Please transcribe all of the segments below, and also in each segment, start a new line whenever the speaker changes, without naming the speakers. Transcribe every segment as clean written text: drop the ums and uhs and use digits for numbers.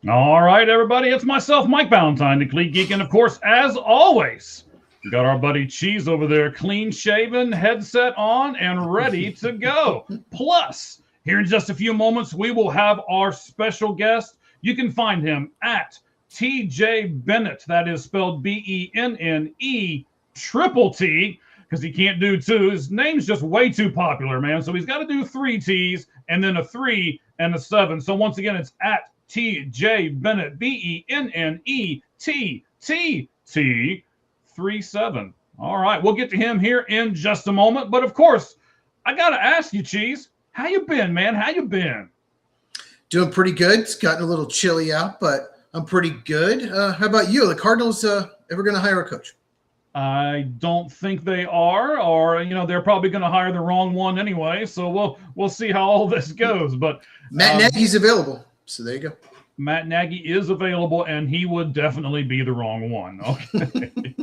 All right, everybody, it's myself, Mike Ballantyne, the Cleat Geek, and of course, as always, we got our buddy Cheese over there, clean-shaven, headset on, and ready to go. Plus, here in just a few moments, we will have our special guest. You can find him at TJ Bennett. That is spelled B-E-N-N-E triple T, because he can't do two. His name's just way too popular, man. So he's got to do 3 T's and then a 3 and a 7. So once again, it's at TJ Bennett, B-E-N-N-E-T-T-T 37. All right, we'll get to him here in just a moment. But of course, I got to ask you, Cheese, how you been, man? How you been?
Doing pretty good. It's gotten a little chilly out, but I'm pretty good. How about you? The Cardinals ever going to hire a coach?
I don't think they are, or they're probably going to hire the wrong one anyway. So we'll see how all this goes. But
Matt Nagy's available, so there you go.
Matt Nagy is available, and he would definitely be the wrong one. Okay.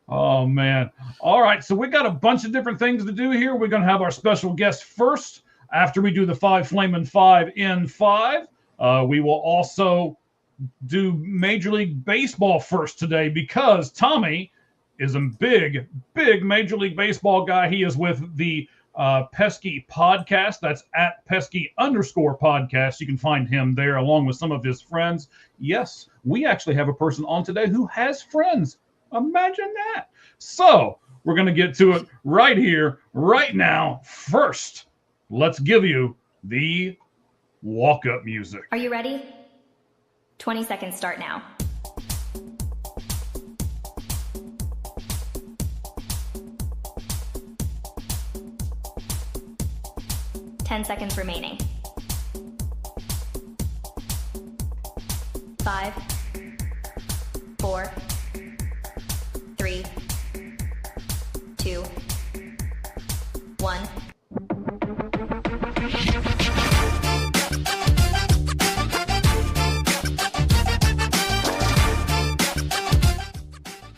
Oh man. All right. So we got a bunch of different things to do here. We're going to have our special guest first. After we do the 5 Flamin' 5 in 5, we will also do Major League Baseball first today because Tommy is a big Major League Baseball guy. He is with the Pesky Podcast. That's at Pesky_podcast. You can find him there along with some of his friends. Yes, we actually have a person on today who has friends. Imagine that. So we're going to get to it right here, right now. First, let's give you the walk-up music.
Are you ready? 20 seconds start now. Ten seconds remaining. 5, 4, 3, 2, 1.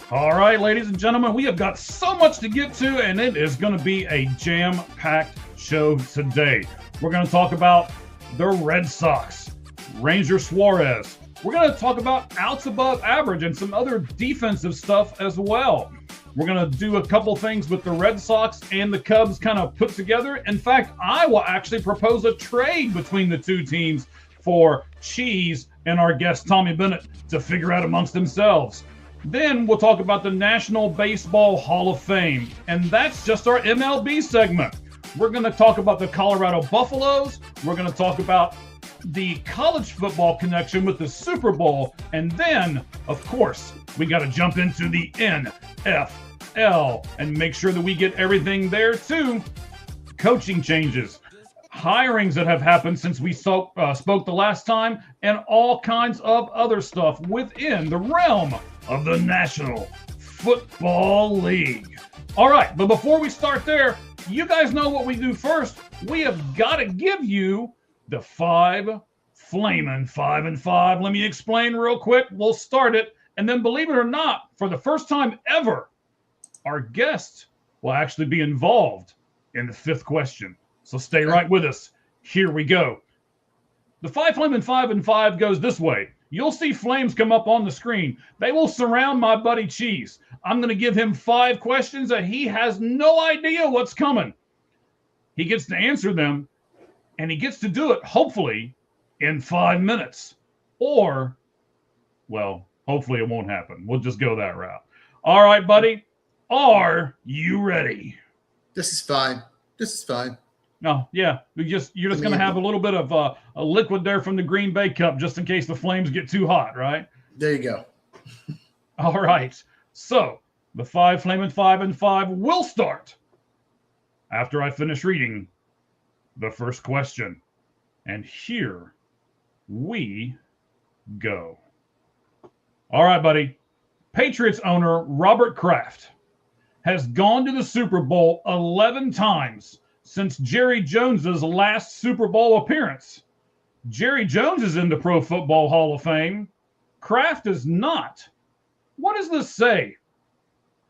All right, ladies and gentlemen, we have got so much to get to, and it is going to be a jam-packed show today. We're going to talk about the Red Sox, Ranger Suarez. We're going to talk about outs above average and some other defensive stuff as well. We're going to do a couple things with the Red Sox and the Cubs kind of put together. In fact, I will actually propose a trade between the two teams for Cheese and our guest Tommy Bennett to figure out amongst themselves. Then we'll talk about the National Baseball Hall of Fame, and that's just our MLB segment. We're going to talk about the Colorado Buffaloes. We're going to talk about the college football connection with the Super Bowl, and then, of course, we got to jump into the NFL and make sure that we get everything there too. Coaching changes, hirings that have happened since we spoke the last time, and all kinds of other stuff within the realm of the National Football League. All right, but before we start there, you guys know what we do first. We have got to give you the 5 Flamin' 5 and 5. Let me explain real quick. We'll start it, and then believe it or not, for the first time ever, our guest will actually be involved in the 5th question. So stay right with us. Here we go. The 5 Flamin' 5 and 5 goes this way. You'll see flames come up on the screen. They will surround my buddy Cheese. I'm going to give him 5 questions that he has no idea what's coming. He gets to answer them, and he gets to do it, hopefully, in 5 minutes. Or, well, hopefully it won't happen. We'll just go that route. All right, buddy. Are you ready?
This is fine.
No, yeah. You're just going to have a little bit of a liquid there from the Green Bay Cup just in case the flames get too hot, right?
There you go.
All right. So the 5 Flamin' 5 and 5 will start after I finish reading the first question. And here we go. All right, buddy. Patriots owner Robert Kraft has gone to the Super Bowl 11 times since Jerry Jones's last Super Bowl appearance. Jerry Jones is in the Pro Football Hall of Fame. Kraft is not. What does this say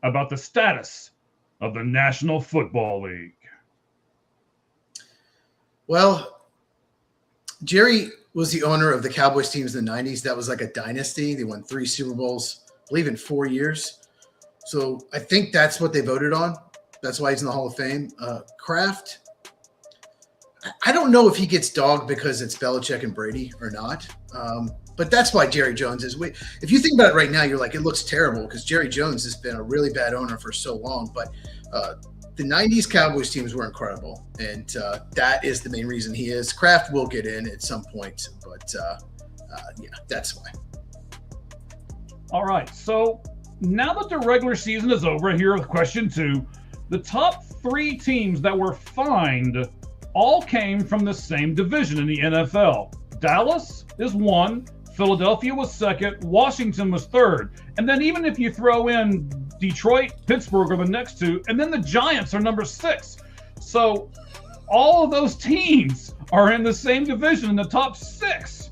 about the status of the National Football League?
Well, Jerry was the owner of the Cowboys teams in the 90s. That was like a dynasty. They won 3 Super Bowls, I believe, in 4 years. So I think that's what they voted on. That's why he's in the Hall of Fame. Kraft, I don't know if he gets dogged because it's Belichick and Brady or not. But that's why Jerry Jones is. If you think about it right now, you're like, it looks terrible because Jerry Jones has been a really bad owner for so long. But the 90s Cowboys teams were incredible. And that is the main reason he is. Kraft will get in at some point. But, yeah, that's why.
All right. So now that the regular season is over, here with question 2, the top 3 teams that were fined all came from the same division in the NFL. Dallas is 1, Philadelphia was 2nd, Washington was 3rd. And then even if you throw in Detroit, Pittsburgh are the next 2, and then the Giants are number 6. So all of those teams are in the same division in the top 6.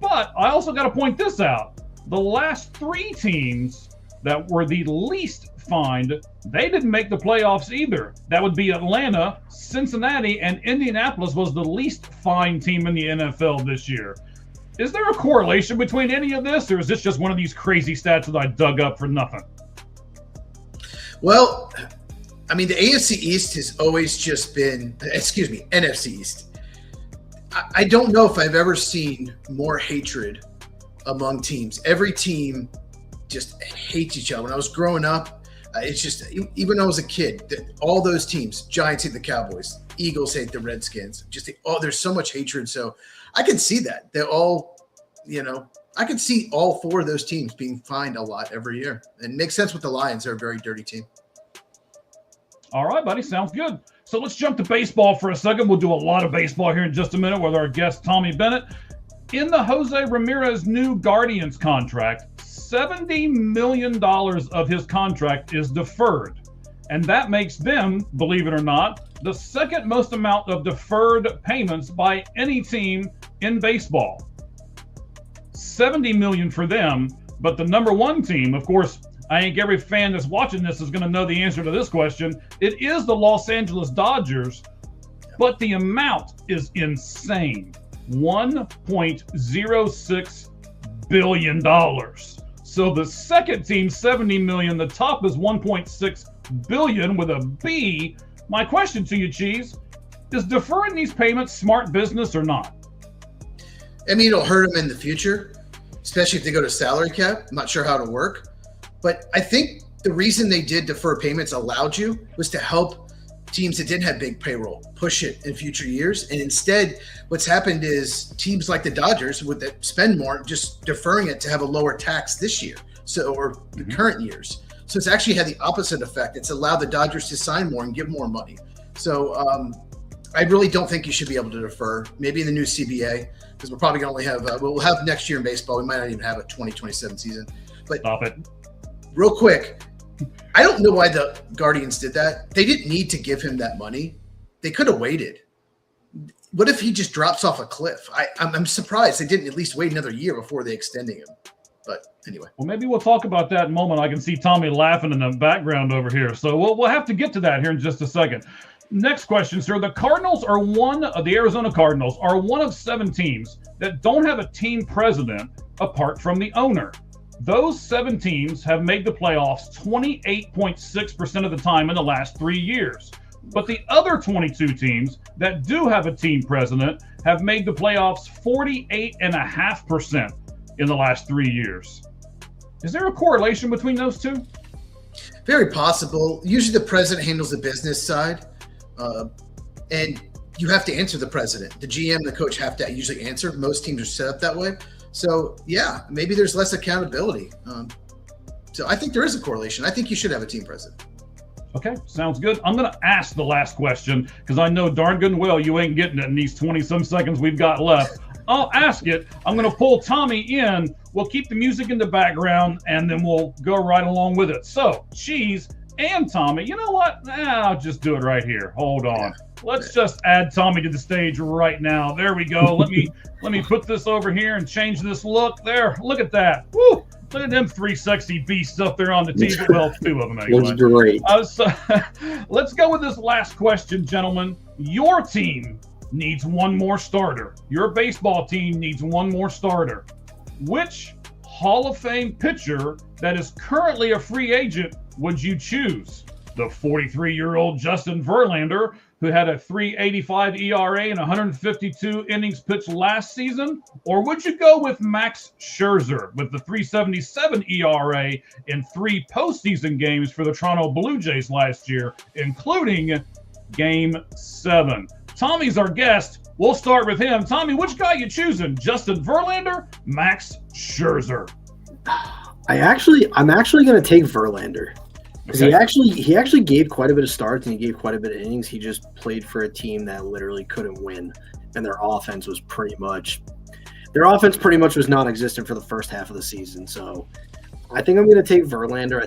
But I also got to point this out. The last 3 teams that were the least fined, they didn't make the playoffs either. That would be Atlanta, Cincinnati, and Indianapolis was the least fined team in the NFL this year. Is there a correlation between any of this, or is this just one of these crazy stats that I dug up for nothing?
Well, I mean, the AFC East has always just been, NFC East. I don't know if I've ever seen more hatred among teams. Every team just hates each other. When I was growing up, it's just, even when I was a kid, all those teams, Giants hate the Cowboys, Eagles hate the Redskins, there's so much hatred. So I can see that. They're all, I can see all 4 of those teams being fined a lot every year. And it makes sense with the Lions. They're a very dirty team.
All right, buddy. Sounds good. So let's jump to baseball for a second. We'll do a lot of baseball here in just a minute with our guest, Tommy Bennett. In the Jose Ramirez new Guardians contract, $70 million of his contract is deferred. And that makes them, believe it or not, the second most amount of deferred payments by any team in baseball. $70 million for them, but the number 1 team, of course, I think every fan that's watching this is going to know the answer to this question. It is the Los Angeles Dodgers, but the amount is insane. $1.06 billion. So the second team, $70 million. The top is $1.6 billion with a B. My question to you, Cheese, is deferring these payments smart business or not?
I mean, it'll hurt them in the future, especially if they go to salary cap. I'm not sure how it'll work. But I think the reason they did defer payments allowed you was to help teams that didn't have big payroll push it in future years. And instead, what's happened is teams like the Dodgers that spend more, just deferring it to have a lower tax this year, or the current years. So it's actually had the opposite effect. It's allowed the Dodgers to sign more and give more money. So I really don't think you should be able to defer. Maybe in the new CBA, because we're probably going to only have we'll have next year in baseball. We might not even have a 2027 season. But
stop it.
Real quick, I don't know why the Guardians did that. They didn't need to give him that money. They could have waited. What if he just drops off a cliff? I'm surprised they didn't at least wait another year before they extending him. But anyway.
Well, maybe we'll talk about that in a moment. I can see Tommy laughing in the background over here. So we'll have to get to that here in just a second. Next question, sir. The Cardinals are the Arizona Cardinals are one of 7 teams that don't have a team president apart from the owner. Those 7 teams have made the playoffs 28.6% of the time in the last 3 years. But the other 22 teams that do have a team president have made the playoffs 48.5% in the last 3 years. Is there a correlation between those two?
Very possible. Usually the president handles the business side, and you have to answer the president. The GM and the coach have to usually answer. Most teams are set up that way. So, yeah, maybe there's less accountability. So I think there is a correlation. I think you should have a team president.
Okay, sounds good. I'm going to ask the last question because I know darn good and well you ain't getting it in these 20-some seconds we've got left. I'll ask it. I'm going to pull Tommy in. We'll keep the music in the background, and then we'll go right along with it. So, Cheese and Tommy, you know what? I'll just do it right here. Hold on. Let's just add Tommy to the stage right now. There we go. Let me put this over here and change this look. There, look at that. Woo! Look at them 3 sexy beasts up there on the TV. Well, 2 of them anyway.
Looks great.
So, let's go with this last question, gentlemen. Your team needs one more starter. Your baseball team needs one more starter. Which Hall of Fame pitcher that is currently a free agent would you choose? The 43-year-old Justin Verlander, who had a 3.85 ERA and 152 innings pitched last season? Or would you go with Max Scherzer with the 3.77 ERA in 3 postseason games for the Toronto Blue Jays last year, including Game 7? Tommy's our guest. We'll start with him. Tommy, which guy you choosing? Justin Verlander, Max Scherzer?
I'm actually going to take Verlander. Because he actually gave quite a bit of starts and he gave quite a bit of innings. He just played for a team that literally couldn't win, and their offense pretty much was non-existent for the first half of the season. So I think I'm going to take Verlander.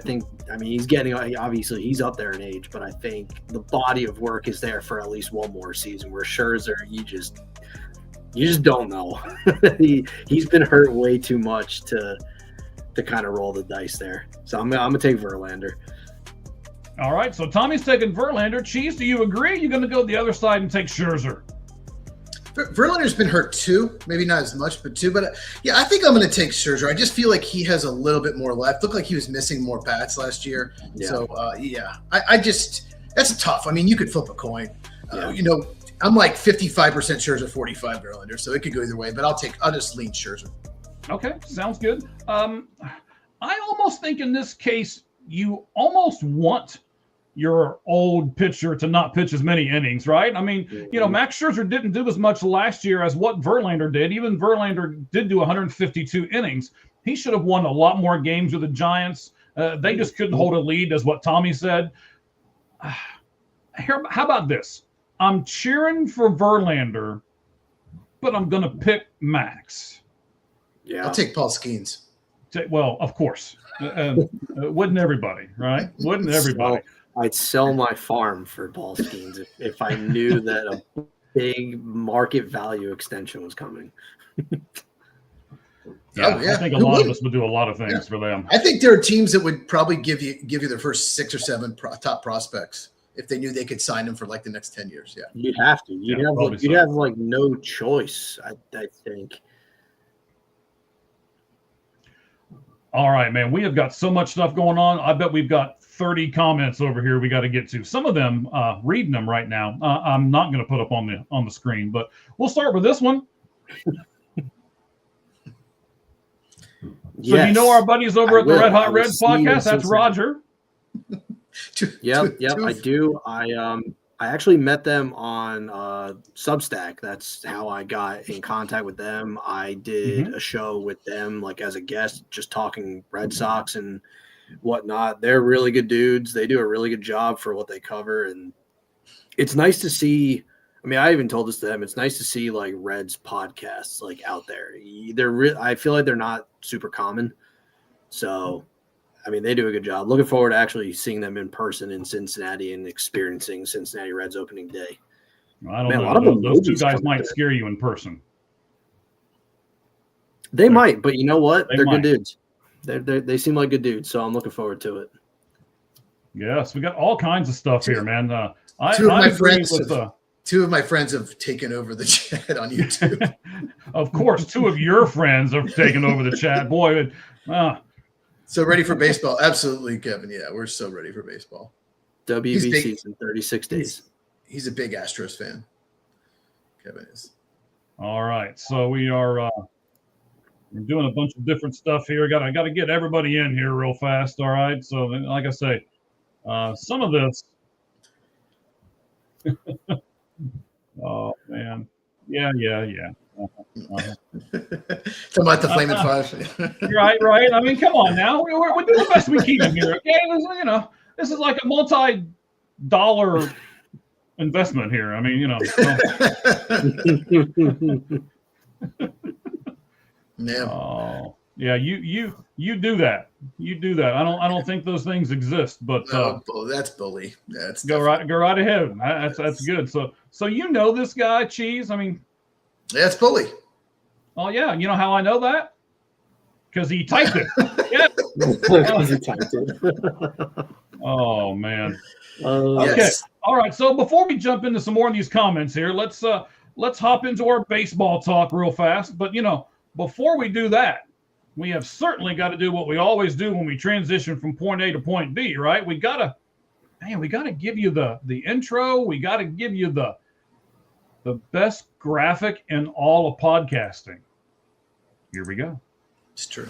He's getting, obviously he's up there in age, but I think the body of work is there for at least one more season. Where Scherzer, you just don't know. He's been hurt way too much to kind of roll the dice there. So I'm gonna take Verlander.
All right, so Tommy's taking Verlander. Cheese, do you agree? You're going to go the other side and take Scherzer?
Verlander's been hurt too, maybe not as much, but yeah, I think I'm going to take Scherzer. I just feel like he has a little bit more left. Looked like he was missing more bats last year. Yeah. So that's tough. I mean, you could flip a coin. Yeah. I'm like 55% Scherzer, 45 Verlander, so it could go either way. But I'll just lean Scherzer.
Okay, sounds good. I almost think in this case you almost want your old pitcher to not pitch as many innings, right? I mean, Max Scherzer didn't do as much last year as what Verlander did. Even Verlander did do 152 innings. He should have won a lot more games with the Giants. They just couldn't hold a lead, as what Tommy said. How about this? I'm cheering for Verlander, but I'm going to pick Max.
Yeah, I'll take Paul Skeens.
Well, of course. Wouldn't everybody, right? Wouldn't everybody?
I'd sell my farm for Paul Skeens if I knew that a big market value extension was coming.
I think a lot of us would do a lot of things for them.
I think there are teams that would probably give you their first 6 or 7 top prospects if they knew they could sign them for like the next 10 years. Yeah,
you'd have to. You'd have like no choice. I think.
All right, man. We have got so much stuff going on. I bet we've got 30 comments over here we got to get to. Some of them, reading them right now, I'm not going to put up on the screen, but we'll start with this one.
Yes.
So our buddies over at the Red Hot Reds podcast. That's Roger.
Yep, I do. I actually met them on Substack. That's how I got in contact with them. I did a show with them, like as a guest, just talking Red Sox and whatnot. They're really good dudes. They do a really good job for what they cover, and it's nice to see. I mean, I even told this to them. It's nice to see like Reds podcasts like out there. I feel like they're not super common, so. I mean, they do a good job. Looking forward to actually seeing them in person in Cincinnati and experiencing Cincinnati Reds opening day.
I don't know. Those two guys might scare you in person.
They might, but you know what? They're good dudes. They seem like good dudes, so I'm looking forward to it.
Yes, we got all kinds of stuff here, man.
Two of my friends have taken over the chat on YouTube.
Of course, 2 of your friends have taken over the chat. Boy,
so ready for baseball. Absolutely, Kevin. Yeah, we're so ready for baseball.
WBC's in 36 days.
He's a big Astros fan. Kevin is.
All right. So we're doing a bunch of different stuff here. I got to get everybody in here real fast. All right. So like I say, some of this. Oh, man. Yeah.
Talking about the Flaming Five.
Right. I mean, come on now. We're doing the best we can here. Okay, this is like a multi-dollar investment here. I mean,
Yeah.
Oh, yeah. You do that. You do that. I don't think those things exist. But
that's bully. That's
go right ahead. That's good. So this guy, Cheese. I mean,
that's bully.
Oh yeah. You know how I know that? Because he typed it. Yeah.
He typed it.
Oh man.
Okay.
Yes. All right. So before we jump into some more of these comments here, let's let's hop into our baseball talk real fast. But, before we do that, we have certainly got to do what we always do when we transition from point A to point B, right? We got to give you the intro. We got to give you the best graphic in all of podcasting. Here we go.
It's true.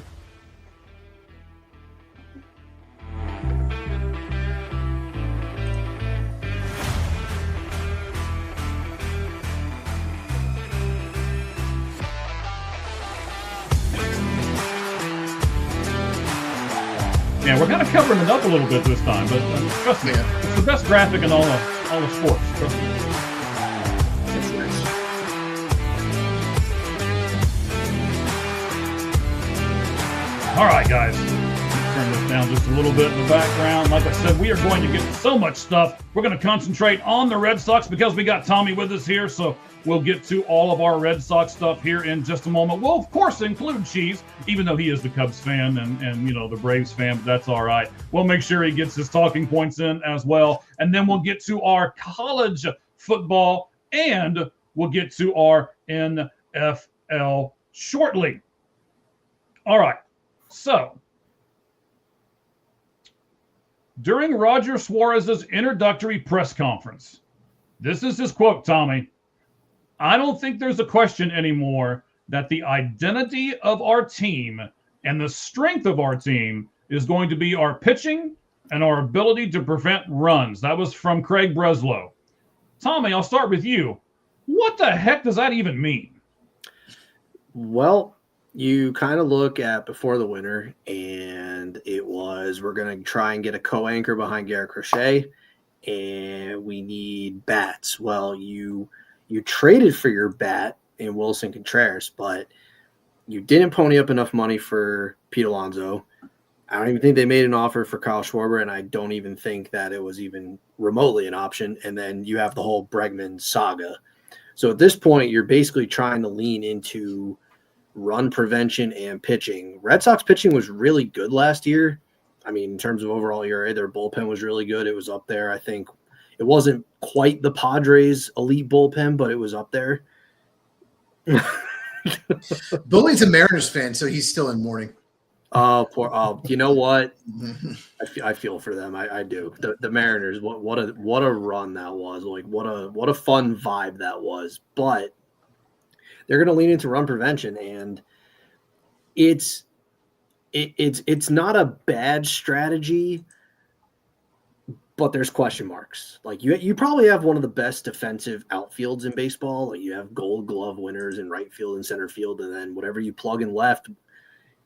Yeah, we're kind of covering it up a little bit this time, but trust me, it's the best graphic in all of sports. Trust me.
That's nice.
All right, guys. Turn this down just a little bit in the background. Like I said, we are going to get so much stuff. We're going to concentrate on the Red Sox because we got Tommy with us here, so we'll get to all of our Red Sox stuff here in just a moment. We'll, of course, include Cheese, even though he is the Cubs fan and the Braves fan, but that's all right. We'll make sure he gets his talking points in as well. And then we'll get to our college football, and we'll get to our NFL shortly. All right. So, during Roger Suarez's introductory press conference, this is his quote, Tommy. I don't think there's a question anymore that the identity of our team and the strength of our team is going to be our pitching and our ability to prevent runs. That was from Craig Breslow. Tommy, I'll start with you. What the heck does that even mean?
Well, you kind of look at before the winter, and it was we're going to try and get a co-anchor behind Garrett Crochet, and we need bats. Well, you traded for your bat in Wilson Contreras, but you didn't pony up enough money for Pete Alonso. I don't even think they made an offer for Kyle Schwarber, and I don't even think that it was even remotely an option. And then you have the whole Bregman saga. So at this point, you're basically trying to lean into run prevention and pitching. Red Sox pitching was really good last year. I mean, in terms of overall ERA, their bullpen was really good. It was up there. I think it wasn't quite the Padres' elite bullpen, but it was up there.
Bully's a Mariners fan, so he's still in mourning.
Oh, poor. Oh, you know what? I feel for them. I do. The Mariners. What a run that was. Like what a fun vibe that was. But they're going to lean into run prevention, and it's not a bad strategy, but there's question marks. Like you probably have one of the best defensive outfields in baseball. Like you have Gold Glove winners in right field and center field, and then whatever you plug in left,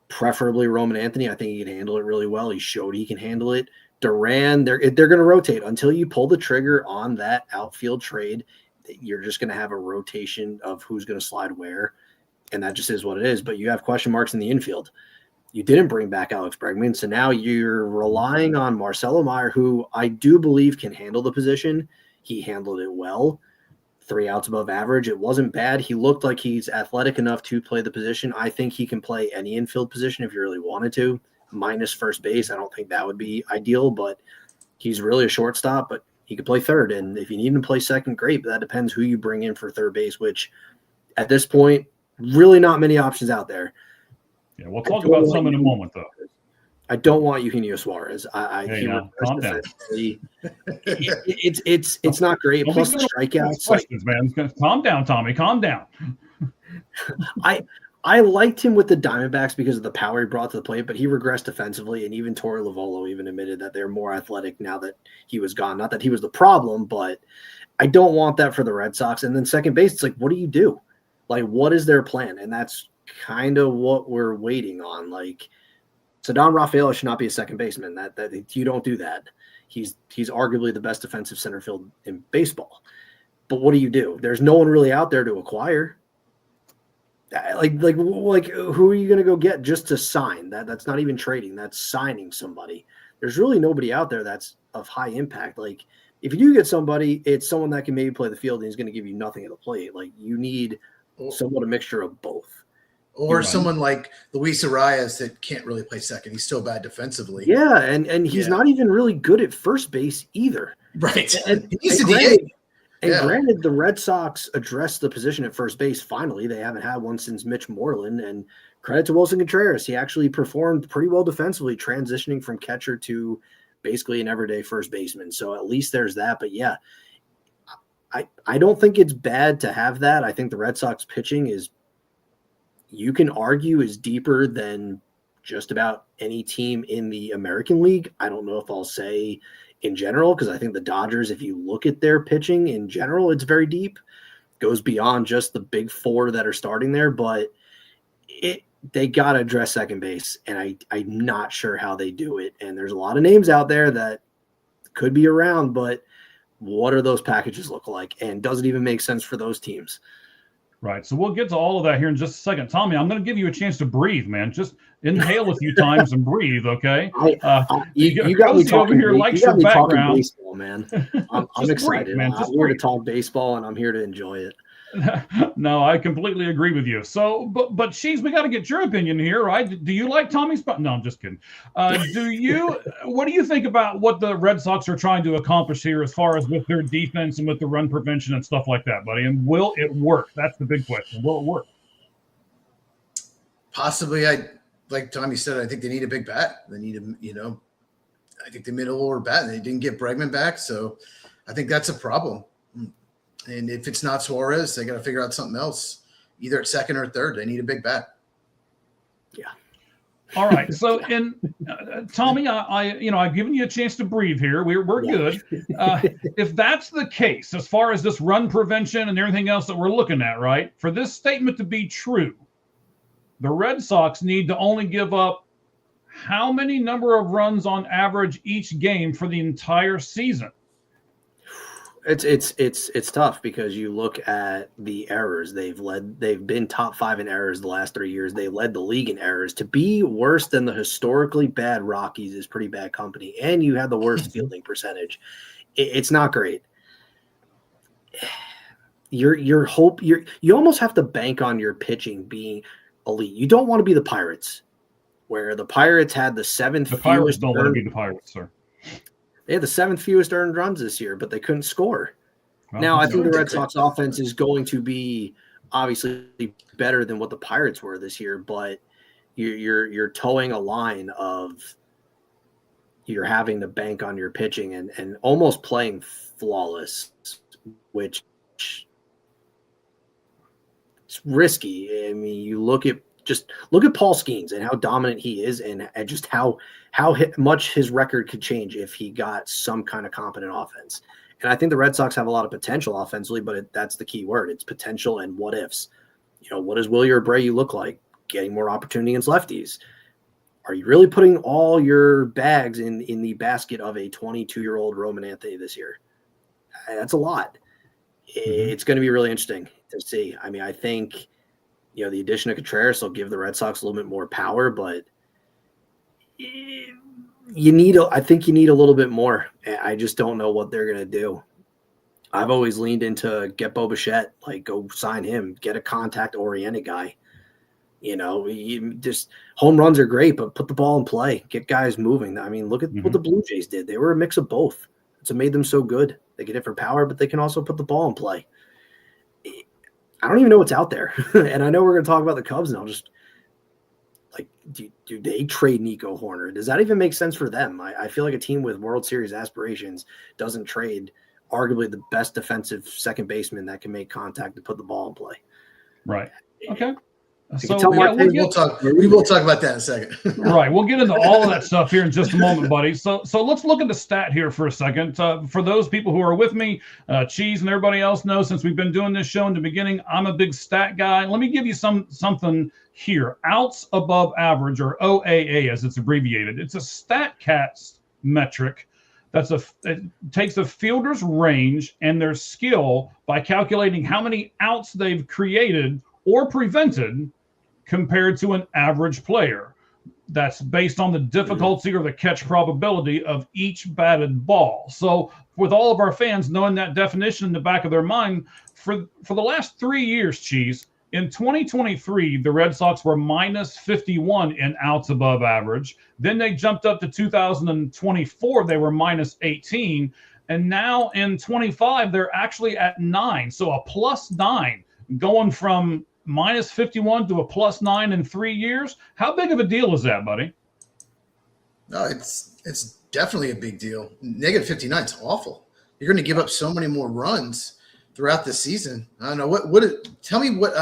preferably Roman Anthony. I think he can handle it really well. He showed he can handle it. Duran, they're going to rotate until you pull the trigger on that outfield trade. You're just going to have a rotation of who's going to slide where, and that just is what it is. But you have question marks in the infield. You didn't bring back Alex Bregman, so now you're relying on Marcelo Meyer, who I do believe can handle the position. He handled it well. 3 outs above average. It wasn't bad. He looked like he's athletic enough to play the position. I think he can play any infield position if you really wanted to, minus first base. I don't think that would be ideal, but he's really a shortstop, but he could play third. And if you need him to play second, great, but that depends who you bring in for third base, which at this point, really not many options out there.
Yeah, we'll talk about some in a moment, though.
I don't want Eugenio Suarez.
Calm down.
It's not great.
Don't
Plus the strikeouts.
Questions, man. Calm down, Tommy. Calm down.
I liked him with the Diamondbacks because of the power he brought to the plate, but he regressed defensively, and even Torey Lovullo even admitted that they're more athletic now that he was gone. Not that he was the problem, but I don't want that for the Red Sox. And then second base, it's like, what do you do? Like, what is their plan? And that's kind of what we're waiting on. Like, Ceddanne Rafaela should not be a second baseman. That you don't do that. He's arguably the best defensive center field in baseball. But what do you do? There's no one really out there to acquire. Like who are you going to go get just to sign? That's not even trading. That's signing somebody. There's really nobody out there that's of high impact. Like, if you do get somebody, it's someone that can maybe play the field and he's going to give you nothing at the plate. Like, you need somewhat a mixture of both.
Or someone like Luis Arias that can't really play second. He's still bad defensively.
Yeah, and he's not even really good at first base either.
Right.
And
he's the DA.
And granted, the Red Sox addressed the position at first base. Finally, they haven't had one since Mitch Moreland. And credit to Wilson Contreras. He actually performed pretty well defensively, transitioning from catcher to basically an everyday first baseman. So at least there's that. But yeah, I don't think it's bad to have that. I think the Red Sox pitching is, you can argue, is deeper than just about any team in the American League. I don't know if I'll say in general, because I think the Dodgers, if you look at their pitching in general, it's very deep. Goes beyond just the big four that are starting there, but they got to address second base, and I'm not sure how they do it. And there's a lot of names out there that could be around, but what are those packages look like? And does it even make sense for those teams?
Right. So we'll get to all of that here in just a second. Tommy, I'm going to give you a chance to breathe, man. Just inhale a few times and breathe, okay?
You got me talking over here. Likes your background. Baseball, man. I'm excited. Breathe, man. I'm here to talk baseball, and I'm here to enjoy it.
No, I completely agree with you. So, but Cheese, we got to get your opinion here, right? Do you like Tommy's? No, I'm just kidding. What do you think about what the Red Sox are trying to accomplish here as far as with their defense and with the run prevention and stuff like that, buddy? And will it work? That's the big question. Will it work?
Possibly. Like Tommy said, I think they need a big bat. They need I think they made a lower bat and they didn't get Bregman back. So I think that's a problem. And if it's not Suarez, they got to figure out something else, either at second or third. They need a big bat.
Yeah.
All right. So, Tommy, I've given you a chance to breathe here. We're good. If that's the case, as far as this run prevention and everything else that we're looking at, right, for this statement to be true, the Red Sox need to only give up how many number of runs on average each game for the entire season?
It's tough because you look at the errors. They've been top 5 in errors the last 3 years. They led the league in errors. To be worse than the historically bad Rockies is pretty bad company. And you had the worst fielding percentage. It's not great. You almost have to bank on your pitching being elite. You don't want to be the Pirates, where the Pirates had the 7th.
The Pirates don't want to be the Pirates, sir.
They had the 7th fewest earned runs this year, but they couldn't score. Well, now, I think the Red Sox offense is going to be obviously better than what the Pirates were this year, but you're towing a line of you're having to bank on your pitching and almost playing flawless, which it's risky. I mean, you look at Paul Skeens and how dominant he is and just how much his record could change if he got some kind of competent offense. And I think the Red Sox have a lot of potential offensively, but that's the key word. It's potential and what ifs. What does Willie Abreu look like? Getting more opportunity against lefties. Are you really putting all your bags in the basket of a 22-year-old Roman Anthony this year? That's a lot. It's going to be really interesting to see. I mean, I think the addition of Contreras will give the Red Sox a little bit more power, but I think you need a little bit more. I just don't know what they're going to do. I've always leaned into get Bo Bichette, go sign him, get a contact-oriented guy. Just home runs are great, but put the ball in play, get guys moving. I mean, look at what the Blue Jays did. They were a mix of both. It's what made them so good. They get it for power, but they can also put the ball in play. I don't even know what's out there. And I know we're going to talk about the Cubs, and I'll just do they trade Nico Horner? Does that even make sense for them? I feel like a team with World Series aspirations doesn't trade arguably the best defensive second baseman that can make contact and put the ball in play.
Right. Okay.
So we will talk about that in a second.
Right. We'll get into all of that stuff here in just a moment, buddy. So let's look at the stat here for a second. For those people who are with me, Cheese and everybody else knows since we've been doing this show in the beginning, I'm a big stat guy. Let me give you something here. Outs above average, or OAA as it's abbreviated. It's a StatCast metric. It takes a fielder's range and their skill by calculating how many outs they've created or prevented compared to an average player. That's based on the difficulty or the catch probability of each batted ball. So with all of our fans knowing that definition in the back of their mind, for the last 3 years, Cheese, in 2023, the Red Sox were minus 51 in outs above average. Then they jumped up to 2024. They were minus 18. And now in 25, they're actually at 9. So a +9, going from -51 to a +9 in 3 years. How big of a deal is that, buddy?
No, it's definitely a big deal. -59 is awful. You're going to give up so many more runs throughout the season. I don't know tell me what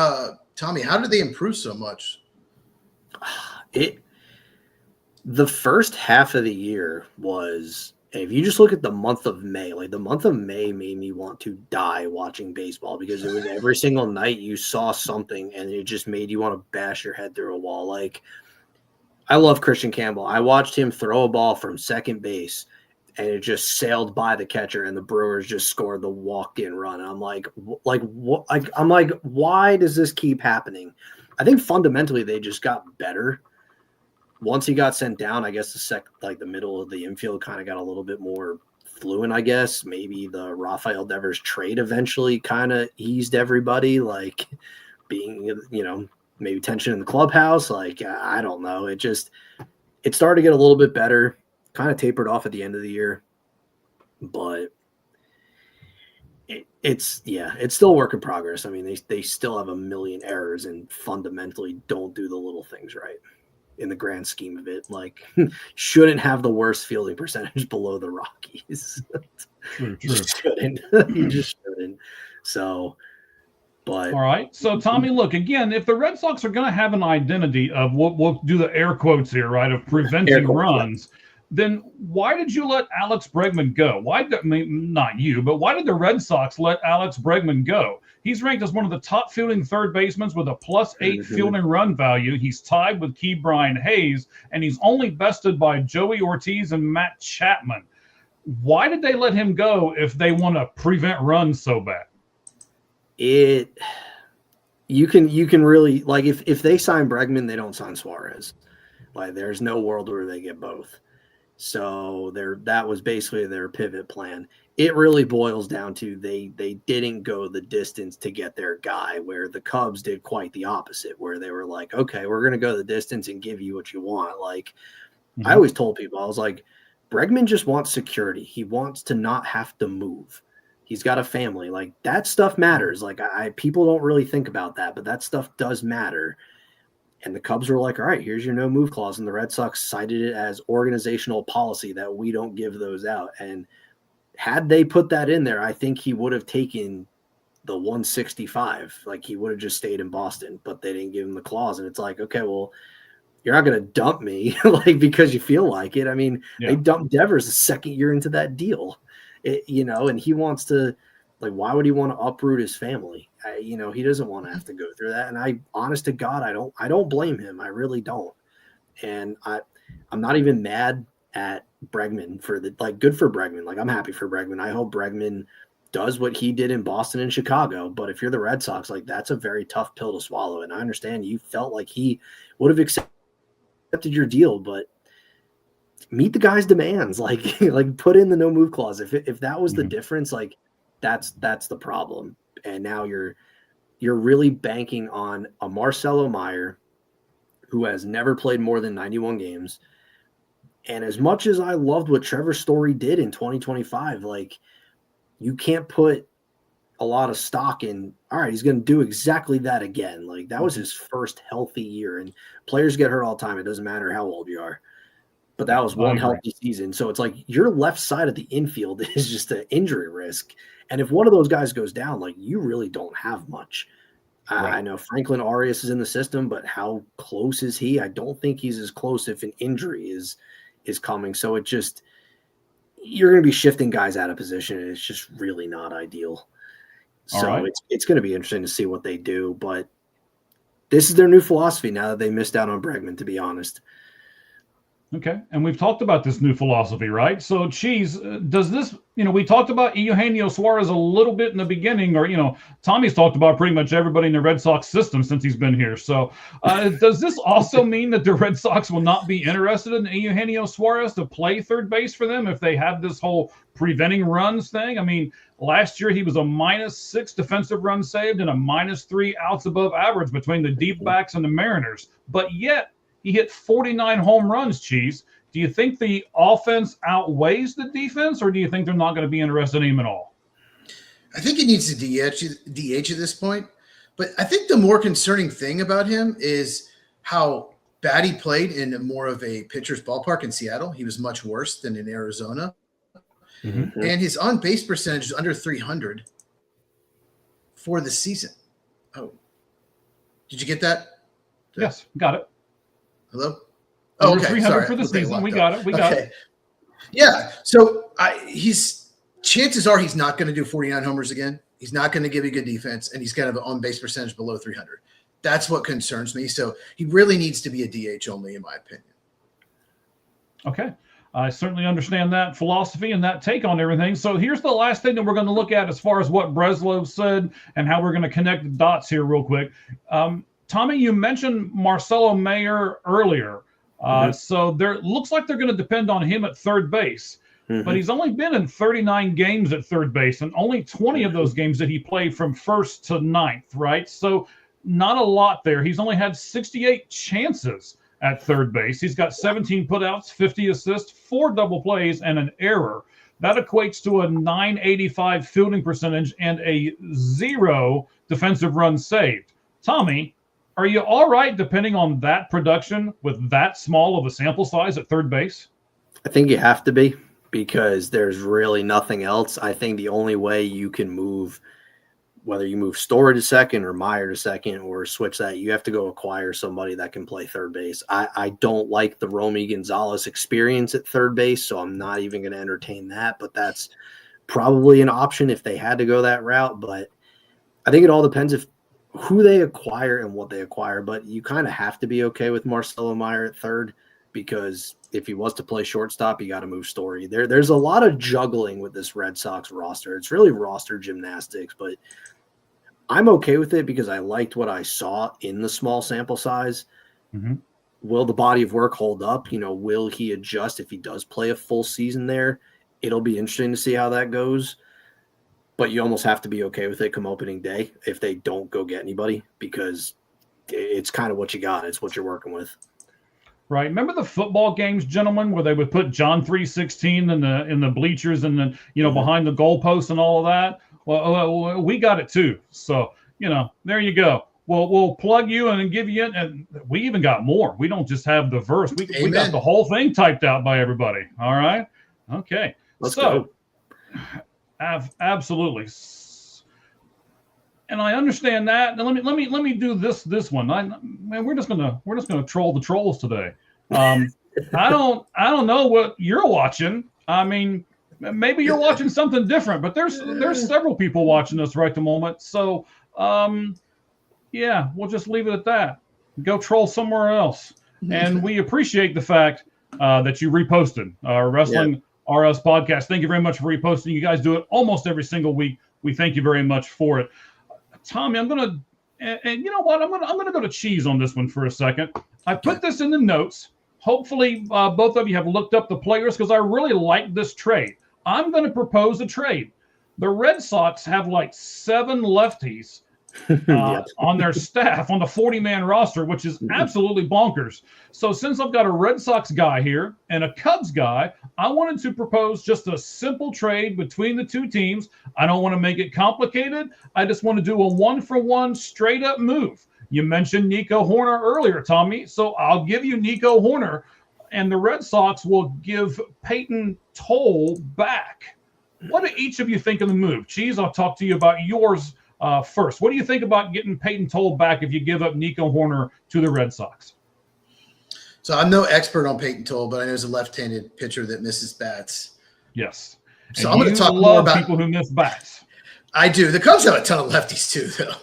Tommy, how did they improve so much?
The first half of the year was, if you just look at the month of May, like the month of May made me want to die watching baseball, because it was every single night you saw something and it just made you want to bash your head through a wall. Like, I love Christian Campbell. I watched him throw a ball from second base and it just sailed by the catcher and the Brewers just scored the walk-in run. And I'm like, why does this keep happening? I think fundamentally they just got better. Once he got sent down, I guess the middle of the infield kind of got a little bit more fluent, I guess. Maybe the Rafael Devers trade eventually kind of eased everybody, like being, maybe tension in the clubhouse. Like, I don't know. It started to get a little bit better, kind of tapered off at the end of the year. But it's still a work in progress. I mean, they still have a million errors and fundamentally don't do the little things right. In the grand scheme of it, like, shouldn't have the worst fielding percentage below the Rockies.
True.
You just shouldn't. So, but
all right. So, Tommy, look, again, if the Red Sox are going to have an identity of we'll do the air quotes here, right, of preventing runs, then why did you let Alex Bregman go? Not you, but why did the Red Sox let Alex Bregman go? He's ranked as one of the top fielding third basemen with a +8 fielding run value. He's tied with Key Brian Hayes, and he's only bested by Joey Ortiz and Matt Chapman. Why did they let him go if they want to prevent runs so bad?
You can really, like, if they sign Bregman, they don't sign Suarez. Like, there's no world where they get both. So that was basically their pivot plan. It really boils down to they didn't go the distance to get their guy, where the Cubs did quite the opposite, where they were like, okay, we're going to go the distance and give you what you want. Like, I always told people, I was like, Bregman just wants security. He wants to not have to move. He's got a family. Like, that stuff matters. Like, people don't really think about that, but that stuff does matter. And the Cubs were like, all right, here's your no move clause. And the Red Sox cited it as organizational policy that we don't give those out. And had they put that in there, I think he would have taken the 165. Like, he would have just stayed in Boston, but they didn't give him the clause. And it's like, okay, well, you're not going to dump me like because you feel like it. I mean, They dumped Devers the second year into that deal, and he wants to, like, why would he want to uproot his family? He doesn't want to have to go through that. And honest to God, I don't blame him. I really don't. And I'm not even mad at Bregman for good for Bregman. Like, I'm happy for Bregman. I hope Bregman does what he did in Boston and Chicago. But if you're the Red Sox, like, that's a very tough pill to swallow. And I understand you felt like he would have accepted your deal, but meet the guy's demands. Like put in the no move clause. If that was the difference, like, that's the problem. And now you're really banking on a Marcelo Meyer who has never played more than 91 games. And as much as I loved what Trevor Story did in 2025, like, you can't put a lot of stock in, all right, he's going to do exactly that again. Like, that was his first healthy year, and players get hurt all the time. It doesn't matter how old you are. But that was one healthy season. So it's like your left side of the infield is just an injury risk. And if one of those guys goes down, like, you really don't have much. I know Franklin Arias is in the system, but how close is he? I don't think he's as close if an injury is coming. So you're going to be shifting guys out of position, and it's just really not ideal. So it's going to be interesting to see what they do. But this is their new philosophy now that they missed out on Bregman, to be honest.
Okay. And we've talked about this new philosophy, right? So, Cheese, does this, we talked about Eugenio Suarez a little bit in the beginning, or, Tommy's talked about pretty much everybody in the Red Sox system since he's been here. So does this also mean that the Red Sox will not be interested in Eugenio Suarez to play third base for them if they have this whole preventing runs thing? I mean, last year he was a -6 defensive runs saved and a -3 outs above average between the deep backs and the Mariners. But yet, he hit 49 home runs, Cheese. Do you think the offense outweighs the defense, or do you think they're not going to be interested in him at all?
I think he needs to DH at this point. But I think the more concerning thing about him is how bad he played in more of a pitcher's ballpark in Seattle. He was much worse than in Arizona.
Mm-hmm.
And his on-base percentage is under 300 for the season. Oh, did you get that?
Yes, got it.
Hello?
Over 300 for the season. We got it. We got it.
Yeah. So chances are he's not going to do 49 homers again. He's not going to give you good defense, and he's got an on-base percentage below 300. That's what concerns me. So he really needs to be a DH only, in my opinion.
Okay. I certainly understand that philosophy and that take on everything. So here's the last thing that we're going to look at as far as what Breslow said and how we're going to connect the dots here real quick. Tommy, you mentioned Marcelo Mayer earlier. So there looks like they're going to depend on him at third base. But he's only been in 39 games at third base, and only 20 of those games that he played from first to ninth, right? So not a lot there. He's only had 68 chances at third base. He's got 17 putouts, 50 assists, 4 double plays, and an error. That equates to a .985 fielding percentage and a 0 defensive runs saved. Tommy, are you all right depending on that production with that small of a sample size at third base?
I think you have to be, because there's really nothing else. I think the only way you can move, whether you move Story to second or Meyer to second or switch that, you have to go acquire somebody that can play third base. I don't like the Romy Gonzalez experience at third base, so I'm not even going to entertain that, but that's probably an option if they had to go that route. But I think it all depends if who they acquire and what they acquire, but you kind of have to be okay with Marcelo Meyer at third, because if he was to play shortstop, you got to move Story. There's a lot of juggling with this Red Sox roster. It's really roster gymnastics, but I'm okay with it because I liked what I saw in the small sample size. Will the body of work hold up? Will he adjust if he does play a full season there? It'll be interesting to see how that goes. But you almost have to be okay with it come opening day if they don't go get anybody, because it's kind of what you got. It's what you're working with.
Right. Remember the football games, gentlemen, where they would put John 3:16 in the bleachers and then, behind the goalpost and all of that? Well, we got it too. So, there you go. We'll plug you and give you it. And we even got more. We don't just have the verse. We got the whole thing typed out by everybody. All right. Okay.
Let's go.
Absolutely. And I understand that. Now let me do this one. We're just gonna troll the trolls today. I don't know what you're watching. I mean, maybe you're watching something different, but there's several people watching us right at the moment. So yeah, we'll just leave it at that. Go troll somewhere else. And we appreciate the fact that you reposted our Wrestling RS podcast. Thank you very much for reposting. You guys do it almost every single week. We thank you very much for it. Tommy, I'm gonna, and you know what? I'm gonna go to cheese on this one for a second. I put this in the notes. Hopefully, both of you have looked up the players because I really like this trade. I'm going to propose a trade. The Red Sox have like 7 lefties on their staff on the 40-man roster, which is absolutely bonkers. So since I've got a Red Sox guy here and a Cubs guy, I wanted to propose just a simple trade between the two teams. I don't want to make it complicated. I just want to do a 1-for-1 straight-up move. You mentioned Nico Horner earlier, Tommy, so I'll give you Nico Horner, and the Red Sox will give Peyton Toll back. What do each of you think of the move? Cheese, I'll talk to you about yours first. What do you think about getting Peyton Toll back if you give up Nico Horner to the Red Sox?
So I'm no expert on Peyton Toll, but I know he's a left-handed pitcher that misses bats.
Yes.
So I'm going to talk more about
people who miss bats.
I do. The Cubs have a ton of lefties too, though.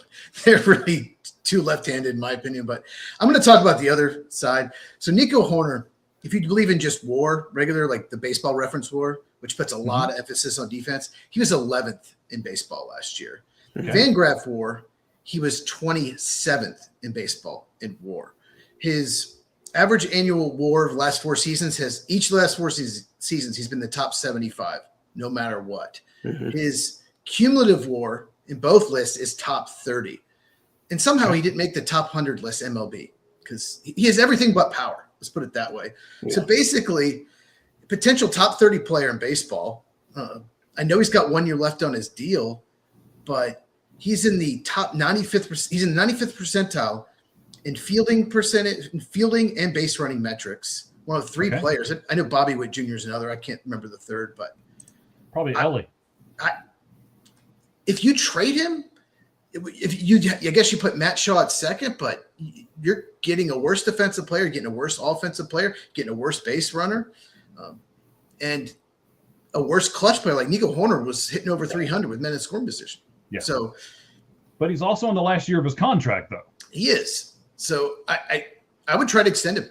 They're really too left-handed in my opinion, but I'm going to talk about the other side. So Nico Horner, if you believe in just WAR, regular, like the baseball reference WAR, which puts a lot of emphasis on defense, he was 11th in baseball last year. Okay. Fangraph WAR, he was 27th in baseball in WAR. His average annual WAR of the last 4 seasons he's been the top 75, no matter what. His cumulative WAR in both lists is top 30. And somehow he didn't make the top 100 list MLB because he has everything but power. Let's put it that way.
Yeah.
So basically, potential top 30 player in baseball. I know he's got 1 year left on his deal, but he's in the top 95th. He's in the 95th percentile in fielding percentage, in fielding and base running metrics. One of 3 players. I know Bobby Witt Jr. is another. I can't remember the third, but
probably Ellie.
If you trade him, I guess you put Matt Shaw at second, but you're getting a worse defensive player, getting a worse offensive player, getting a worse base runner, and a worse clutch player. Like Nico Horner was hitting over 300 with men in scoring position.
Yeah.
So,
but he's also in the last year of his contract, though.
He is. So I would try to extend him.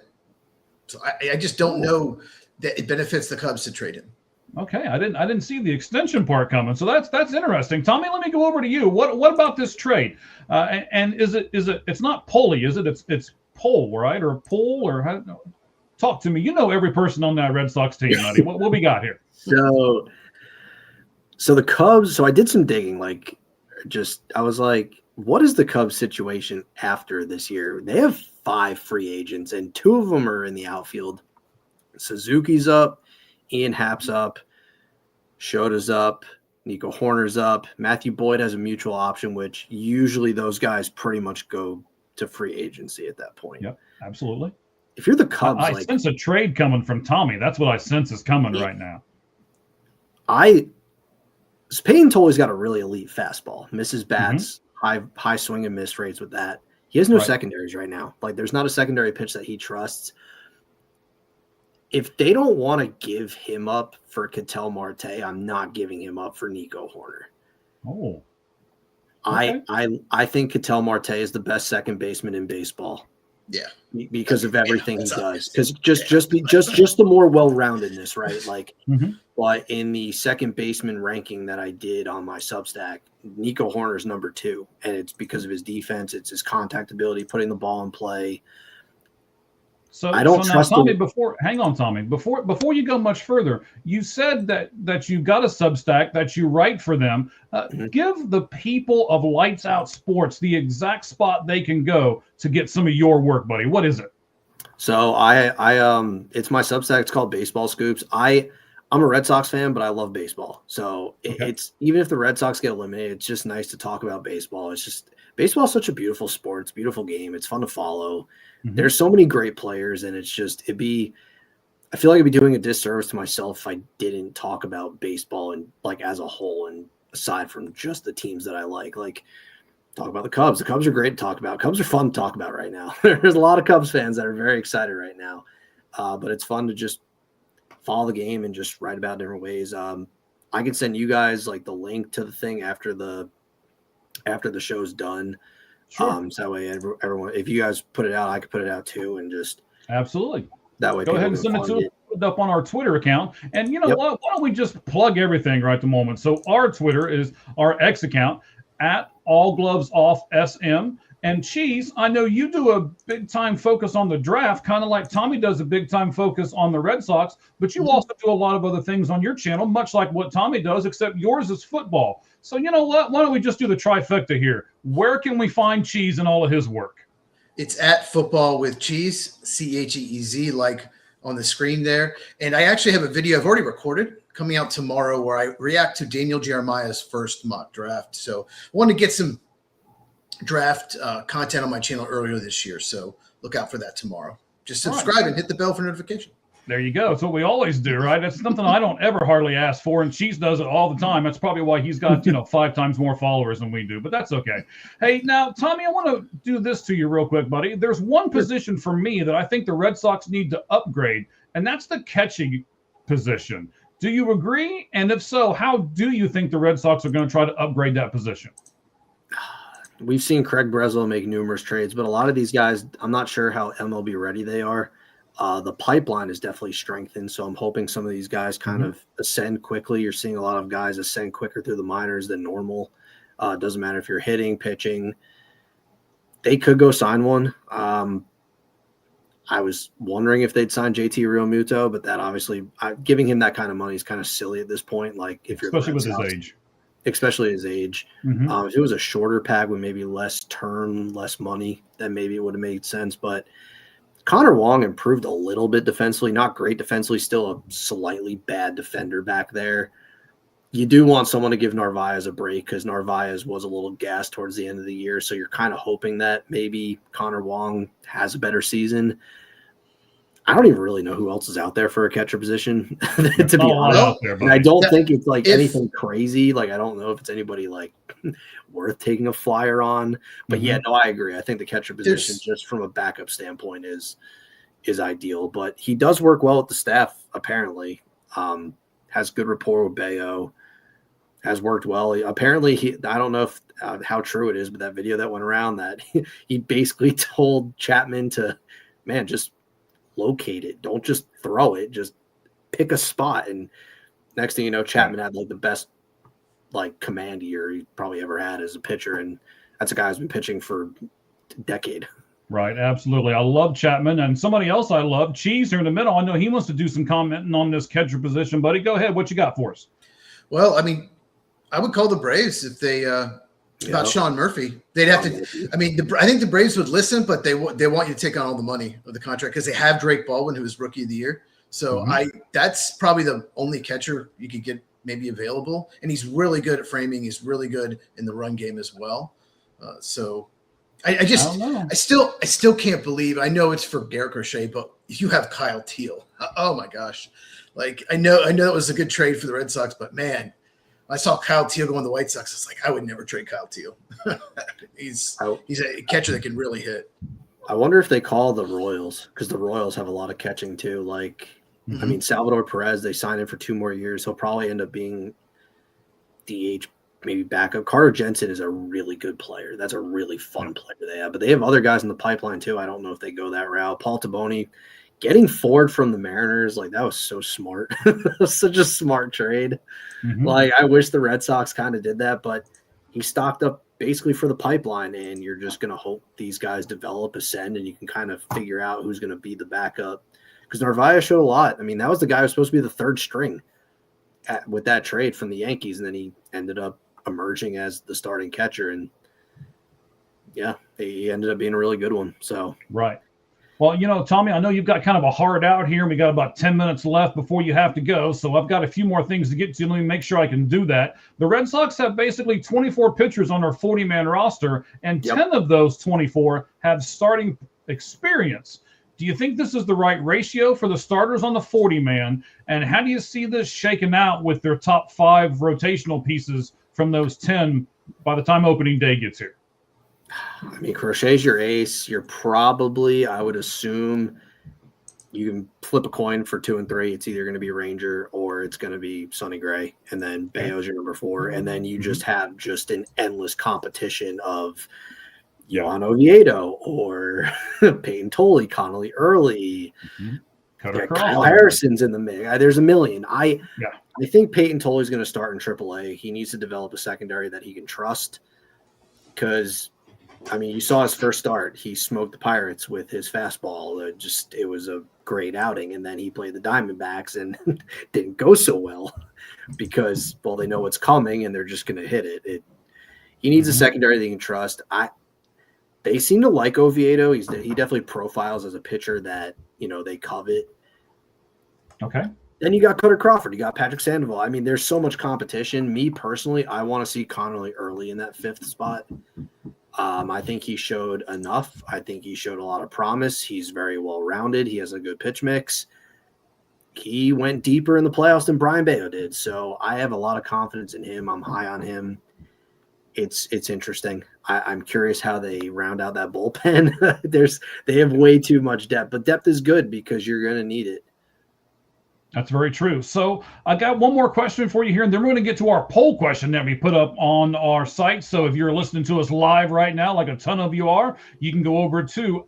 So I just don't know that it benefits the Cubs to trade him.
Okay, I didn't see the extension part coming, so that's interesting. Tommy, let me go over to you. What about this trade? And is it it's not Poley, is it? It's Pole, right? Or Pole, or how? Talk to me. You know every person on that Red Sox team, buddy. What we got here?
So the Cubs. So I did some digging. I was like, what is the Cubs situation after this year? They have 5 free agents, and 2 of them are in the outfield. Suzuki's up. Ian Happ's up, Shota's up, Nico Horner's up. Matthew Boyd has a mutual option, which usually those guys pretty much go to free agency at that point.
Yep, absolutely.
If you're the Cubs,
I sense a trade coming from Tommy. That's what I sense is coming right now.
Payton Toley's got a really elite fastball, misses bats, high swing and miss rates with that. He has no secondaries right now. There's not a secondary pitch that he trusts. If they don't want to give him up for Ketel Marte, I'm not giving him up for Nico Horner.
Oh, okay.
I think Ketel Marte is the best second baseman in baseball.
Yeah,
because of everything he does. Because just the more well-roundedness, right? But in the second baseman ranking that I did on my Substack, Nico Horner's number 2, and it's because of his defense. It's his contact ability, putting the ball in play.
So I don't trust Tommy. Hang on, Tommy. Before you go much further, you said that you got a Substack that you write for them. Give the people of Lights Out Sports the exact spot they can go to get some of your work, buddy. What is it?
So I it's my Substack. It's called Baseball Scoops. I'm a Red Sox fan, but I love baseball. So it's even if the Red Sox get eliminated, it's just nice to talk about baseball. It's just baseball is such a beautiful sport. It's a beautiful game. It's fun to follow. There's so many great players, and it's just I feel like I'd be doing a disservice to myself if I didn't talk about baseball and as a whole, and aside from just the teams that I like talk about the Cubs. The Cubs are great to talk about. Cubs are fun to talk about right now. There's a lot of Cubs fans that are very excited right now, but it's fun to just follow the game and just write about different ways. I can send you guys the link to the thing after the show's done.
Sure.
So that way everyone, if you guys put it out, I could put it out too, and just
absolutely
that way.
Go ahead and send it to us. Put it up on our Twitter account, and you know what? Why don't we just plug everything right at the moment? So our Twitter is our X account at All Gloves Off SM. And Cheese, I know you do a big time focus on the draft, kind of like Tommy does a big time focus on the Red Sox, but you also do a lot of other things on your channel, much like what Tommy does, except yours is football. So you know what? Why don't we just do the trifecta here? Where can we find Cheese and all of his work?
It's at Football with Cheese, CHEEZ, on the screen there. And I actually have a video I've already recorded coming out tomorrow where I react to Daniel Jeremiah's first mock draft. So I wanted to get some draft content on my channel earlier this year, so look out for that tomorrow. Just subscribe and hit the bell for notification.
There you go. That's what we always do, right? That's something I don't ever hardly ask for, and Cheese does it all the time. That's probably why he's got 5 times more followers than we do, but that's okay. Hey, now Tommy, I want to do this to you real quick, buddy. There's one position for me that I think the Red Sox need to upgrade, and that's the catching position. Do you agree? And if so, how do you think the Red Sox are going to try to upgrade that position?
We've seen Craig Breslow make numerous trades, but a lot of these guys, I'm not sure how MLB ready they are. The pipeline is definitely strengthened, so I'm hoping some of these guys kind of ascend quickly. You're seeing a lot of guys ascend quicker through the minors than normal. Doesn't matter if you're hitting, pitching. They could go sign one. I was wondering if they'd sign JT Realmuto, but that obviously giving him that kind of money is kind of silly at this point. If you're
especially with his age.
Especially his age. If it was a shorter pack with maybe less term, less money, then maybe it would have made sense. But Connor Wong improved a little bit defensively, not great defensively, still a slightly bad defender back there. You do want someone to give Narvaez a break because Narvaez was a little gassed towards the end of the year. So you're kind of hoping that maybe Connor Wong has a better season. I don't even really know who else is out there for a catcher position, to be honest. And I don't think it's like anything crazy. Like, I don't know if it's anybody like worth taking a flyer on. But yeah, no, I agree. I think the catcher position, just from a backup standpoint, is ideal. But he does work well with the staff, apparently. Has good rapport with Bayo. Has worked well. Apparently, I don't know if how true it is, but that video that went around that he basically told Chapman to, man, just locate it. Don't just throw it. Just pick a spot. And next thing you know, Chapman had like the best like command year he probably ever had as a pitcher. And that's a guy who's been pitching for a decade.
Right, absolutely. I love Chapman, and somebody else I love, Cheese, here in the middle. I know he wants to do some commenting on this catcher position, buddy. Go ahead. What you got for us?
Well, I mean, I would call the Braves if they about Sean Murphy. They'd have to. I mean, I think the Braves would listen, but they want you to take on all the money of the contract because they have Drake Baldwin, who is Rookie of the Year. So that's probably the only catcher you could get maybe available, and he's really good at framing. He's really good in the run game as well. So. I still can't believe. I know it's for Garrett Crochet, but you have Kyle Teal. Oh my gosh! Like I know it was a good trade for the Red Sox, but man, I saw Kyle Teal go on the White Sox. It's like I would never trade Kyle Teal. he's a catcher that can really hit.
I wonder if they call the Royals because the Royals have a lot of catching too. Like I mean, Salvador Perez, they signed him for 2 more years. He'll probably end up being DH. Maybe backup. Carter Jensen is a really good player. That's a really fun player they have. But they have other guys in the pipeline too. I don't know if they go that route. Paul Taboni, getting Ford from the Mariners, like that was so smart. That was such a smart trade. Like I wish the Red Sox kind of did that, but he stocked up basically for the pipeline, and you're just going to hope these guys develop, ascend, and you can kind of figure out who's going to be the backup. Because Narvaez showed a lot. I mean, that was the guy who was supposed to be the 3rd string with that trade from the Yankees, and then he ended up emerging as the starting catcher, and yeah, he ended up being a really good one. So
right. Well, you know, Tommy, I know you've got kind of a hard out here, and we got about 10 minutes left before you have to go. So I've got a few more things to get to. Let me make sure I can do that. The Red Sox have basically 24 pitchers on their 40-man roster, and 10 of those 24 have starting experience. Do you think this is the right ratio for the starters on the 40-man? And how do you see this shaking out with their top 5 rotational pieces from those 10 by the time opening day gets here?
I mean, Crochet's your ace. You're probably, I would assume, you can flip a coin for 2 and 3. It's either going to be Ranger or it's going to be Sonny Gray. And then Bayo's your number 4. And then you just have just an endless competition of Johan Oviedo or Peyton Tolley, Connolly Early. Kyle Harrison's in the mix. There's a million. I think Peyton Tolley's going to start in AAA. He needs to develop a secondary that he can trust because, I mean, you saw his first start. He smoked the Pirates with his fastball. It was a great outing. And then he played the Diamondbacks and didn't go so well because, well, they know what's coming and they're just going to hit it. He needs a secondary that he can trust. They seem to like Oviedo. He definitely profiles as a pitcher that, you know, they covet.
Okay.
Then you got Cutter Crawford. You got Patrick Sandoval. I mean, there's so much competition. Me personally, I want to see Connolly Early in that 5th spot. I think he showed enough. I think he showed a lot of promise. He's very well-rounded. He has a good pitch mix. He went deeper in the playoffs than Brian Bayo did. So I have a lot of confidence in him. I'm high on him. It's interesting. I'm curious how they round out that bullpen. They have way too much depth, but depth is good because you're going to need it.
That's very true. So I got one more question for you here, and then we're going to get to our poll question that we put up on our site. So if you're listening to us live right now, like a ton of you are, you can go over to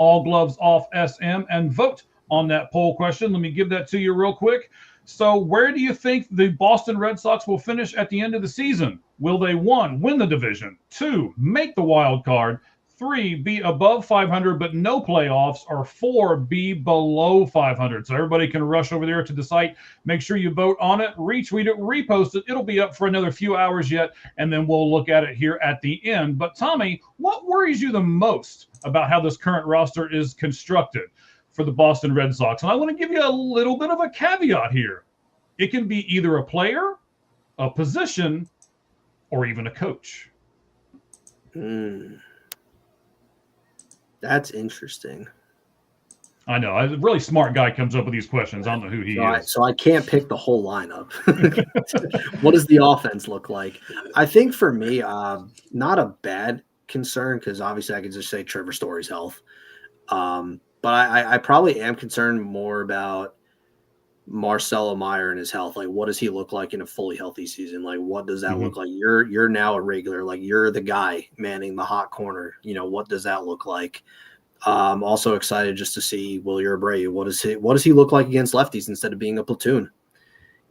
@AllGlovesOffSM and vote on that poll question. Let me give that to you real quick. So where do you think the Boston Red Sox will finish at the end of the season? Will they, 1, win the division, 2, make the wild card, 3, be above 500 but no playoffs, or 4, be below 500. So everybody can rush over there to the site. Make sure you vote on it, retweet it, repost it. It'll be up for another few hours yet, and then we'll look at it here at the end. But Tommy, what worries you the most about how this current roster is constructed for the Boston Red Sox? And I want to give you a little bit of a caveat here. It can be either a player, a position, or even a coach.
That's interesting.
I know. A really smart guy comes up with these questions. I don't know who he is.
So I can't pick the whole lineup. What does the offense look like? I think for me, not a bad concern, because obviously I could just say Trevor Story's health. But I probably am concerned more about Marcelo Meyer and his health. Like, what does he look like in a fully healthy season? Like, what does that look like? You're now a regular, like you're the guy manning the hot corner. You know, what does that look like? I'm also excited just to see Wilyer Abreu. What does he look like against lefties instead of being a platoon?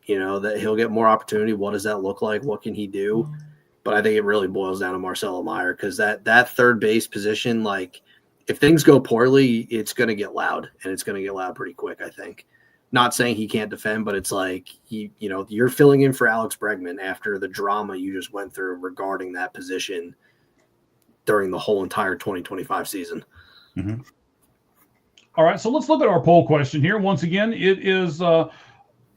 You know, that he'll get more opportunity. What does that look like? What can he do? But I think it really boils down to Marcelo Meyer, because that third base position, like if things go poorly, it's going to get loud, and it's going to get loud pretty quick, I think. Not saying he can't defend, but it's like, you're filling in for Alex Bregman after the drama you just went through regarding that position during the whole entire 2025 season.
All right, so let's look at our poll question here. Once again, it is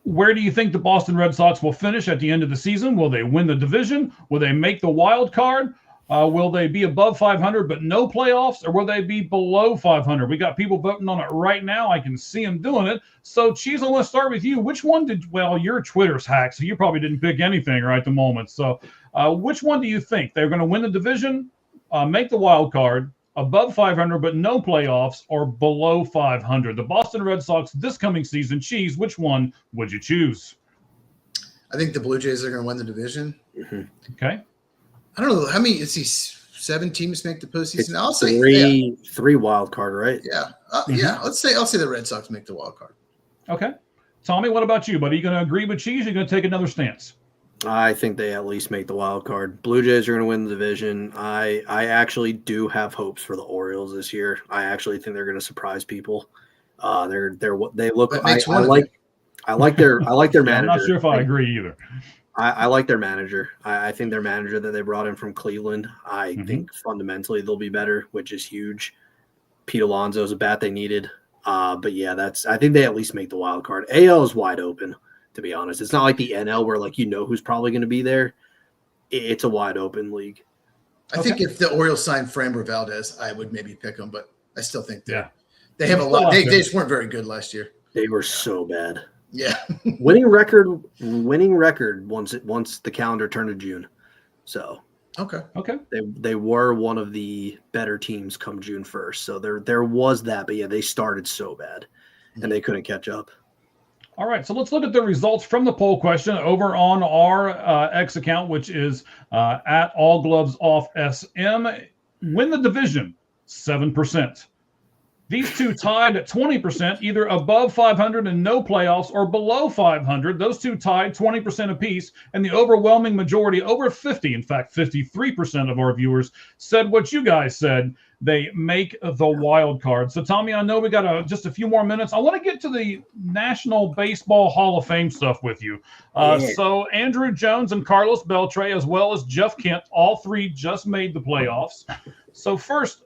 where do you think the Boston Red Sox will finish at the end of the season? Will they win the division? Will they make the wild card? Will they be above 500 but no playoffs, or will they be below 500? We got people voting on it right now. I can see them doing it. So, Cheese, I want to start with you. Which one your Twitter's hacked, so you probably didn't pick anything right at the moment. So, which one do you think? They're going to win the division, make the wild card, above 500 but no playoffs, or below 500? The Boston Red Sox this coming season. Cheese, which one would you choose?
I think the Blue Jays are going to win the division.
Okay.
I don't know how many. Let's see, 7 teams make the postseason. I'll say
three wild card, right?
Yeah, yeah. I'll say the Red Sox make the wild card.
Okay, Tommy, what about you, buddy? You going to agree with Cheese? Or you going to take another stance?
I think they at least make the wild card. Blue Jays are going to win the division. I actually do have hopes for the Orioles this year. I actually think they're going to surprise people. They look. I like their manager.
I'm not sure if I agree either.
I like their manager. I think their manager that they brought in from Cleveland, I think fundamentally they'll be better, which is huge. Pete Alonso is a bat they needed. But yeah, I think they at least make the wild card. AL is wide open, to be honest. It's not like the NL where who's probably going to be there. It's a wide open league.
I think if the Orioles signed Framber Valdez, I would maybe pick them, but I still think they have a lot. They just weren't very good last year.
They were so bad.
Yeah.
winning record once the calendar turned to June. So
okay.
They were one of the better teams come June 1st. So there was that, but yeah, they started so bad and they couldn't catch up.
All right, so let's look at the results from the poll question over on our X account, which is at All Gloves Off SM. Win the division, 7%. These two tied at 20%, either above 500 and no playoffs, or below 500. Those two tied 20% apiece, and the overwhelming majority, over 50, in fact, 53% of our viewers said what you guys said. They make the wild card. So, Tommy, I know we got just a few more minutes. I want to get to the National Baseball Hall of Fame stuff with you. So, Andrew Jones and Carlos Beltre, as well as Jeff Kent, all three just made the playoffs. So, first,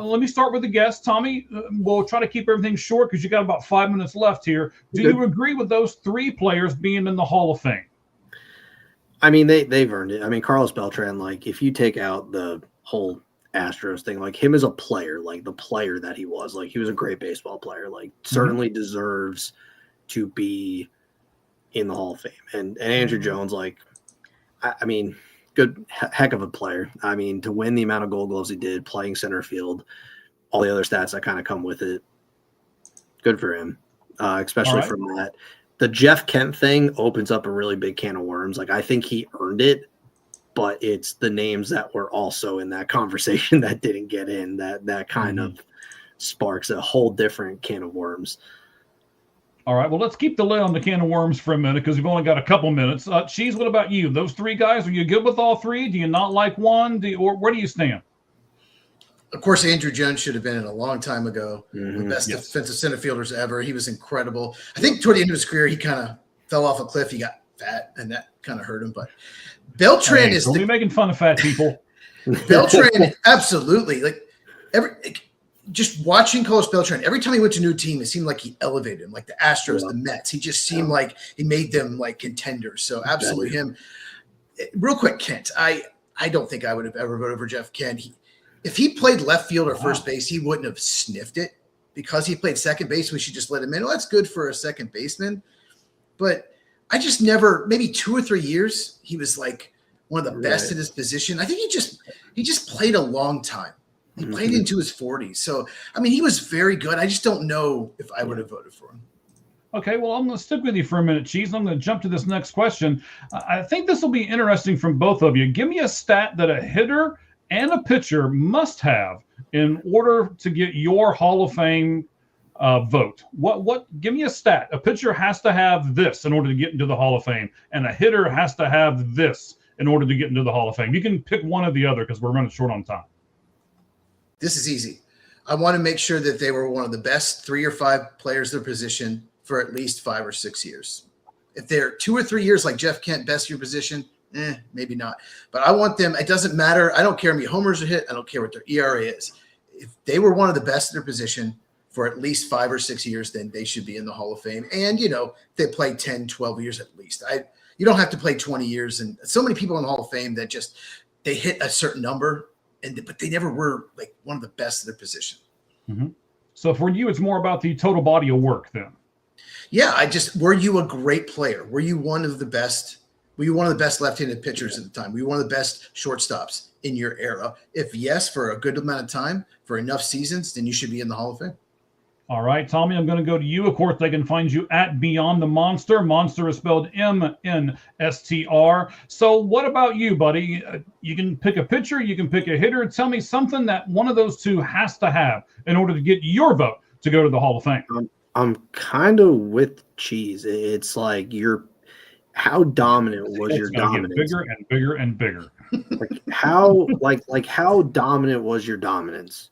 let me start with the guest. Tommy, we'll try to keep everything short because you got about 5 minutes left here. Do you agree with those three players being in the Hall of Fame?
I mean, they've earned it. I mean, Carlos Beltran, if you take out the whole Astros thing, him as a player, the player that he was, he was a great baseball player, certainly deserves to be in the Hall of Fame. And Andrew Jones, I mean, good heck of a player. I mean, to win the amount of Gold Gloves he did, playing center field, all the other stats that kind of come with it, good for him, especially from that. The Jeff Kent thing opens up a really big can of worms. I think he earned it, but it's the names that were also in that conversation that didn't get in that kind of sparks a whole different can of worms.
All right, well, let's keep the lid on the can of worms for a minute because we've only got a couple minutes. Cheese, what about you? Those three guys, are you good with all three? Do you not like one? Or where do you stand?
Of course, Andrew Jones should have been in a long time ago.
Mm-hmm.
The best defensive center fielders ever. He was incredible. I think toward the end of his career, he kind of fell off a cliff. He got fat, and that kind of hurt him. But Beltran is
don't be making fun of fat people.
Beltran, absolutely. Just watching Carlos Beltran, every time he went to a new team, it seemed like he elevated him, like the Astros, the Mets. He just seemed like he made them like contenders. So absolutely him. Real quick, Kent, I don't think I would have ever voted for Jeff Kent. If he played left field or first base, he wouldn't have sniffed it. Because he played second base, we should just let him in. Well, that's good for a second baseman. But I just never, maybe 2 or 3 years, he was like one of the best in his position. I think he just played a long time. He played into his 40s. So, I mean, he was very good. I just don't know if I would have voted for him.
Okay, well, I'm going to stick with you for a minute, Cheese. I'm going to jump to this next question. I think this will be interesting from both of you. Give me a stat that a hitter and a pitcher must have in order to get your Hall of Fame vote. Give me a stat. A pitcher has to have this in order to get into the Hall of Fame, and a hitter has to have this in order to get into the Hall of Fame. You can pick one or the other because we're running short on time.
This is easy. I want to make sure that they were one of the best 3 or 5 players of their position for at least 5 or 6 years. If they're 2 or 3 years like Jeff Kent, best your position, maybe not. But I want them. It doesn't matter. I don't care how many homers are hit. I don't care what their ERA is. If they were one of the best in their position for at least 5 or 6 years, then they should be in the Hall of Fame. And, they play 10, 12 years at least. You don't have to play 20 years. And so many people in the Hall of Fame that they hit a certain number, but they never were like one of the best in their position.
Mm-hmm. So for you, it's more about the total body of work then.
Yeah, were you a great player? Were you one of the best? Were you one of the best left-handed pitchers at the time? Were you one of the best shortstops in your era? If yes, for a good amount of time, for enough seasons, then you should be in the Hall of Fame. All
right, Tommy, I'm going to go to you. Of course, they can find you at Beyond the Monster. Monster is spelled MNSTR. So what about you, buddy? You can pick a pitcher, you can pick a hitter. Tell me something that one of those two has to have in order to get your vote to go to the Hall of Fame.
I'm kind of with Cheese. It's like how dominant was your dominance?
Bigger and bigger and bigger.
how dominant was your dominance?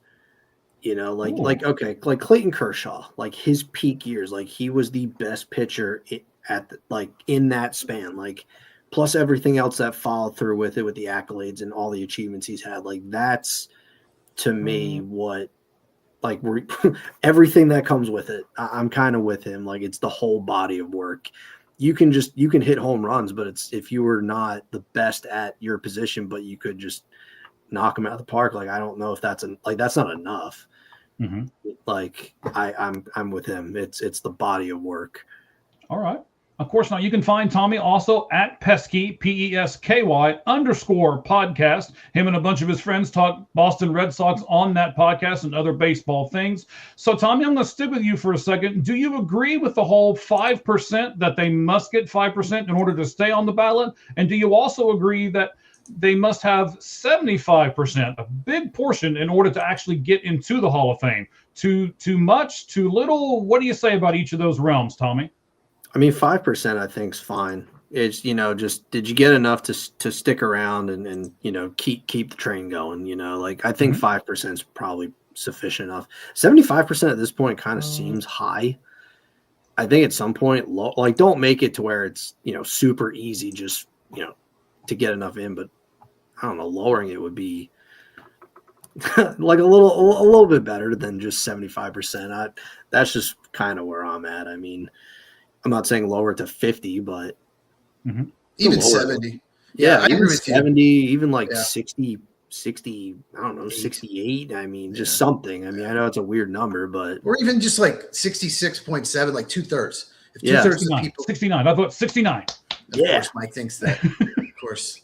Like Clayton Kershaw, like his peak years, like he was the best pitcher in that span, plus everything else that followed through with it, with the accolades and all the achievements he's had. Like that's to me what, everything that comes with it. I'm kind of with him. Like it's the whole body of work. You can hit home runs, but it's if you were not the best at your position, but you could just knock them out of the park. Like I don't know if that's not enough.
Mm-hmm.
I'm with him. It's the body of work.
All right. Of course, now you can find Tommy also at Pesky, PESKY_podcast. Him and a bunch of his friends talk Boston Red Sox on that podcast and other baseball things. So, Tommy, I'm going to stick with you for a second. Do you agree with the whole 5% that they must get 5% in order to stay on the ballot? And do you also agree that they must have 75%, a big portion, in order to actually get into the Hall of Fame? Too much, too little? What do you say about each of those realms, Tommy?
I mean, 5% I think is fine. It's, just did you get enough to stick around and keep the train going? I think 5% is probably sufficient enough. 75% at this point kind of seems high. I think at some point, don't make it to where it's, super easy just, to get enough in. But I don't know, lowering it would be like a little bit better than just 75%. That's just kind of where I'm at. I mean, I'm not saying lower it to 50, but
even 70.
Yeah,
I agree with
70,
you.
even 60, I don't know, 68. I mean, just something. I mean, I know it's a weird number, but
or even just 66.7, like 2/3. If 2/3 of people
69. I thought 69.
Of course, Mike thinks that. Of course.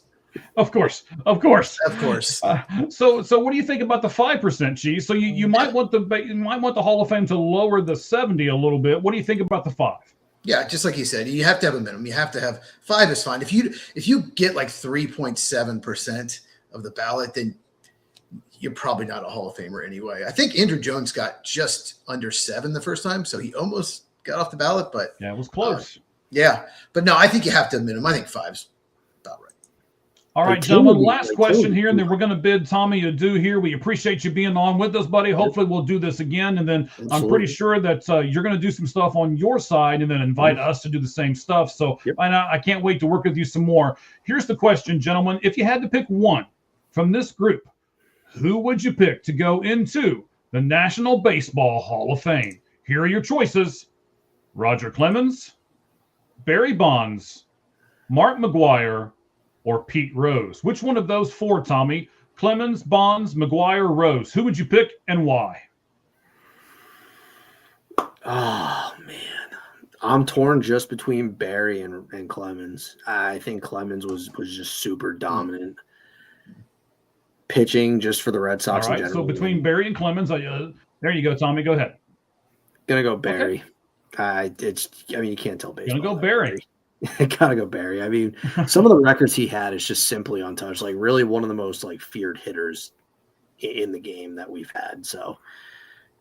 Of course. So what do you think about the 5%, Cheese? So you might want the Hall of Fame to lower the 70 a little bit. What do you think about the 5? Yeah, just like you said, you have to have a minimum. You have to have 5 is fine. If you get 3.7% of the ballot, then you're probably not a Hall of Famer anyway. I think Andrew Jones got just under 7 the first time, so he almost got off the ballot, but
yeah, it was close.
But no, I think you have to have a minimum. I think 5's about right.
All right,
Like,
gentlemen,
Timothy,
last
like,
question
Timothy.
here, and then we're going to bid Tommy adieu here. We appreciate you being on with us, buddy. Hopefully we'll do this again, and then I'm pretty
Absolutely.
sure that you're going to do some stuff on your side and then invite us to do the same stuff. So
Yep.
I can't wait to work with you some more. Here's the question, gentlemen. If you had to pick one from this group, who would you pick to go into the National Baseball Hall of Fame? Here are your choices: Roger Clemens, Barry Bonds, Mark McGwire, or Pete Rose. Which one of those four, Tommy? Clemens, Bonds, McGwire, Rose. Who would you pick and why?
Oh man, I'm torn just between Barry and Clemens. I think Clemens was just super dominant pitching just for the Red Sox
All right,
in general.
so between Barry and Clemens, there you go, Tommy. Go ahead.
Gonna go Barry. I mean, you can't tell baseball.
Gonna go Barry.
Gotta go Barry. I mean, some of the records he had is just simply untouched. Like, really one of the most like feared hitters in the game that we've had. So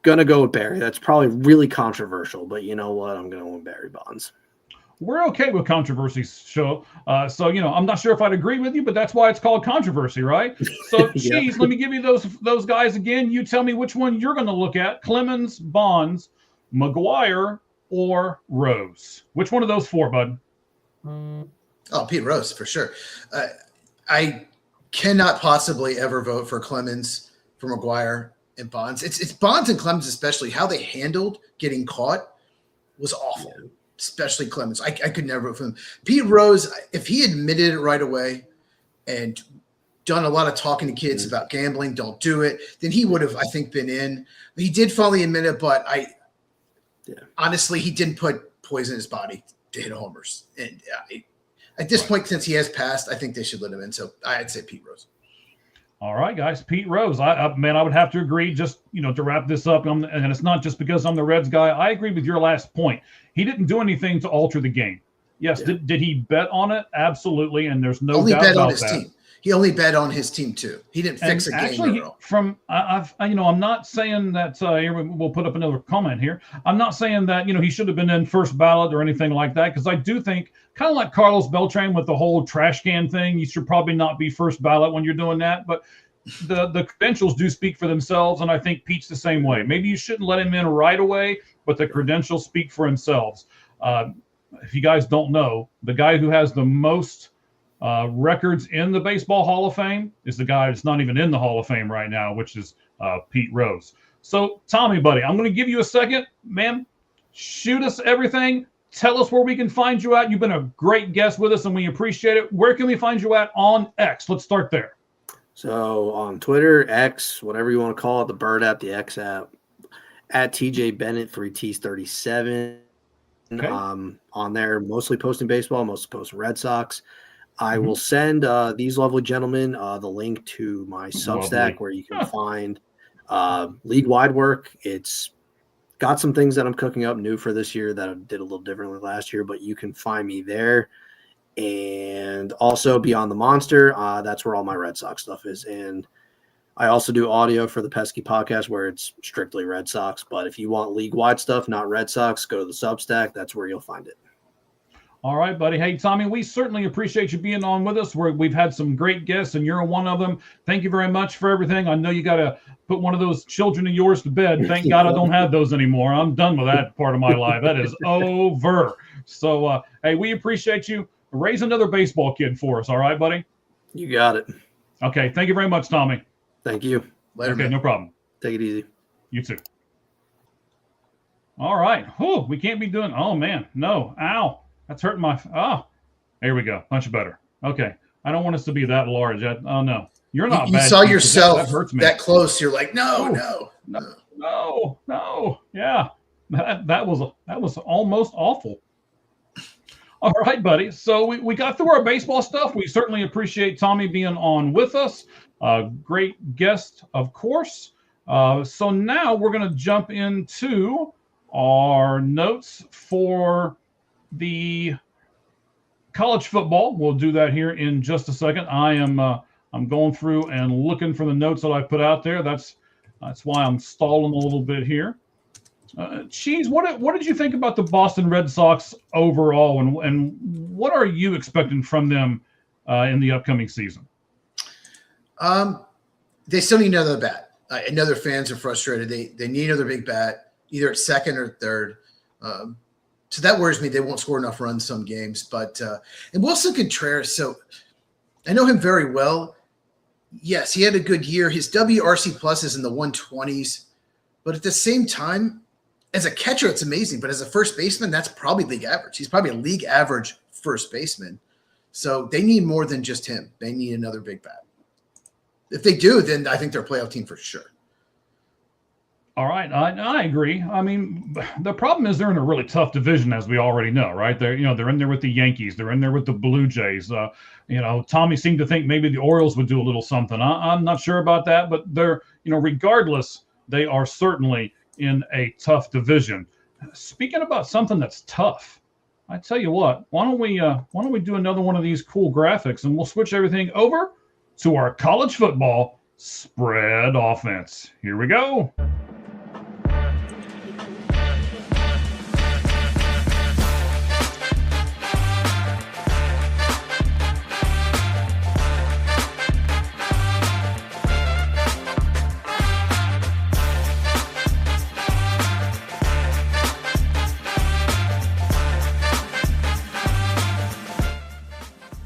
gonna go with Barry. That's probably really controversial, but you know what? I'm gonna win Barry Bonds.
We're okay with controversy, show. So I'm not sure if I'd agree with you, but that's why it's called controversy, right? So, Cheese, let me give you those guys again. You tell me which one you're going to look at: Clemens, Bonds, McGwire, or Rose. Which one of those four, bud?
Oh, Pete Rose for sure. I cannot possibly ever vote for Clemens, for McGwire, and Bonds. It's Bonds and Clemens especially. How they handled getting caught was awful. Yeah. Especially Clemens. I could never vote for him. Pete Rose, if he admitted it right away and done a lot of talking to kids about gambling, don't do it, then he would have, I think, been in. He did finally admit it, but honestly, he didn't put poison in his body to hit homers. And at this point, since he has passed, I think they should let him in. So I'd say Pete Rose.
All right, guys. Pete Rose. I would have to agree. Just to wrap this up, and it's not just because I'm the Reds guy. I agree with your last point. He didn't do anything to alter the game. Yes, did he bet on it? Absolutely, and there's no doubt about that.
Team. He only bet on his team too. He didn't fix a game at all.
I'm not saying that. Here we'll put up another comment here. I'm not saying that he should have been in first ballot or anything like that, because I do think, kind of like Carlos Beltran with the whole trash can thing, you should probably not be first ballot when you're doing that. But the credentials do speak for themselves, and I think Pete's the same way. Maybe you shouldn't let him in right away, but the credentials speak for themselves. If you guys don't know, the guy who has the most records in the Baseball Hall of Fame is the guy that's not even in the Hall of Fame right now, which is Pete Rose. So, Tommy, buddy, I'm going to give you a second. Man, shoot us everything. Tell us where we can find you at. You've been a great guest with us, and we appreciate it. Where can we find you at on X? Let's start there.
So on Twitter, X, whatever you want to call it, the Bird app, the X app, at TJ Bennett 3Ts37. Okay. On there, mostly posting baseball, mostly posting Red Sox. I will send these lovely gentlemen the link to my Substack where you can find league-wide work. It's got some things that I'm cooking up new for this year that I did a little differently last year, but you can find me there. And also Beyond the Monster, that's where all my Red Sox stuff is. And I also do audio for the Pesky podcast where it's strictly Red Sox. But if you want league-wide stuff, not Red Sox, go to the Substack. That's where you'll find it.
All right, buddy. Hey, Tommy, we certainly appreciate you being on with us. We've had some great guests, and you're one of them. Thank you very much for everything. I know you got to put one of those children of yours to bed. Thank God I don't have those anymore. I'm done with that part of my life. That is over. So, hey, we appreciate you. Raise another baseball kid for us. All right, buddy?
You got it.
Okay. Thank you very much, Tommy.
Thank you.
Later,
okay,
man.
No problem.
Take it easy.
You too. All right. Whew, we can't be doing. Oh, man. No. Ow. That's hurting my. Oh, there we go. Much better. Okay. I don't want us to be that large. Oh, no. You're not
you
bad.
You saw yourself
that hurts me.
that close. You're like, no.
Yeah. That was almost awful. All right, buddy. So we got through our baseball stuff. We certainly appreciate Tommy being on with us. Great guest, of course. So now we're going to jump into our notes for the college football. We'll do that here in just a second. I'm going through and looking for the notes that I put out there. That's why I'm stalling a little bit here. Cheese, what did you think about the Boston Red Sox overall, and what are you expecting from them in the upcoming season?
They still need another bat. I know their fans are frustrated. They need another big bat, either at second or third. So that worries me. They won't score enough runs some games. But and Wilson Contreras, so I know him very well. Yes, he had a good year. His WRC plus is in the 120s. But at the same time, as a catcher, it's amazing. But as a first baseman, that's probably league average. He's probably a league average first baseman. So they need more than just him. They need another big bat. If they do, then I think they're a playoff team for sure.
All right, I agree. I mean, the problem is they're in a really tough division, as we already know, right? They're in there with the Yankees, they're in there with the Blue Jays. Tommy seemed to think maybe the Orioles would do a little something. I'm not sure about that, but they're, regardless, they are certainly in a tough division. Speaking about something that's tough, I tell you what, why don't we do another one of these cool graphics, and we'll switch everything over to our college football spread offense. Here we go.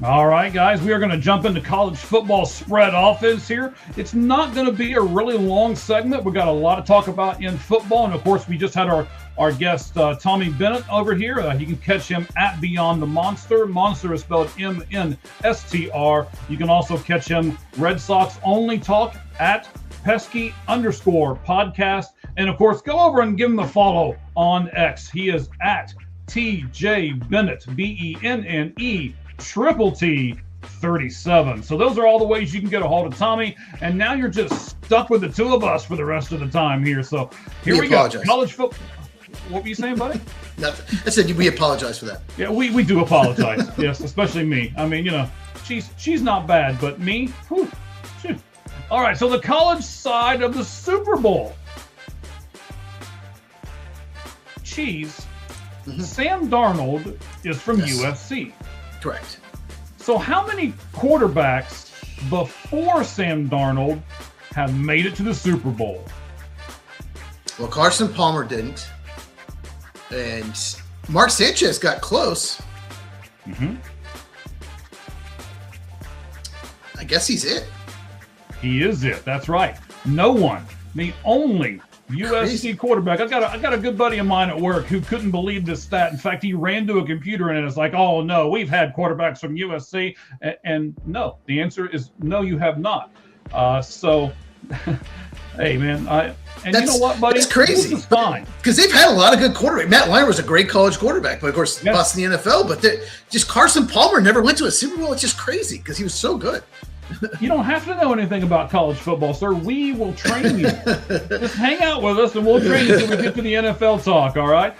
All right, guys, we are going to jump into college football spread offense here. It's not going to be a really long segment. We've got a lot to talk about in football. And, of course, we just had our guest, Tommy Bennett, over here. You can catch him at Beyond the Monster. Monster is spelled M-N-S-T-R. You can also catch him Red Sox Only Talk at Pesky_podcast. And, of course, go over and give him a follow on X. He is at TJ Bennett, B-E-N-N-E. T37. So those are all the ways you can get a hold of Tommy. And now you're just stuck with the two of us for the rest of the time here. So here we go. College football. What were you saying, buddy?
Nothing. I said we apologize for that.
Yeah, we do apologize. Yes, especially me. I mean, she's not bad, but me, whew, shoot. All right, so the college side of the Super Bowl. Cheese. Mm-hmm. Sam Darnold is from USC.
Correct.
So how many quarterbacks before Sam Darnold have made it to the Super Bowl?
Well, Carson Palmer didn't. And Mark Sanchez got close.
Mm-hmm.
I guess he's it.
He is it. That's right. No one. The only USC quarterback. I got a good buddy of mine at work who couldn't believe this stat. In fact, he ran to a computer and it's like, oh no, we've had quarterbacks from USC, and no, the answer is no, you have not. So, hey man, you know what, buddy?
That's crazy.
This is fine
because they've had a lot of good quarterbacks. Matt Leinart was a great college quarterback, but of course, lost in the NFL. But just Carson Palmer never went to a Super Bowl. It's just crazy because he was so good.
You don't have to know anything about college football, sir. We will train you. Just hang out with us, and we'll train you until we get to the NFL talk, all right?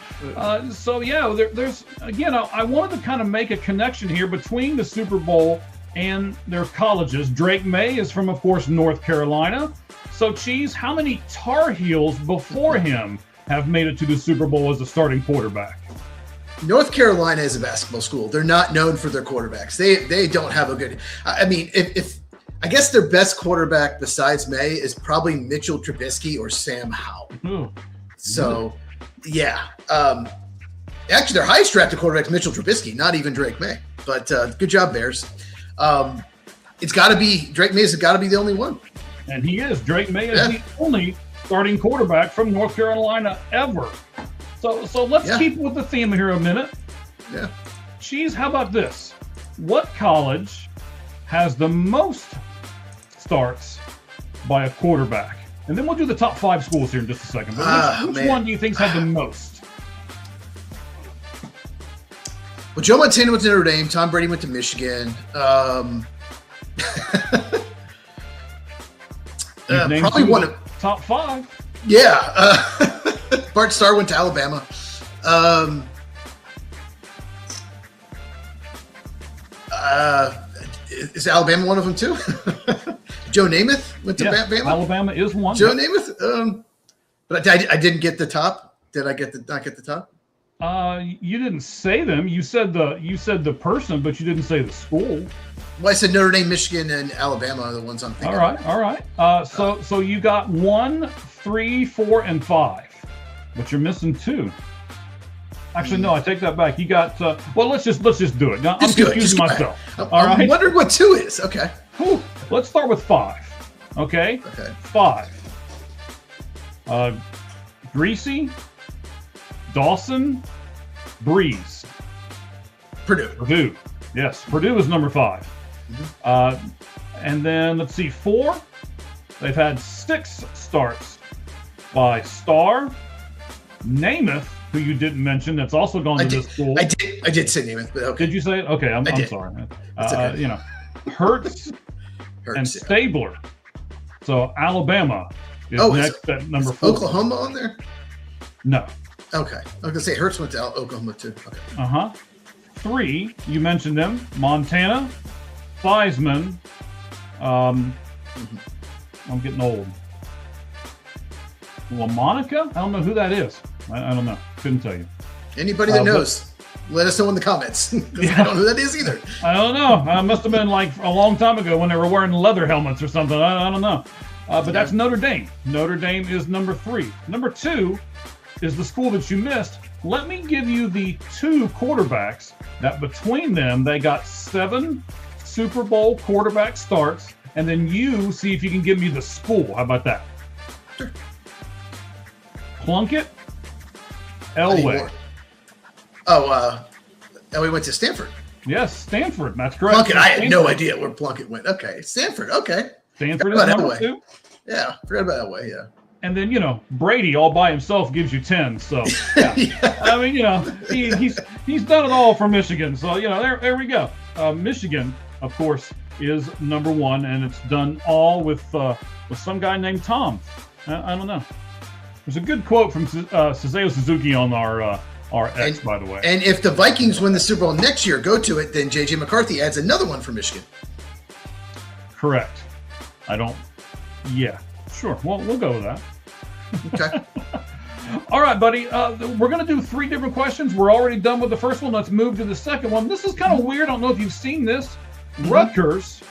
So, yeah, there's, again, I wanted to kind of make a connection here between the Super Bowl and their colleges. Drake May is from, of course, North Carolina. So, Cheese, how many Tar Heels before him have made it to the Super Bowl as a starting quarterback?
North Carolina is a basketball school. They're not known for their quarterbacks. They don't have a good. I mean, if I guess their best quarterback besides May is probably Mitchell Trubisky or Sam Howell. So, yeah. Actually, their highest drafted quarterback is Mitchell Trubisky, not even Drake May. But good job, Bears. It's got to be Drake May. Has got to be the only one.
And he is. Drake May is the only starting quarterback from North Carolina ever. So let's keep with the theme here a minute.
Yeah.
Cheese, how about this? What college has the most starts by a quarterback? And then we'll do the top 5 schools here in just a second. But which one do you think's had the most?
Well, Joe Montana went to Notre Dame. Tom Brady went to Michigan. Probably one of
top 5.
Yeah. Bart Starr went to Alabama. Is Alabama one of them too? Joe Namath went to Bama.
Alabama is one.
Joe Namath. But I didn't get the top. Did I not get the top?
You didn't say them. You said the person, but you didn't say the school.
Well, I said Notre Dame, Michigan, and Alabama are the ones I'm thinking.
All right. So you got 1, 3, 4, and 5, but you're missing 2. Actually, no, I take that back. You got well. Let's just do it. Now, I'm confusing myself.
I'm wondering what 2 is. Okay.
Whew. Let's start with 5. Okay. 5. Greasy, Dawson, Breeze. Purdue. Yes, Purdue is number 5. And then let's see, 4. They've had 6 starts by Starr, Namath, who you didn't mention. That's also gone to this school.
I did say Namath, but okay.
Did you say it? Okay, I'm sorry.
It's okay.
Hertz and Stabler. So Alabama is next at number 4.
Oklahoma on there?
No.
Okay. I was gonna say Hertz went to Oklahoma too. Okay.
3, you mentioned them. Montana, Theismann. I'm getting old. LaMonica? I don't know who that is. I don't know. Couldn't tell you.
Anybody that knows, let us know in the comments. I don't know who that is either.
I don't know. It must have been like a long time ago when they were wearing leather helmets or something. I don't know. But that's Notre Dame. Notre Dame is number 3. Number 2 is the school that you missed. Let me give you the 2 quarterbacks that between them, they got 7 Super Bowl quarterback starts. And then you see if you can give me the school. How about that?
Sure.
Plunkett, Elway.
Elway went to Stanford.
Yes, Stanford. That's correct.
Plunkett. I had no idea where Plunkett went. Okay, Stanford. Okay.
Stanford is number 2.
Yeah, forgot about Elway. Yeah.
And then Brady all by himself gives you 10. So yeah. I mean he's done it all for Michigan. So there we go. Michigan, of course, is number 1, and it's done all with some guy named Tom. I don't know. There's a good quote from Sazeo Suzuki on our X, by the way.
And if the Vikings win the Super Bowl next year, go to it, then J.J. McCarthy adds another one for Michigan.
Correct. Yeah, sure. Well, we'll go with that.
Okay.
All right, buddy. We're going to do 3 different questions. We're already done with the first one. Let's move to the second one. This is kind of weird. I don't know if you've seen this. Rutgers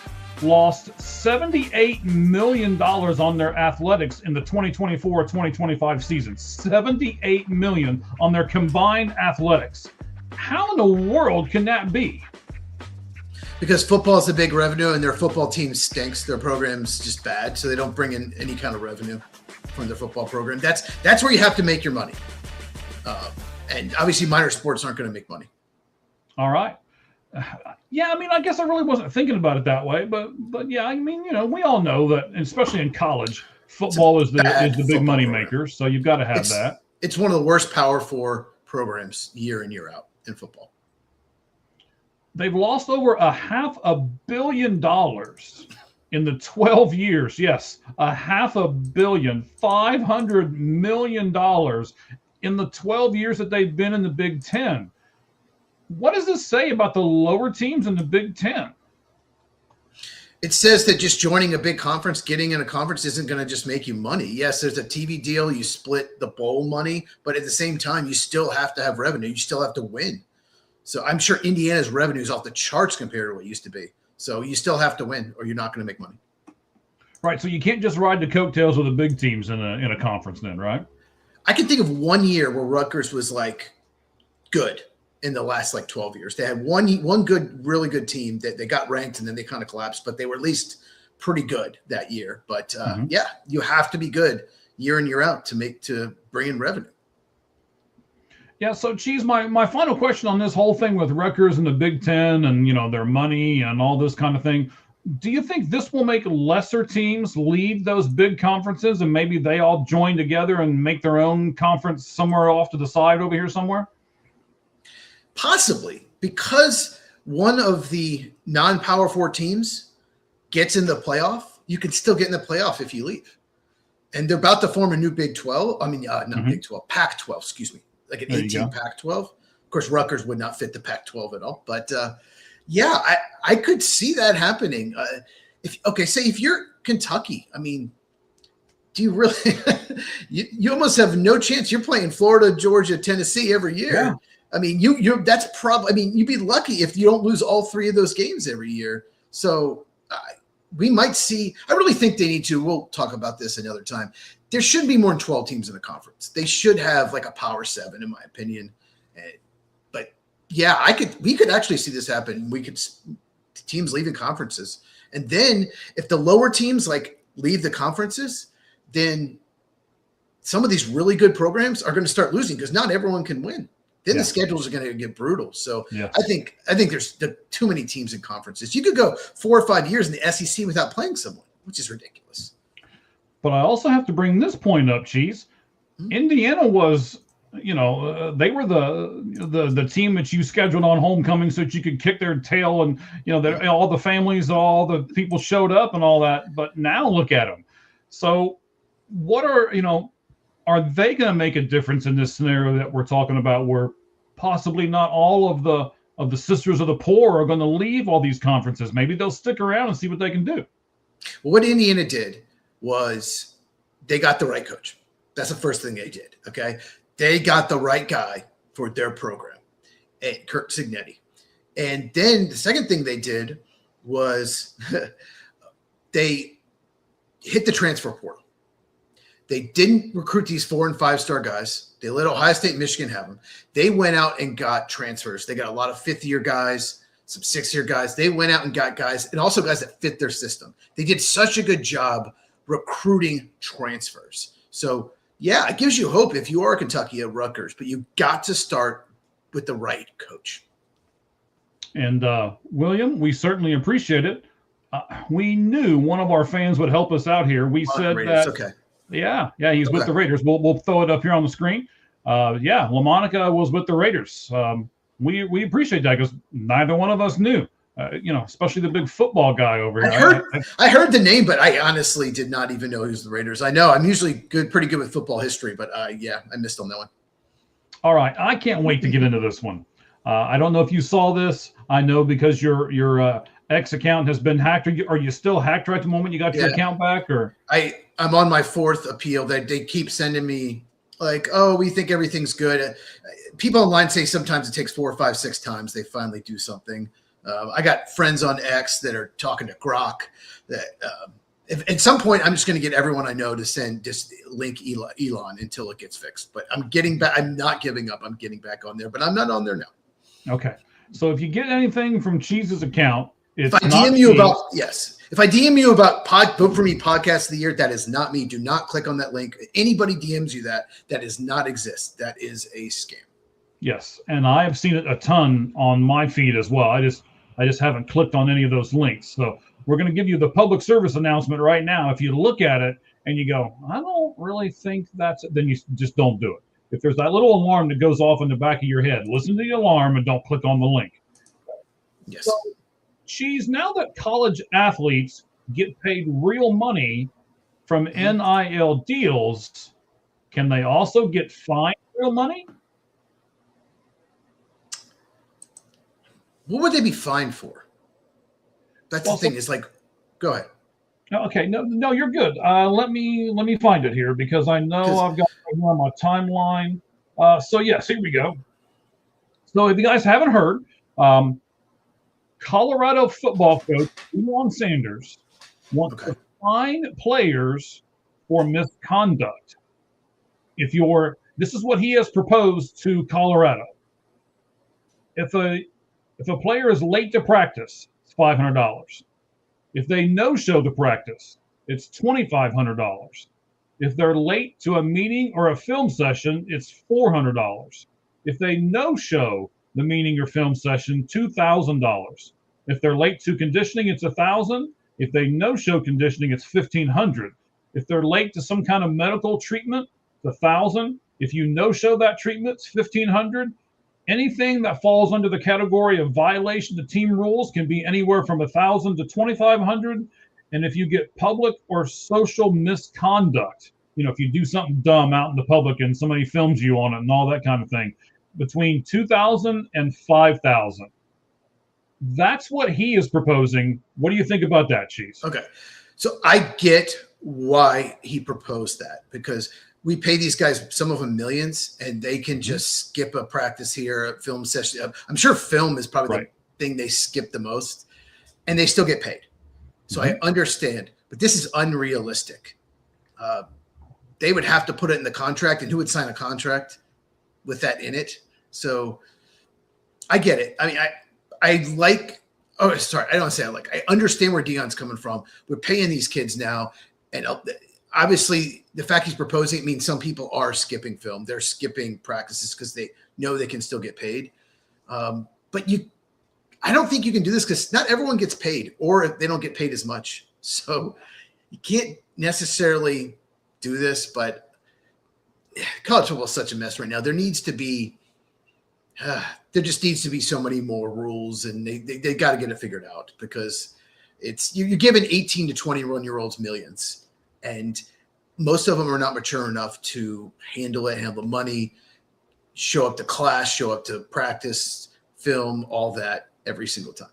lost $78 million on their athletics in the 2024-2025 season. $78 million on their combined athletics. How in the world can that be?
Because football is a big revenue, and their football team stinks. Their program's just bad, so they don't bring in any kind of revenue from their football program. That's where you have to make your money. And obviously, minor sports aren't going to make money.
All right. Yeah, I mean, I guess I really wasn't thinking about it that way, but yeah, I mean, we all know that, especially in college, football is the big money maker. So you've got to have that.
It's one of the worst Power 4 programs year in, year out in football.
They've lost over $500 million in the 12 years. Yes, $500 million, $500 million in the 12 years that they've been in the Big Ten. What does this say about the lower teams in the Big Ten?
It says that just joining a big conference, getting in a conference isn't going to just make you money. Yes, there's a TV deal. You split the bowl money, but at the same time, you still have to have revenue. You still have to win. So I'm sure Indiana's revenue is off the charts compared to what it used to be. So you still have to win or you're not going to make money.
Right. So you can't just ride the coattails of the big teams in a conference then, right?
I can think of one year where Rutgers was like good in the last 12 years. They had one really good team that they got ranked and then they kind of collapsed, but they were at least pretty good that year. But yeah, you have to be good year in, year out to bring in revenue.
Yeah, so Cheese, my final question on this whole thing with Rutgers and the Big Ten and their money and all this kind of thing, do you think this will make lesser teams leave those big conferences and maybe they all join together and make their own conference somewhere off to the side over here somewhere?
Possibly, because one of the non-Power 4 teams gets in the playoff, you can still get in the playoff if you leave. And they're about to form a new Big 12. I mean, not Big 12, Pac-12, excuse me. Like an 18 Pac-12. Of course, Rutgers would not fit the Pac-12 at all. But yeah, I could see that happening. Say if you're Kentucky, I mean, do you really you almost have no chance. You're playing Florida, Georgia, Tennessee every year.
Yeah.
I mean, that's probably, I mean, you'd be lucky if you don't lose all 3 of those games every year. So we might see, I really think they need to, we'll talk about this another time. There shouldn't be more than 12 teams in the conference. They should have like a power 7, in my opinion. But yeah, we could actually see this happen. We could, teams leaving conferences. And then if the lower teams like leave the conferences, then some of these really good programs are going to start losing because not everyone can win. Then the schedules are going to get brutal. So I think there's too many teams in conferences. You could go 4 or 5 years in the SEC without playing someone, which is ridiculous.
But I also have to bring this point up, Cheese. Indiana was, they were the team that you scheduled on homecoming so that you could kick their tail, and all the families, all the people showed up and all that. But now look at them. So what are they going to make a difference in this scenario that we're talking about, where possibly not all of the Sisters of the Poor are going to leave all these conferences? Maybe they'll stick around and see what they can do.
Well, what Indiana did was they got the right coach. That's the first thing they did. Okay. They got the right guy for their program, Kirk Cignetti. And then the second thing they did was they hit the transfer portal. They didn't recruit these 4- and 5-star guys. They let Ohio State and Michigan have them. They went out and got transfers. They got a lot of 5th-year guys, some 6th-year guys. They went out and got guys, and also guys that fit their system. They did such a good job recruiting transfers. So, yeah, it gives you hope if you are Kentucky at Rutgers, but you got to start with the right coach. And,
William, we certainly appreciate it. We knew one of our fans would help us out here. We said that.
Okay.
Yeah, he's with the Raiders. We'll throw it up here on the screen. LaMonica was with the Raiders. We appreciate that because neither one of us knew. Especially the big football guy over here.
I heard the name, but I honestly did not even know he was the Raiders. I know I'm usually pretty good with football history, but I missed on that one.
All right, I can't wait to get into this one. I don't know if you saw this. I know because your X account has been hacked. Are you still hacked right at the moment? You got your account back, or
I'm on my 4th appeal. That they keep sending me like, oh, we think everything's good. People online say sometimes it takes 4, 5, 6 times they finally do something. I got friends on X that are talking to Grok that if, at some point I'm just going to get everyone I know to send just link Elon until it gets fixed. But I'm getting back. I'm not giving up. I'm getting back on there, but I'm not on there now.
Okay. So if you get anything from Cheese's account,
if I DM you about Vote For Me podcast of the year, that is not me. Do not click on that link. Anybody DMs you that does not exist. That is a scam.
Yes, and I have seen it a ton on my feed as well. I just haven't clicked on any of those links. So we're going to give you the public service announcement right now. If you look at it and you go, I don't really think that's it, then you just don't do it. If there's that little alarm that goes off in the back of your head, listen to the alarm and don't click on the link.
Yes.
So, Cheese, now that college athletes get paid real money from NIL deals, can they also get fined real money?
What would they be fined for? That's the thing. Is like, go ahead.
Okay, no, you're good. Let me find it here because I know I've got it on my timeline. So yes, here we go. So if you guys haven't heard, Colorado football coach Deion Sanders wants to fine players for misconduct. This is what he has proposed to Colorado. If a player is late to practice, it's $500. If they no-show to practice, it's $2,500. If they're late to a meeting or a film session, it's $400. If they no-show the meeting or film session, $2,000. If they're late to conditioning, it's $1,000. If they no-show conditioning, it's $1,500. If they're late to some kind of medical treatment, it's $1,000. If you no-show that treatment, it's $1,500. Anything that falls under the category of violation of team rules can be anywhere from $1,000 to $2,500. And if you get public or social misconduct, if you do something dumb out in the public and somebody films you on it and all that kind of thing, between $2,000 and $5,000. That's what he is proposing. What do you think about that, Cheese?
Okay. So I get why he proposed that, because we pay these guys, some of them millions, and they can just skip a practice here, a film session. I'm sure film is probably the thing they skip the most, and they still get paid. So I understand, but this is unrealistic. They would have to put it in the contract, and who would sign a contract with that in it? So I get it. I mean, I like. Oh, sorry. I don't say I like. I understand where Deion's coming from. We're paying these kids now, and obviously the fact he's proposing it means some people are skipping film. They're skipping practices because they know they can still get paid. But I don't think you can do this because not everyone gets paid, or they don't get paid as much. So you can't necessarily do this. But college football is such a mess right now. There needs to be. There just needs to be so many more rules, and they got to get it figured out, because you're giving 18 to 21-year-olds millions, and most of them are not mature enough to handle it, handle the money, show up to class, show up to practice, film, all that every single time.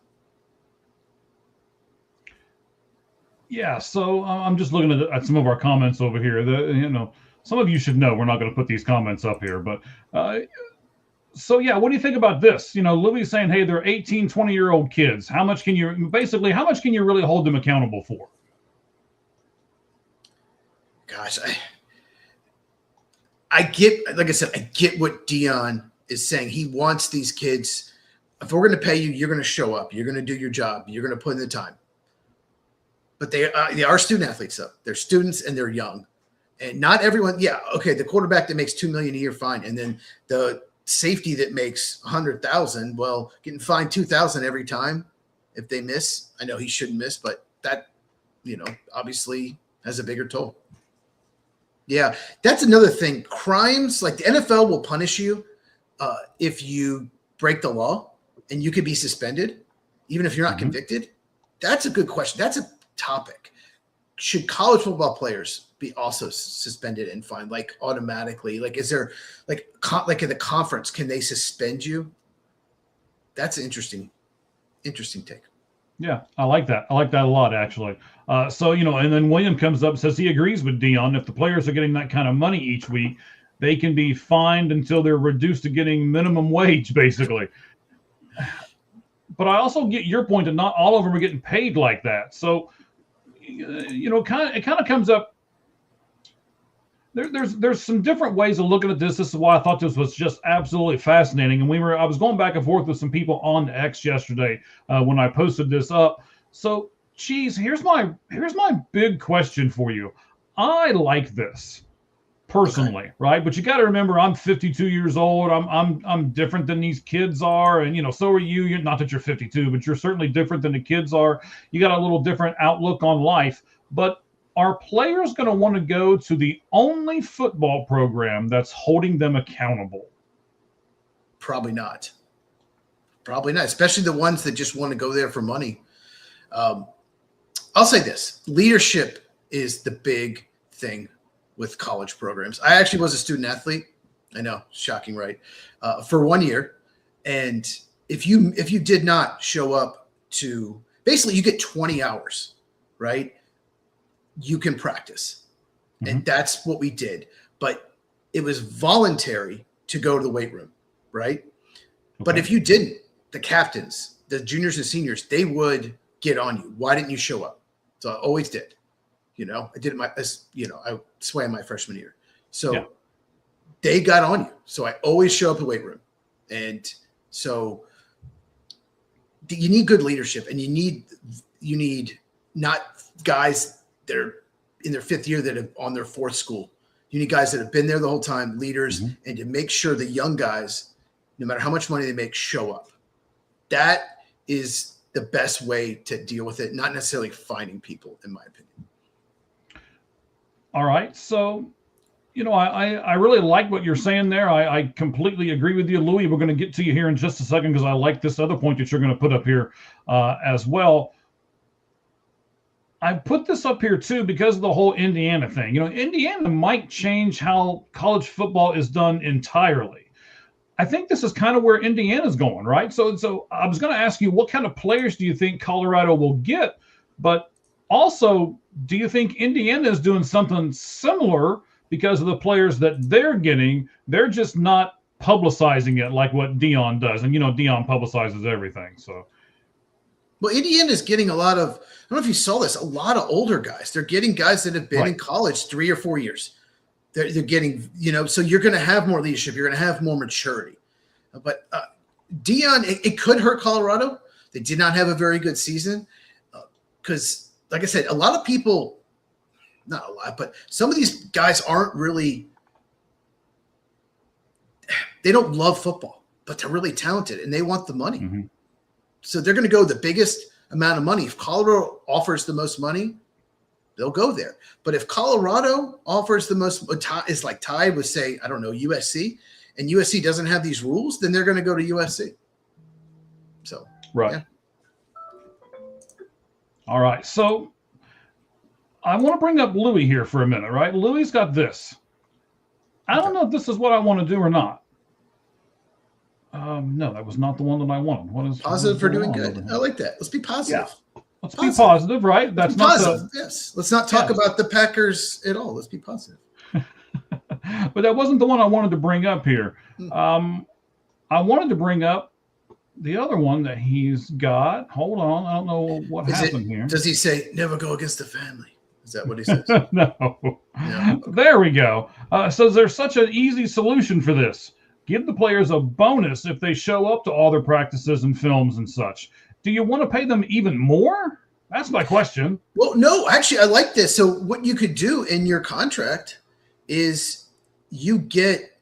Yeah, so I'm just looking at some of our comments over here. Some of you should know we're not going to put these comments up here, but so yeah, what do you think about this? Louis saying, hey, they're 18, 20-year-old kids. How much can you really hold them accountable for?
Gosh, I get, like I said, I get what Deion is saying. He wants these kids. If we're going to pay you, you're going to show up. You're going to do your job. You're going to put in the time. But they are student athletes, though. They're students and they're young. And not everyone, yeah, okay, the quarterback that makes $2 million a year, fine. And then the safety that makes $100,000, well, getting fined $2,000 every time if they miss. I know he shouldn't miss, but that, obviously has a bigger toll. Yeah, that's another thing. Crimes, like the NFL will punish you if you break the law, and you could be suspended, even if you're not convicted. That's a good question. That's a topic. Should college football players be also suspended and fined, like automatically? Like, is there like at the conference, can they suspend you? That's an interesting take.
Yeah, I like that. I like that a lot, actually. And then William comes up and says he agrees with Deion. If the players are getting that kind of money each week, they can be fined until they're reduced to getting minimum wage, basically. But I also get your point that not all of them are getting paid like that. So, it kind of comes up. There's some different ways of looking at this. This is why I thought this was just absolutely fascinating. And I was going back and forth with some people on X yesterday when I posted this up. So, Cheese, here's my big question for you. I like this personally, right? But you got to remember, I'm 52 years old. I'm different than these kids are, and so are you. You're not that you're 52, but you're certainly different than the kids are. You got a little different outlook on life, but are players going to want to go to the only football program that's holding them accountable?
Probably not. Probably not, especially the ones that just want to go there for money. I'll say this. Leadership is the big thing with college programs. I actually was a student athlete. I know, shocking, right? For 1 year. And if you did not show up to, basically you get 20 hours, right? You can practice. And that's what we did. But it was voluntary to go to the weight room, right? Okay. But if you didn't, the captains, the juniors and seniors, they would get on you. Why didn't you show up? So I always did. I did it I swam my freshman year. So they got on you. So I always show up at the weight room. And so you need good leadership, and you need not guys that are in their fifth year that are on their fourth school. You need guys that have been there the whole time, leaders, and to make sure the young guys, no matter how much money they make, show up. That is the best way to deal with it, not necessarily finding people, in my opinion.
All right. So, I really like what you're saying there. I completely agree with you, Louis. We're going to get to you here in just a second, because I like this other point that you're going to put up here as well. I put this up here too because of the whole Indiana thing. Indiana might change how college football is done entirely. I think this is kind of where Indiana's going, right? So I was going to ask you, what kind of players do you think Colorado will get? But Also, do you think Indiana is doing something similar because of the players that they're getting? They're just not publicizing it like what Dion does. And, Dion publicizes everything. So,
well, Indiana's getting a lot of, I don't know if you saw this, a lot of older guys. They're getting guys that have been in college 3 or 4 years. They're getting, so you're going to have more leadership. You're going to have more maturity. But Dion, it could hurt Colorado. They did not have a very good season because, like I said, a lot of people, not a lot, but some of these guys aren't really, they don't love football, but they're really talented and they want the money.
Mm-hmm.
So they're going to go the biggest amount of money. If Colorado offers the most money, they'll go there. But if Colorado offers the most, is like tied with, say, I don't know, USC, and USC doesn't have these rules, then they're going to go to USC. So,
right.
Yeah.
All right. So I want to bring up Louis here for a minute, right? Louis's got this. I don't know if this is what I want to do or not. No, that was not the one that I wanted. What is
positive for doing good? I like that. Let's be positive.
Yeah. Let's be positive, right? That's not
positive. Yes. Let's not talk about the Packers at all. Let's be positive.
But that wasn't the one I wanted to bring up here. I wanted to bring up the other one that he's got. Hold on. I don't know what happened here.
Does he say, never go against the family? Is that what he says?
No. There we go. So there's such an easy solution for this. Give the players a bonus if they show up to all their practices and films and such. Do you want to pay them even more? That's my question.
Well, no, actually, I like this. So what you could do in your contract is you get,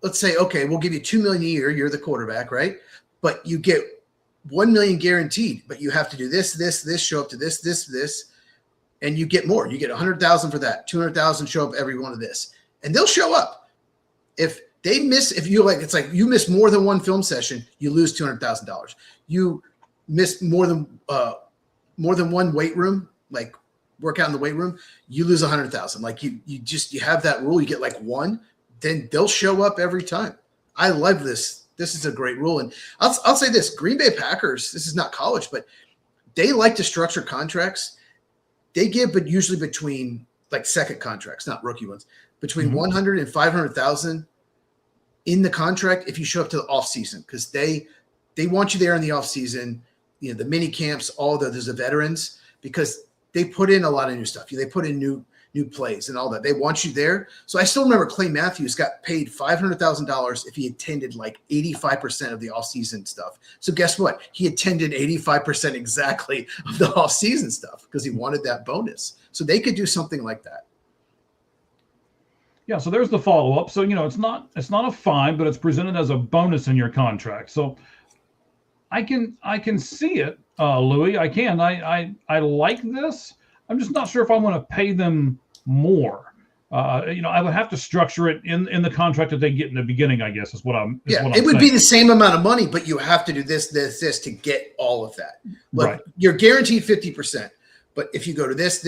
let's say, okay, we'll give you $2 million a year. You're the quarterback, right? But you get $1 million guaranteed. But you have to do this, show up to this, and you get more. You get $100,000 for that. $200,000 show up every one of this, and they'll show up. If they miss, if you like, it's like you miss more than one film session, you lose $200,000. You miss more than one weight room, like workout in the weight room, you lose $100,000. Like you have that rule. You get like one, then they'll show up every time. I love this. This is a great rule. And I'll say this: Green Bay Packers. This is not college, but they like to structure contracts. They give, but usually between like second contracts, not rookie ones, between 100 and 500,000 in the contract if you show up to the off season, because they want you there in the off season. The mini camps, there's the veterans, because they put in a lot of new stuff. They put in new plays and all that. They want you there. So I still remember Clay Matthews got paid $500,000 if he attended like 85% of the off-season stuff. So guess what? He attended 85% exactly of the off-season stuff because he wanted that bonus. So they could do something like that.
Yeah, so there's the follow-up. So, it's not a fine, but it's presented as a bonus in your contract. So I can see it, Louis. I can. I like this. I'm just not sure if I want to pay them more. I would have to structure it in the contract that they get in the beginning, I guess, is what I'm
it would be the same amount of money, but you have to do this to get all of that. Like, right. You're guaranteed 50%. But if you go to this,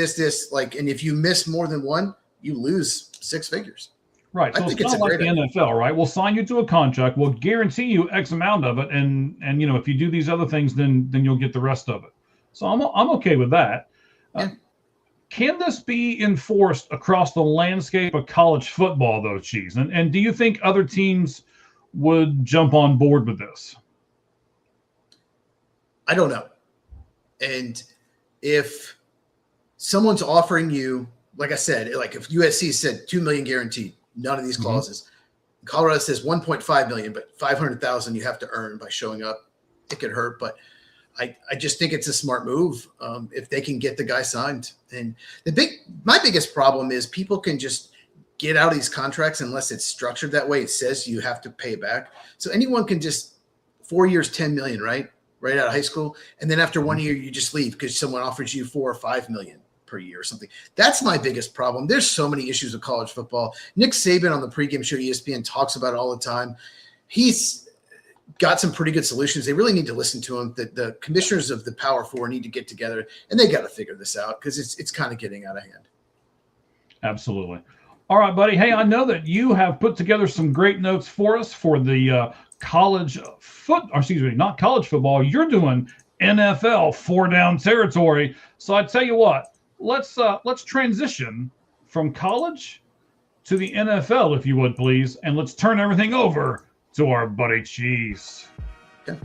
and if you miss more than one, you lose 6 figures.
Right. So it's not like the NFL, right? We'll sign you to a contract. We'll guarantee you X amount of it. And if you do these other things, then you'll get the rest of it. So I'm okay with that.
Yeah.
Can this be enforced across the landscape of college football, though, Cheese? And do you think other teams would jump on board with this?
I don't know. And if someone's offering you, like I said, like if USC said $2 million guaranteed, none of these clauses. Colorado says $1.5 million, but $500,000 you have to earn by showing up. It could hurt, but I just think it's a smart move if they can get the guy signed. And my biggest problem is people can just get out of these contracts unless it's structured that way. It says you have to pay it back. So anyone can just 4 years, $10 million, right out of high school, and then after 1 year you just leave because someone offers you $4 or $5 million per year or something. That's my biggest problem. There's so many issues with college football. Nick Saban on the pregame show ESPN talks about it all the time. He's got some pretty good solutions. They really need to listen to him. The commissioners of the Power Four need to get together, and they got to figure this out because it's kind of getting out of hand.
Absolutely. All right, buddy. Hey, I know that you have put together some great notes for us for the not college football. You're doing NFL 4-down territory. So I tell you what, let's transition from college to the NFL, if you would please, and let's turn everything over to our buddy Cheese.
Okay.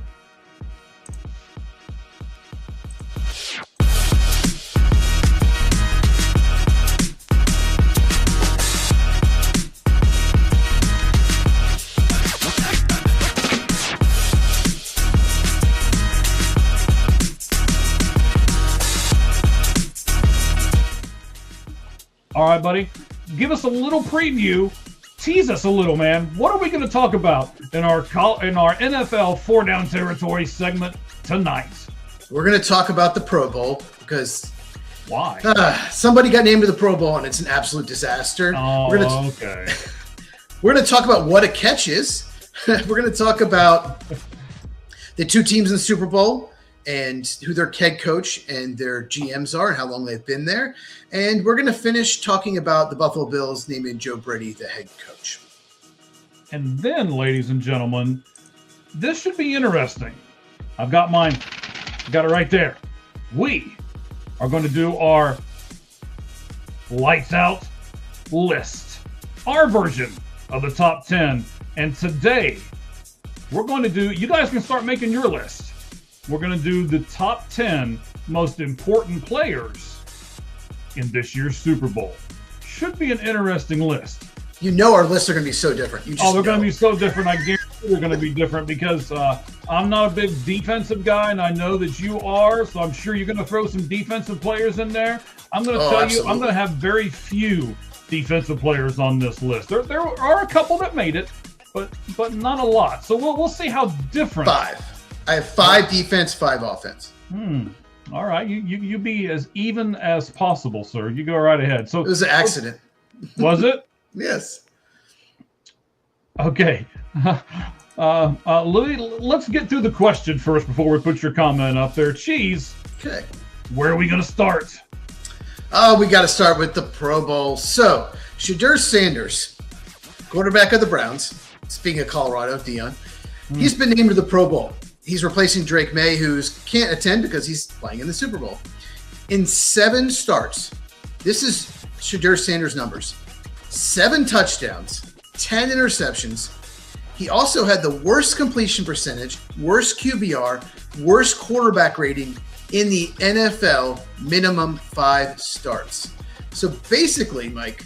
All right, buddy. Give us a little preview. Tease us a little, man. What are we going to talk about in our NFL 4-down territory segment tonight?
We're going to talk about the Pro Bowl because
why?
Somebody got named to the Pro Bowl and it's an absolute disaster.
Oh, okay.
We're going to talk about what a catch is. We're going to talk about the two teams in the Super Bowl and who their head coach and their GMs are and how long they've been there. And we're going to finish talking about the Buffalo Bills naming Joe Brady the head coach.
And then, ladies and gentlemen, this should be interesting. I've got mine. Got it right there. We are going to do our lights out list, our version of the top 10. And today, we're going to do, you guys can start making your list. We're going to do the top 10 most important players in this year's Super Bowl. Should be an interesting list.
You know our lists are going to be so different.
They're going to be so different. I guarantee they're going to be different because I'm not a big defensive guy, and I know that you are, so I'm sure you're going to throw some defensive players in there. I'm going to tell you, I'm going to have very few defensive players on this list. There are a couple that made it, but not a lot. So we'll see how different.
5. I have 5 defense, 5 offense.
All right. You be as even as possible, sir. You go right ahead. So
it was an accident.
Was it?
Yes.
Okay. Louis, let's get through the question first before we put your comment up there. Cheese.
Okay.
Where are we going to start?
Oh, we got to start with the Pro Bowl. So, Shedeur Sanders, quarterback of the Browns, speaking of Colorado, Dion, he's been named to the Pro Bowl. He's replacing Drake May, who can't attend because he's playing in the Super Bowl. In 7 starts, this is Shedeur Sanders' numbers. 7 touchdowns, 10 interceptions. He also had the worst completion percentage, worst QBR, worst quarterback rating in the NFL, minimum 5 starts. So basically, Mike,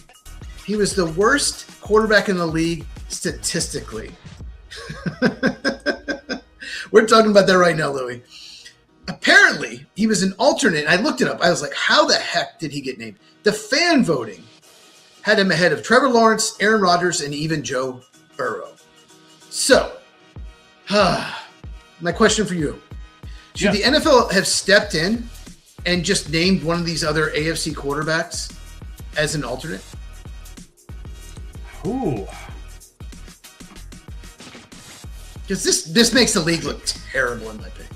he was the worst quarterback in the league statistically. We're talking about that right now, Louis. Apparently, he was an alternate. I looked it up. I was like, how the heck did he get named? The fan voting had him ahead of Trevor Lawrence, Aaron Rodgers, and even Joe Burrow. So, my question for you. Should the NFL have stepped in and just named one of these other AFC quarterbacks as an alternate?
Ooh.
Because this makes the league look terrible, in my opinion.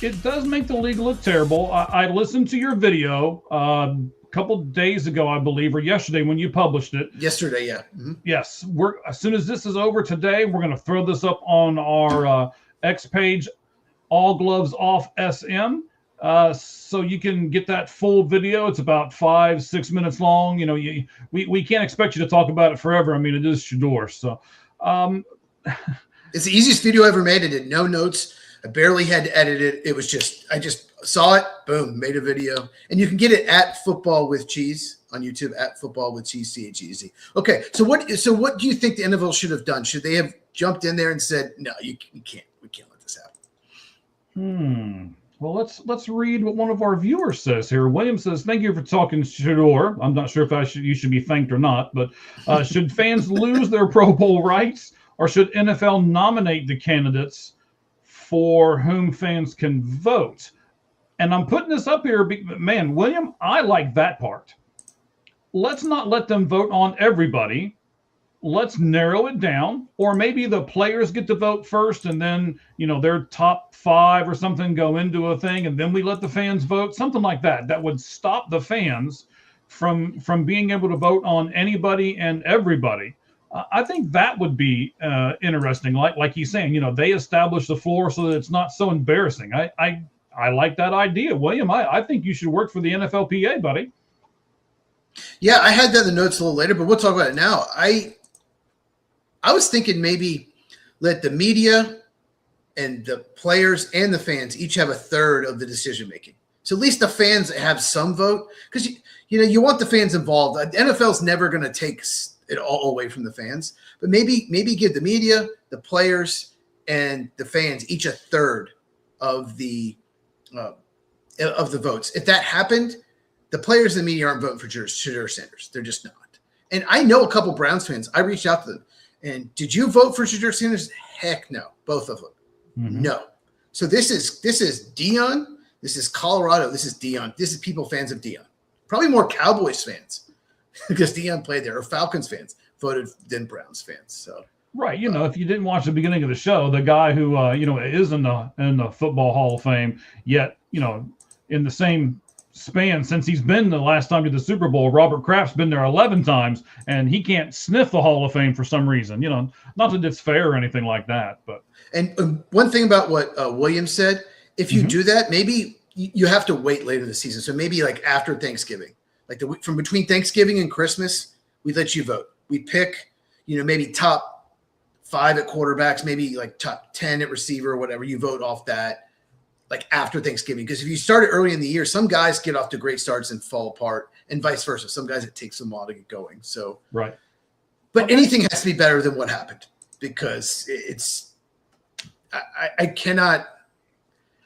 It does make the league look terrible. I listened to your video a couple days ago, I believe, or yesterday when you published it.
Yesterday, yeah. Mm-hmm.
Yes. As soon as this is over today, we're going to throw this up on our X page, All Gloves Off SM. So you can get that full video. It's about 5-6 minutes long. You know, we can't expect you to talk about it forever. I mean, it is Shedeur. So
it's the easiest video I ever made. I did no notes. I barely had to edit it. It was I just saw it, boom, made a video. And you can get it at Football with Cheese on YouTube, at Football with Cheese, CHEZ. Okay, so what do you think the NFL should have done? Should they have jumped in there and said, no, you can't. We can't let this happen?
Well, let's read what one of our viewers says here. William says, thank you for talking, Shedeur. I'm not sure if you should be thanked or not, but should fans lose their Pro Bowl rights, or should NFL nominate the candidates for whom fans can vote? And I'm putting this up here, man, William, I like that part. Let's not let them vote on everybody. Let's narrow it down, or maybe the players get to vote first and then, their top 5 or something go into a thing, and then we let the fans vote, something like that. That would stop the fans from being able to vote on anybody and everybody. I think that would be interesting. Like he's saying, they establish the floor so that it's not so embarrassing. I I like that idea, William. I think you should work for the NFLPA, buddy.
Yeah, I had that in the notes a little later, but we'll talk about it now. I was thinking maybe let the media and the players and the fans each have a third of the decision making. So at least the fans have some vote, because you want the fans involved. The NFL's never going to take it all away from the fans, but maybe give the media, the players, and the fans each a third of the votes. If that happened, the players and the media aren't voting for Shedeur Sanders. They're just not. And I know a couple Browns fans. I reached out to them. And did you vote for Shedeur Sanders? Heck no. Both of them. Mm-hmm. No. So this is Deion. This is Colorado. This is Deion. This is people fans of Deion. Probably more Cowboys fans because Deion played there, or Falcons fans voted than Browns fans. So
right. If you didn't watch the beginning of the show, the guy who is in the Football Hall of Fame, yet in the same span since he's been the last time to the Super Bowl, Robert Kraft's been there 11 times, and he can't sniff the Hall of Fame for some reason. Not that it's fair or anything like that, but.
And one thing about what Williams said, if you do that, maybe you have to wait later in the season. So maybe like after Thanksgiving, like from between Thanksgiving and Christmas, we let you vote. We pick, maybe top 5 at quarterbacks, maybe like top 10 at receiver or whatever. You vote off that like after Thanksgiving. Because if you start it early in the year, some guys get off to great starts and fall apart, and vice versa. Some guys, it takes them a while to get going. So,
right.
But anything has to be better than what happened, because I cannot.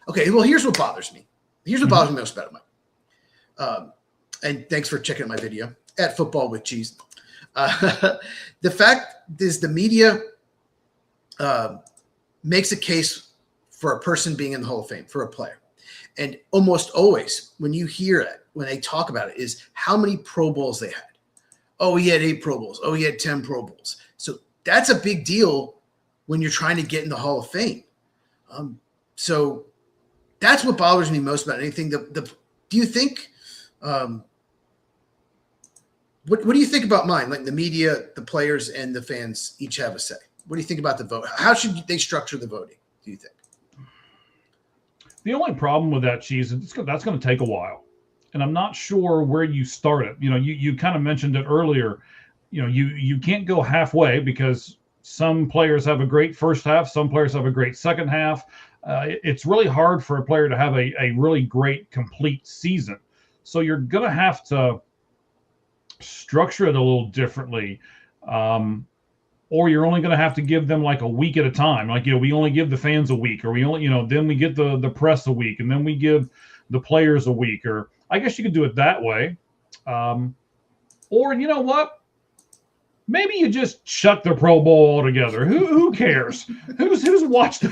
Okay, well, here's what bothers me. Here's what bothers me most about it. And thanks for checking out my video at Football with Cheese. The fact is, the media makes a case for a person being in the Hall of Fame, for a player. And almost always when you hear it, when they talk about it, is how many Pro Bowls they had. Oh, he had 8 Pro Bowls. Oh, he had 10 Pro Bowls. So that's a big deal when you're trying to get in the Hall of Fame. So that's what bothers me most about anything. Do you think what do you think about mine? Like the media, the players, and the fans each have a say. What do you think about the vote? How should they structure the voting, do you think?
The only problem with that, Cheese, is that's going to take a while. And I'm not sure where you start it. You kind of mentioned it earlier. You can't go halfway, because some players have a great first half. Some players have a great second half. It's really hard for a player to have a really great, complete season. So you're going to have to structure it a little differently. Or you're only going to have to give them like a week at a time. Like, we only give the fans a week, or we only, then we get the press a week, and then we give the players a week. Or I guess you could do it that way. Or you know what? Maybe you just shut the Pro Bowl altogether. Who cares? Who's watched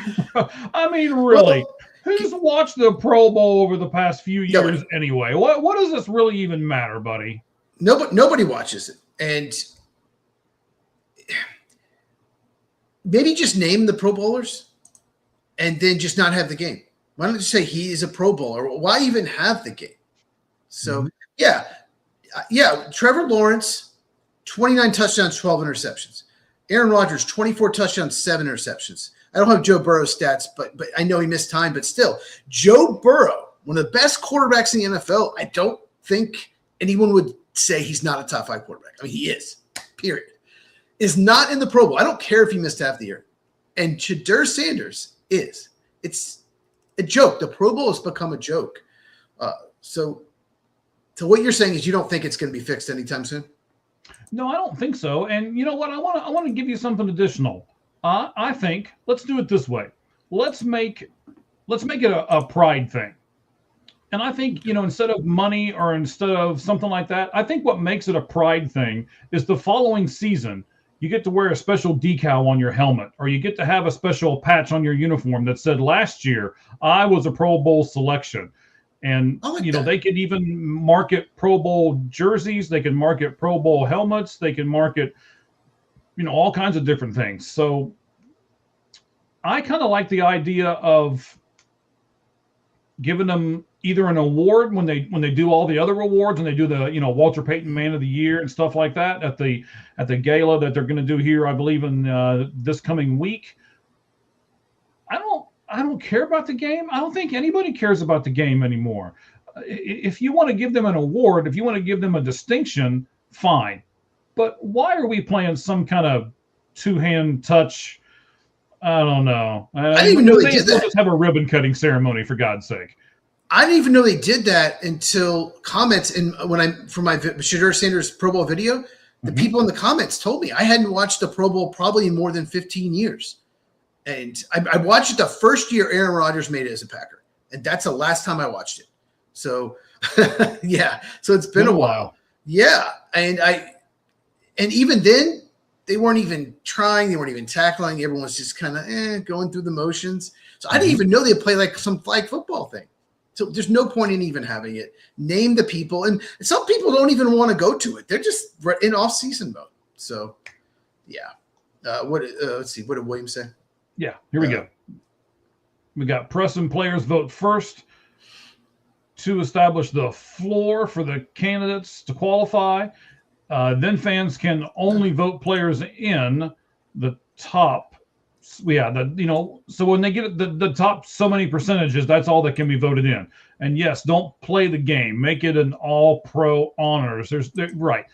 I mean, really, who's watched the Pro Bowl over the past few years anyway? What does this really even matter, buddy?
Nobody watches it. And maybe just name the Pro Bowlers and then just not have the game. Why don't you say he is a Pro Bowler? Why even have the game? So, yeah, Trevor Lawrence, 29 touchdowns, 12 interceptions. Aaron Rodgers, 24 touchdowns, 7 interceptions. I don't have Joe Burrow's stats, but I know he missed time. But still, Joe Burrow, one of the best quarterbacks in the NFL, I don't think anyone would say he's not a top 5 quarterback. I mean, he is, period. Is not in the Pro Bowl. I don't care if he missed half the year. And Shedeur Sanders is. It's a joke. The Pro Bowl has become a joke. So what you're saying is you don't think it's going to be fixed anytime soon?
No, I don't think so. And you know what? I want to give you something additional. I think let's do it this way. Let's make it a pride thing. And I think, instead of money or instead of something like that, I think what makes it a pride thing is the following season, you get to wear a special decal on your helmet, or you get to have a special patch on your uniform that said, last year, I was a Pro Bowl selection. And, they could even market Pro Bowl jerseys. They can market Pro Bowl helmets. They can market, all kinds of different things. So I kind of like the idea of giving them either an award when they do all the other awards, and they do the Walter Payton Man of the Year and stuff like that at the gala that they're going to do here, I believe, in this coming week. I don't care about the game. I don't think anybody cares about the game anymore. If you want to give them an award, if you want to give them a distinction, fine. But why are we playing some kind of two-hand touch? I don't know.
I didn't even know they did that.
Just have a ribbon cutting ceremony, for God's sake.
I didn't even know they did that until comments. And for my Shadur Sanders Pro Bowl video, the people in the comments told me I hadn't watched the Pro Bowl probably in more than 15 years. And I watched it the first year Aaron Rodgers made it as a Packer. And that's the last time I watched it. So, yeah. So it's been a while. Yeah. And even then, they weren't even trying. They weren't even tackling. Everyone was just kind of going through the motions. So I didn't even know they play like some flag football thing. So there's no point in even having it. Name the people. And some people don't even want to go to it. They're just in off-season mode. So, yeah. Let's see. What did William say?
Yeah, here we go. We got press and players vote first to establish the floor for the candidates to qualify. Then fans can only vote players in the top. Yeah, so when they get the top so many percentages, that's all that can be voted in. And yes, don't play the game. Make it an all-pro honors. Right.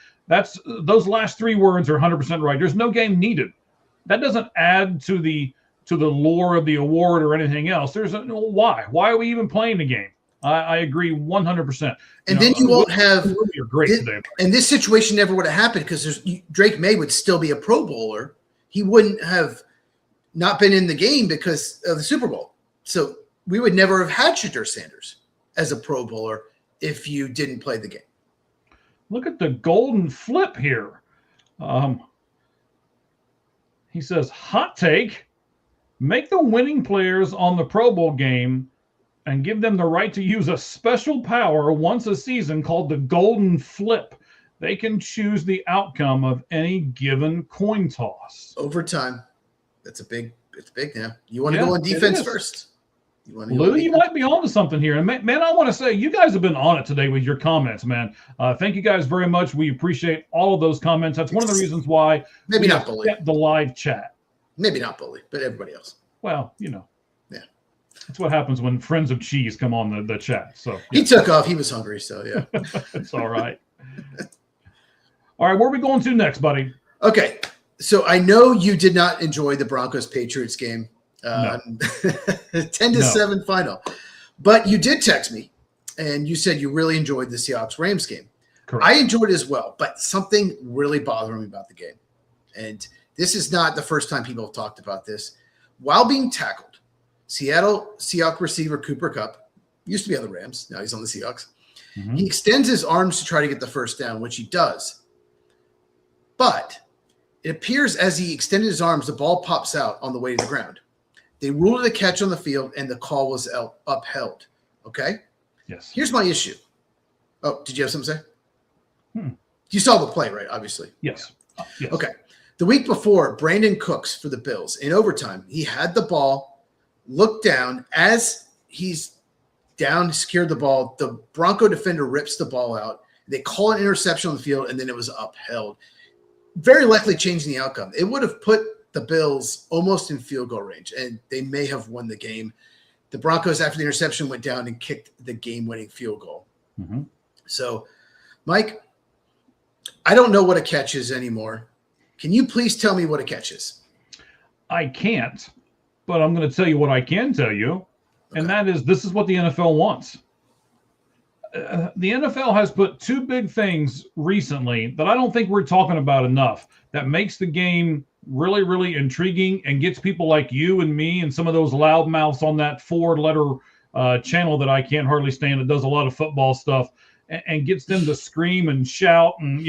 Those last three words are 100% right. There's no game needed. That doesn't add to the lore of the award or anything else. Why? Why are we even playing the game? I agree 100%.
And then you won't have
– you're great today.
And this situation never would have happened because Drake May would still be a Pro Bowler. He wouldn't have not been in the game because of the Super Bowl. So we would never have had Shadur Sanders as a Pro Bowler if you didn't play the game.
Look at the golden flip here. He says, hot take, make the winning players on the Pro Bowl game and give them the right to use a special power once a season called the golden flip. They can choose the outcome of any given coin toss.
Overtime. It's big now. You want to go on defense first.
Lou, you might be on to something here. And man, I want to say you guys have been on it today with your comments, man. Thank you guys very much. We appreciate all of those comments. That's one of the reasons why
maybe not bully
the live chat.
Maybe not bully, but everybody else.
Well,
Yeah.
That's what happens when friends of cheese come on the chat. So
he took off. He was hungry, so yeah.
It's all right. All right, where are we going to next, buddy?
Okay. So I know you did not enjoy the Broncos-Patriots game.
No.
10-7 final. But you did text me, and you said you really enjoyed the Seahawks-Rams game.
Correct.
I enjoyed it as well, but something really bothered me about the game. And this is not the first time people have talked about this. While being tackled, Seattle Seahawks receiver Cooper Kupp, used to be on the Rams, now he's on the Seahawks. Mm-hmm. He extends his arms to try to get the first down, which he does. But it appears as he extended his arms, the ball pops out on the way to the ground. They ruled it a catch on the field, and the call was upheld. Okay?
Yes.
Here's my issue. Oh, did you have something to say? You saw the play, right? Obviously.
Yes. Yes.
Okay. The week before, Brandon Cooks for the Bills, in overtime, he had the ball, looked down. As he's down, secured the ball, the Bronco defender rips the ball out. They call an interception on the field, and then it was upheld. Very likely changing the outcome. It would have put the Bills almost in field goal range, and they may have won the game. The Broncos, after the interception, went down and kicked the game-winning field goal.
Mm-hmm.
So, Mike, I don't know what a catch is anymore. Can you please tell me what a catch is?
I can't, but I'm going to tell you what I can tell you, and that is this is what the NFL wants. The NFL has put two big things recently that I don't think we're talking about enough that makes the game really, really intriguing and gets people like you and me and some of those loudmouths on that four-letter channel that I can't hardly stand that does a lot of football stuff and gets them to scream and shout and,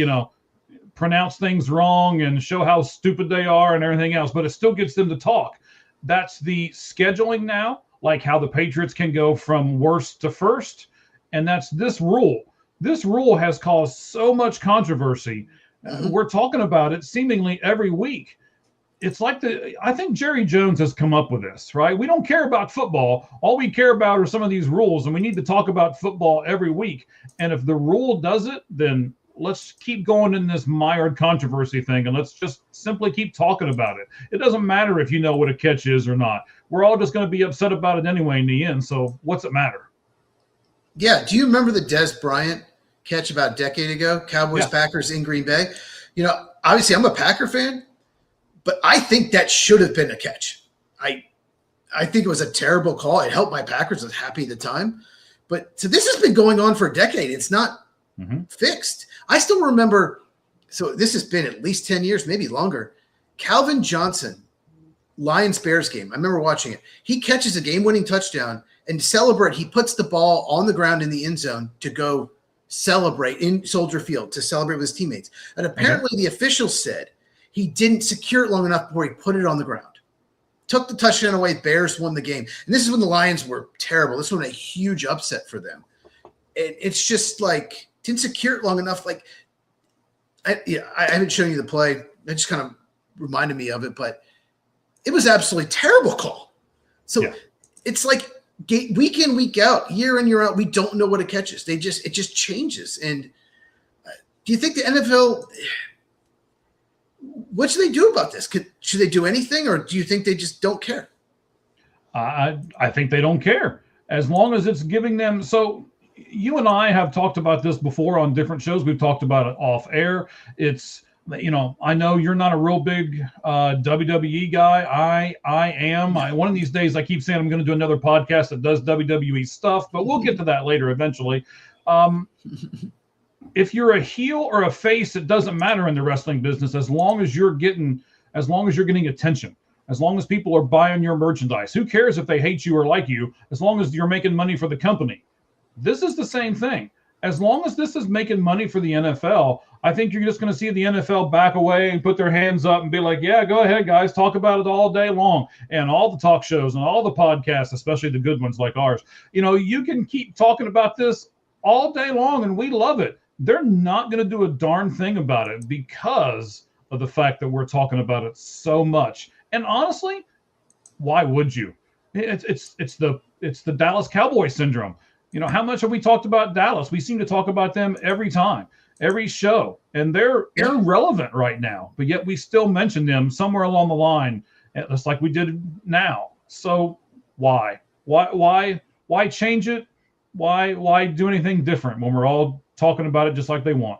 pronounce things wrong and show how stupid they are and everything else, but it still gets them to talk. That's the scheduling now, like how the Patriots can go from worst to first. And that's this rule. This rule has caused so much controversy. We're talking about it seemingly every week. It's like I think Jerry Jones has come up with this, right? We don't care about football. All we care about are some of these rules, and we need to talk about football every week. And if the rule does it, then let's keep going in this mired controversy thing, and let's just simply keep talking about it. It doesn't matter if you know what a catch is or not. We're all just going to be upset about it anyway in the end. So what's it matter?
Yeah. Do you remember the Des Bryant catch about a decade ago? Cowboys Packers in Green Bay. You know, obviously I'm a Packer fan, but I think that should have been a catch. I think it was a terrible call. It helped my Packers. I was happy at the time. But so this has been going on for a decade. It's not fixed. I still remember, so this has been at least 10 years, maybe longer. Calvin Johnson, Lions-Bears game. I remember watching it. He catches a game-winning touchdown, and to celebrate, he puts the ball on the ground in the end zone to go celebrate in Soldier Field, to celebrate with his teammates. And apparently the officials said he didn't secure it long enough before he put it on the ground. Took the touchdown away. Bears won the game. And this is when the Lions were terrible. This was a huge upset for them. And it's just like, didn't secure it long enough. Like, I haven't shown you the play. That just kind of reminded me of it, but it was absolutely terrible call. So it's like week in, week out, year in, year out, we don't know what it catches. It just changes. And do you think the NFL – what should they do about this? Should they do anything, or do you think they just don't care?
I think they don't care, as long as it's giving them. So you and I have talked about this before on different shows. We've talked about it off air. It's, you know, I know you're not a real big WWE guy. I am. One of these days, I keep saying I'm going to do another podcast that does WWE stuff, but we'll get to that later eventually. If you're a heel or a face, it doesn't matter in the wrestling business, as long as you're getting attention, as long as people are buying your merchandise. Who cares if they hate you or like you, as long as you're making money for the company. This is the same thing. As long as this is making money for the NFL, I think you're just going to see the NFL back away and put their hands up and be like, yeah, go ahead, guys, talk about it all day long. And all the talk shows and all the podcasts, especially the good ones like ours, you know, you can keep talking about this all day long, and we love it. They're not going to do a darn thing about it because of the fact that we're talking about it so much. And honestly, why would you? It's the Dallas Cowboys syndrome. You know, how much have we talked about Dallas? We seem to talk about them every time, every show, and they're irrelevant right now. But yet we still mention them somewhere along the line, just like we did now. So why change it? Why do anything different when we're all talking about it just like they want?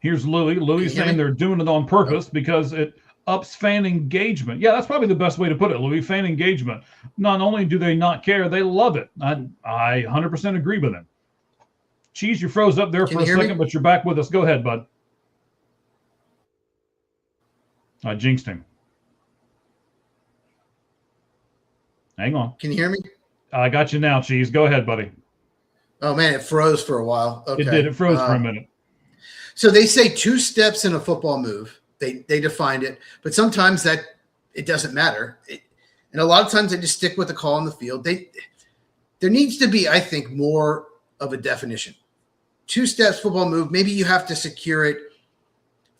Here's Louie. Louie's saying they're doing it on purpose because it ups fan engagement. Yeah, that's probably the best way to put it, Louie. Fan engagement. Not only do they not care, they love it. I 100% agree with him. Cheese, you froze up there for a second, but you're back with us. Go ahead, bud. I jinxed him. Hang on.
Can you hear me?
I got you now, Cheese. Go ahead, buddy.
Oh, man, it froze for a while. Okay.
It did. It froze for a minute.
So they say 2 steps in a football move. They defined it, but sometimes that it doesn't matter. And a lot of times they just stick with the call on the field. There needs to be, I think, more of a definition. 2 steps football move. Maybe you have to secure it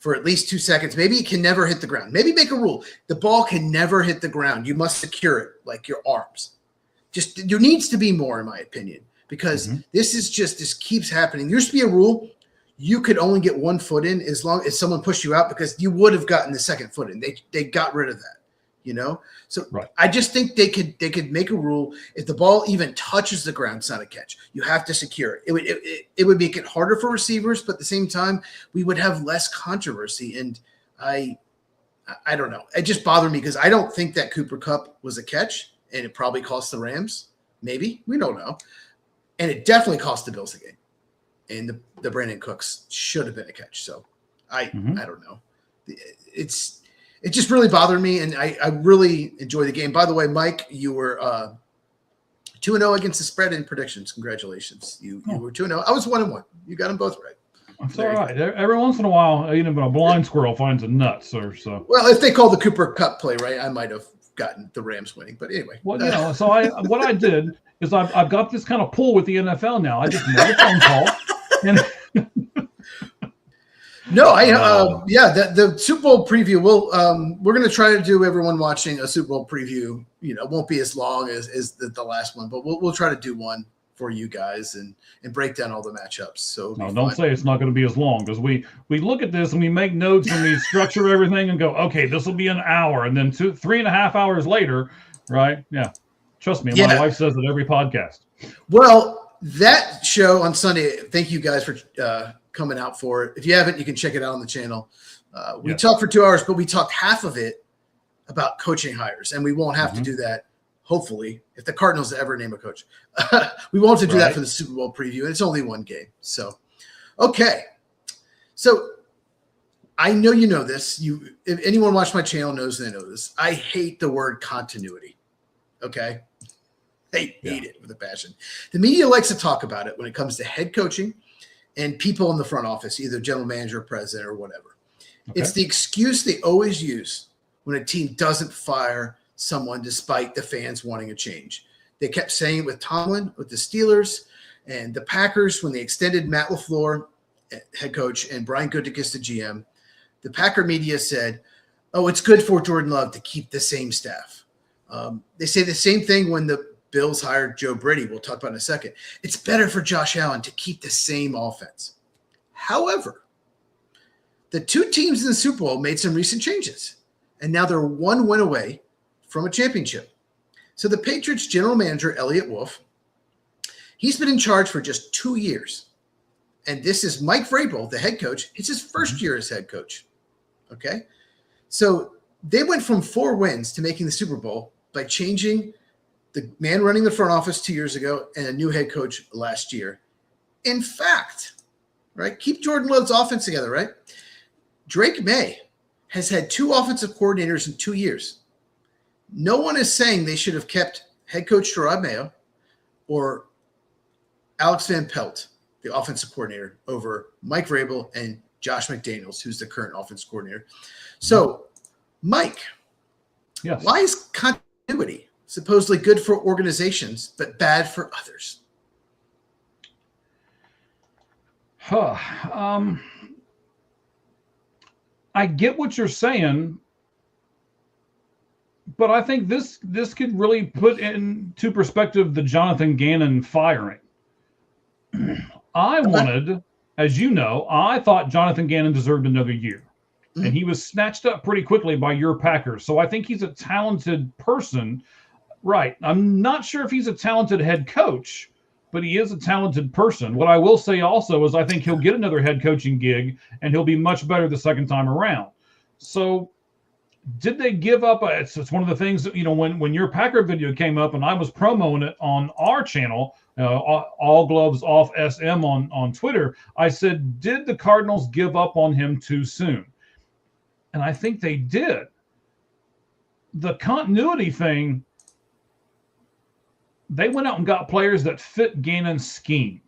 for at least 2 seconds. Maybe it can never hit the ground. Maybe make a rule. The ball can never hit the ground. You must secure it like your arms. Just there needs to be more, in my opinion, because this keeps happening. There used to be a rule. You could only get 1 foot in as long as someone pushed you out, because you would have gotten the 2nd foot in. They got rid of that, you know? So I just think they could make a rule. If the ball even touches the ground, it's not a catch. You have to secure it. It would make it harder for receivers, but at the same time, we would have less controversy. And I don't know. It just bothered me because I don't think that Cooper Kupp was a catch, and it probably cost the Rams. Maybe. We don't know. And it definitely cost the Bills the game. And the Brandon Cooks should have been a catch. So I don't know. It just really bothered me, and I really enjoy the game. By the way, Mike, you were 2-0 against the spread in predictions. Congratulations. You were 2-0. I was 1-1. You got them both right.
That's all right. Every once in a while, even a blind squirrel finds a nut, sir. So
well, if they called the Cooper Kupp play right, I might have gotten the Rams winning. But anyway.
Well, you know, so what I did is I've got this kind of pull with the NFL now. I just made a phone call. And
no, the Super Bowl preview. We're going to try to do everyone watching a Super Bowl preview. You know, it won't be as long as the last one, but we'll try to do one for you guys and break down all the matchups. So
no, don't say it's not going to be as long, because we look at this and we make notes and we structure everything and go, okay, this will be an hour, and then 3.5 hours later, right? Yeah, trust me, my wife says it every podcast.
Well, that show on Sunday, thank you guys for coming out for it. If you haven't, you can check it out on the channel. We talked for 2 hours, but we talked half of it about coaching hires, and we won't have to do that. Hopefully, if the Cardinals ever name a coach, we won't have to do that for the Super Bowl preview. And it's only one game. So, okay. So I know you know this. If anyone watched my channel knows they know this. I hate the word continuity. Okay. They hate it with a passion. The media likes to talk about it when it comes to head coaching and people in the front office, either general manager, president, or whatever. Okay. It's the excuse they always use when a team doesn't fire someone despite the fans wanting a change. They kept saying it with Tomlin, with the Steelers, and the Packers when they extended Matt LaFleur, head coach, and Brian Gutekunst, the GM. The Packer media said, oh, it's good for Jordan Love to keep the same staff. They say the same thing when the Bills hired Joe Brady. We'll talk about in a second. It's better for Josh Allen to keep the same offense. However, the two teams in the Super Bowl made some recent changes, and now they're one win away from a championship. So the Patriots general manager, Elliott Wolf, he's been in charge for just 2 years. And this is Mike Vrabel, the head coach. It's his first year as head coach. Okay. So they went from 4 wins to making the Super Bowl by changing the man running the front office 2 years ago and a new head coach last year. In fact, right, keep Jordan Love's offense together, right? Drake May has had 2 offensive coordinators in 2 years. No one is saying they should have kept head coach Gerard Mayo or Alex Van Pelt, the offensive coordinator, over Mike Vrabel and Josh McDaniels, who's the current offensive coordinator. So, Mike, why is continuity supposedly good for organizations but bad for others?
I get what you're saying, but I think this could really put into perspective the Jonathan Gannon firing. I wanted, as you know, I thought Jonathan Gannon deserved another year. Mm-hmm. And he was snatched up pretty quickly by your Packers. So I think he's a talented person. Right. I'm not sure if he's a talented head coach, but he is a talented person. What I will say also is I think he'll get another head coaching gig, and he'll be much better the second time around. So did they give up? It's one of the things that, when your Packer video came up and I was promoting it on our channel, All Gloves Off SM on Twitter, I said, did the Cardinals give up on him too soon? And I think they did. The continuity thing, they went out and got players that fit Gannon's scheme.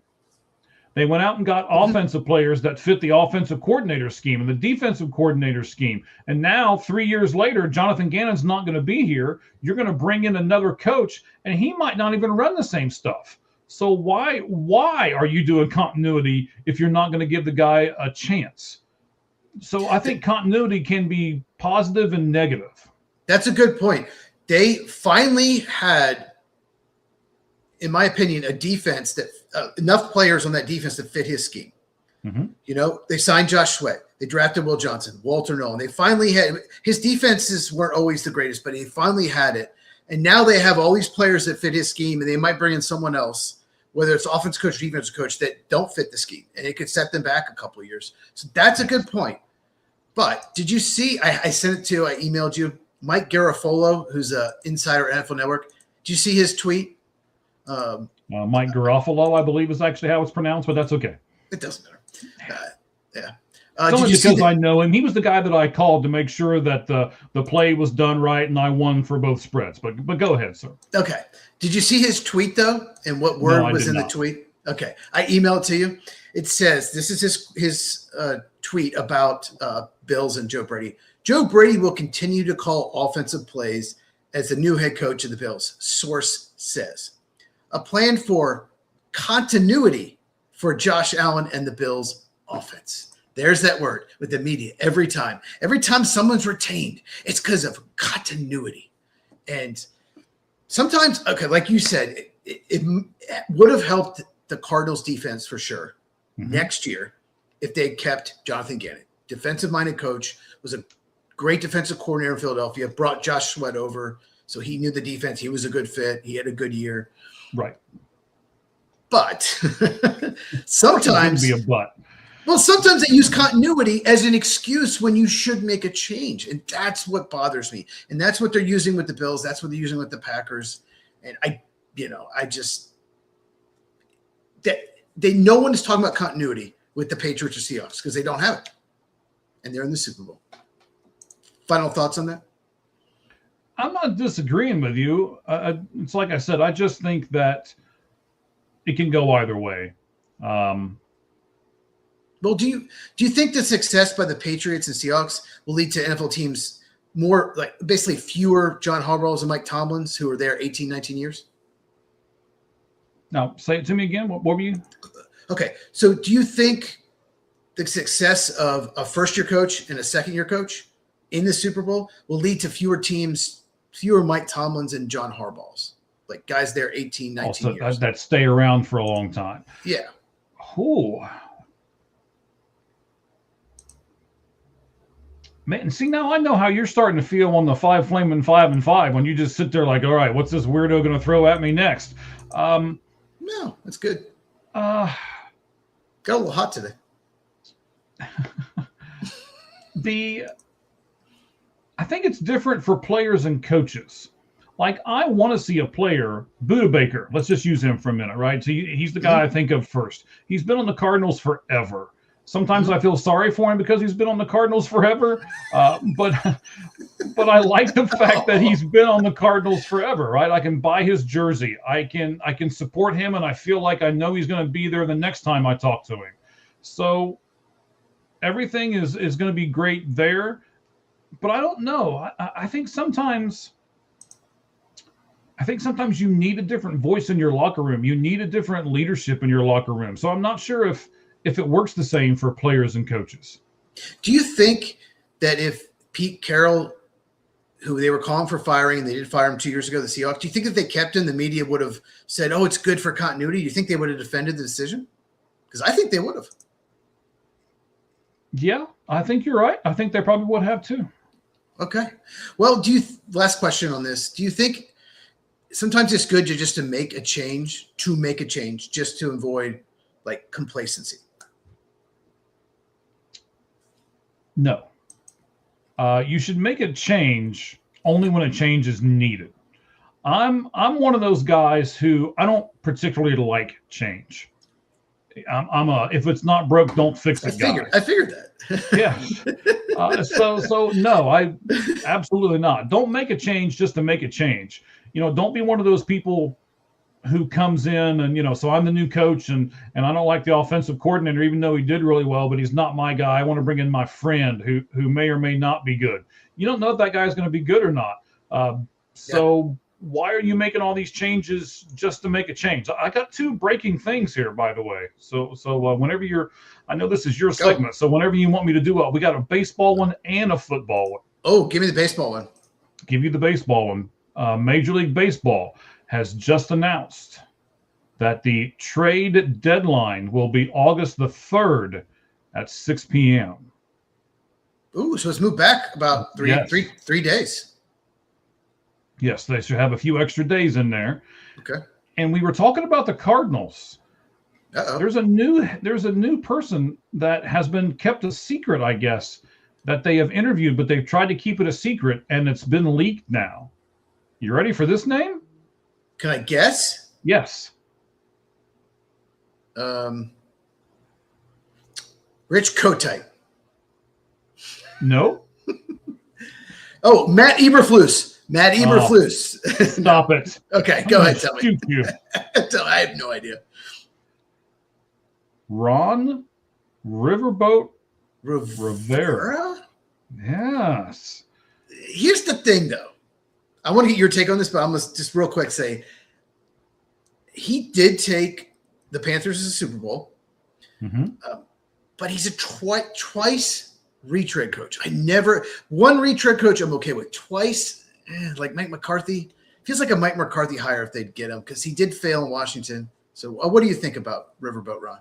They went out and got offensive players that fit the offensive coordinator scheme and the defensive coordinator scheme. And now, 3 years later, Jonathan Gannon's not going to be here. You're going to bring in another coach, and he might not even run the same stuff. So why are you doing continuity if you're not going to give the guy a chance? So I think continuity can be positive and negative.
That's a good point. They finally had, in my opinion, a defense that enough players on that defense that fit his scheme. Mm-hmm. They signed Josh Sweat. They drafted Will Johnson, Walter Nolan. They finally had his defenses weren't always the greatest, but he finally had it. And now they have all these players that fit his scheme, and they might bring in someone else, whether it's offensive coach or defensive coach, that don't fit the scheme, and it could set them back a couple of years. So that's a good point. But did you see? I sent it to. I emailed you, Mike Garafolo, who's an insider at NFL Network. Did you see his tweet?
Mike Garofalo, I believe, is actually how it's pronounced, but that's okay.
It doesn't matter. Yeah.
It's only because I know him. He was the guy that I called to make sure that the play was done right, and I won for both spreads. But go ahead, sir.
Okay. Did you see his tweet, though, and what word was in the tweet? Okay. I emailed it to you. It says, this is his tweet about Bills and Joe Brady. Joe Brady will continue to call offensive plays as the new head coach of the Bills, source says. A plan for continuity for Josh Allen and the Bills offense. There's that word with the media every time. Every time someone's retained, it's because of continuity. And sometimes, okay, like you said, it would have helped the Cardinals defense for sure next year if they had kept Jonathan Gannon. Defensive-minded coach, was a great defensive coordinator in Philadelphia, brought Josh Sweat over, so he knew the defense. He was a good fit. He had a good year.
Right.
But sometimes
be a but.
Well, sometimes they use continuity as an excuse when you should make a change. And that's what bothers me. And that's what they're using with the Bills. That's what they're using with the Packers. And no one is talking about continuity with the Patriots or Seahawks because they don't have it. And they're in the Super Bowl. Final thoughts on that?
I'm not disagreeing with you. It's like I said, I just think that it can go either way.
Well, do you think the success by the Patriots and Seahawks will lead to NFL teams more, like basically fewer John Harbaughs and Mike Tomlins who were there 18, 19 years?
Now, say it to me again. What were you?
Okay. So do you think the success of a first-year coach and a second-year coach in the Super Bowl will lead to fewer teams, fewer Mike Tomlins and John Harbaughs? Like guys there 18, 19 years.
That stay around for a long time.
Yeah.
Oh. Man, see, now I know how you're starting to feel on the 5 flaming 5 and 5 when you just sit there like, all right, what's this weirdo going to throw at me next?
No, that's good. Got a little hot today.
I think it's different for players and coaches. Like, I want to see a player, Buda Baker. Let's just use him for a minute, right? So he's the guy I think of first. He's been on the Cardinals forever. Sometimes I feel sorry for him because he's been on the Cardinals forever, but I like the fact that he's been on the Cardinals forever, right? I can buy his jersey. I can support him, and I feel like I know he's going to be there the next time I talk to him. So everything is going to be great there, but I don't know. I think sometimes you need a different voice in your locker room. You need a different leadership in your locker room. So I'm not sure if it works the same for players and coaches.
Do you think that if Pete Carroll, who they were calling for firing, and they did fire him 2 years ago, the Seahawks, do you think if they kept him, the media would have said, oh, it's good for continuity? Do you think they would have defended the decision? Because I think they would have.
Yeah, I think you're right. I think they probably would have too.
Okay. Well, last question on this. Do you think sometimes it's good to make a change, just to avoid like complacency?
No. You should make a change only when a change is needed. I'm one of those guys who I don't particularly like change. If it's not broke, don't fix it.
I figured that.
Yeah. So no, I absolutely not. Don't make a change just to make a change. Don't be one of those people who comes in and, so I'm the new coach and I don't like the offensive coordinator, even though he did really well, but he's not my guy. I want to bring in my friend who may or may not be good. You don't know if that guy's going to be good or not. Why are you making all these changes just to make a change? I got 2 breaking things here, by the way. So whenever I know this is your segment. So whenever you want me to do it, we got a baseball one and a football one.
Oh, give me the baseball one.
Give you the baseball one. Major League Baseball has just announced that the trade deadline will be August the 3rd at 6 p.m.
Ooh, so it's moved back about three days.
Yes, they should have a few extra days in there.
Okay.
And we were talking about the Cardinals.
Uh-oh.
There's a new person that has been kept a secret, I guess, that they have interviewed, but they've tried to keep it a secret, and it's been leaked now. You ready for this name?
Can I guess?
Yes.
Rich Kotite.
No.
Oh, Matt Eberflus. Matt Eberflus.
Stop it.
Okay, go ahead. Tell me.
You.
I have no idea.
Ron Riverboat
Rivera?
Yes.
Here's the thing, though. I want to get your take on this, but I'm going to just real quick say he did take the Panthers to the Super Bowl, but he's a twice retread coach. One retread coach I'm okay with. Twice, like Mike McCarthy, feels like a Mike McCarthy hire if they'd get him because he did fail in Washington. So what do you think about Riverboat Ron?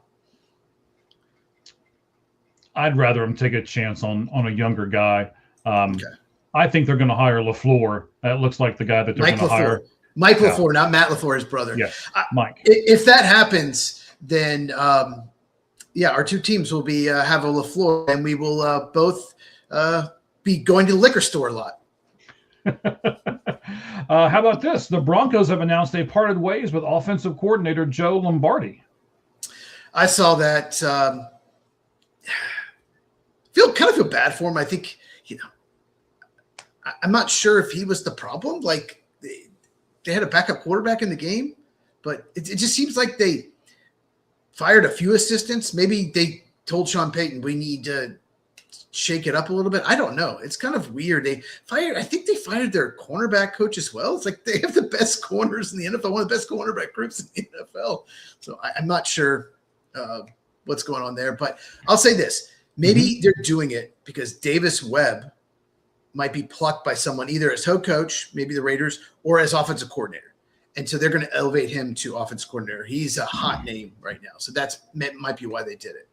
I'd rather him take a chance on a younger guy.
Okay.
I think they're going to hire LaFleur. That looks like the guy that they're going to hire.
Mike LaFleur, not Matt LaFleur, his brother.
Yes, Mike.
If that happens, then our two teams will be have a LaFleur, and we will both be going to the liquor store a lot.
How about this? The Broncos have announced they parted ways with offensive coordinator Joe Lombardi.
I saw that. Feel bad for him. I think, I'm not sure if he was the problem. Like they had a backup quarterback in the game, but it just seems like they fired a few assistants. Maybe they told Sean Payton, we need to shake it up a little bit. I don't know. It's kind of weird. I think they fired their cornerback coach as well. It's like they have the best corners in the NFL, one of the best cornerback groups in the NFL. So I'm not sure what's going on there, but I'll say this. Maybe they're doing it because Davis Webb might be plucked by someone either as head coach, maybe the Raiders, or as offensive coordinator. And so they're going to elevate him to offensive coordinator. He's a hot name right now. So that might be why they did it.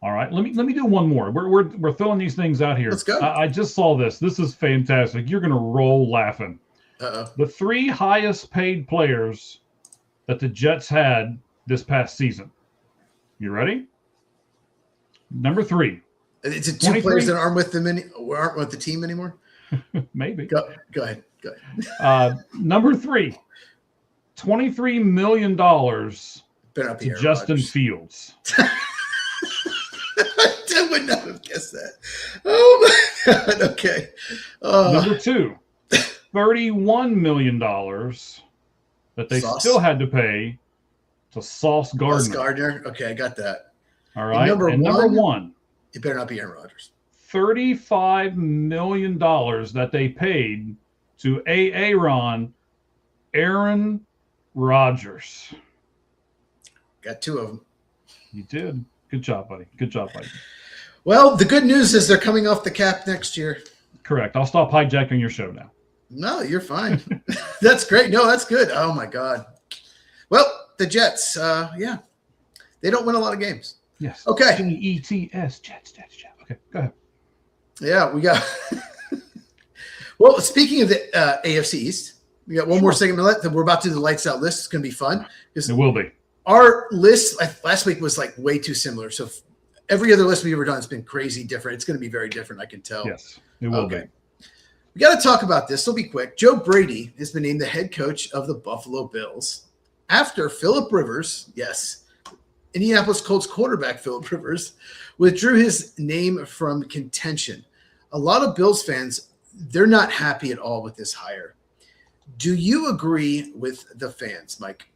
All right. Let me do one more. We're throwing these things out here.
Let's go.
I just saw this. This is fantastic. You're going to roll laughing.
Uh-oh.
The 3 highest paid players that the Jets had this past season. You ready? Number 3.
Is it 2 players that aren't with the team anymore?
Maybe.
Go ahead.
Number 3, $23 million to Justin Fields.
I would not have guessed that. Oh my God. Okay.
Number 2, $31 million that they still had to pay to Sauce Gardner.
Sauce Gardner. Okay, I got that.
All right. And number one,
it better not be Aaron Rodgers.
$35 million that they paid to Aaron Rodgers.
Got 2 of them.
You did. Good job, buddy. Good job, buddy.
Well, the good news is they're coming off the cap next year.
Correct. I'll stop hijacking your show now.
No, you're fine. That's great. No, that's good. Oh, my God. Well, the Jets, they don't win a lot of games.
Yes.
Okay.
Jets. Okay, go ahead.
Yeah, we got – well, speaking of the AFC East, we got one more segment left. We're about to do the lights out list. It's going to be fun.
It will be.
Our list last week was like way too similar. So every other list we've ever done has been crazy different. It's going to be very different, I can tell.
Yes, it will be.
We got to talk about this. It'll be quick. Joe Brady has been named the head coach of the Buffalo Bills after Phillip Rivers, yes, Indianapolis Colts quarterback Phillip Rivers, withdrew his name from contention. A lot of Bills fans, they're not happy at all with this hire. Do you agree with the fans, Mike?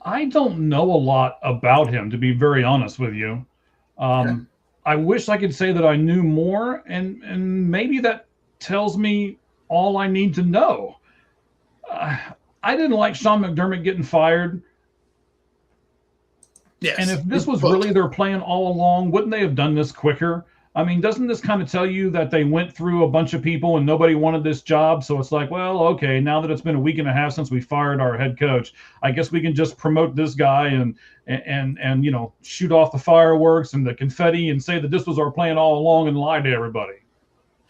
I don't know a lot about him, to be very honest with you. Okay. I wish I could say that I knew more, and maybe that tells me all I need to know. I didn't like Sean McDermott getting fired.
Yes.
And if this was really their plan all along, wouldn't they have done this quicker? I mean, doesn't this kind of tell you that they went through a bunch of people and nobody wanted this job? So it's like, well, okay, now that it's been a week and a half since we fired our head coach, I guess we can just promote this guy and shoot off the fireworks and the confetti and say that this was our plan all along and lie to everybody.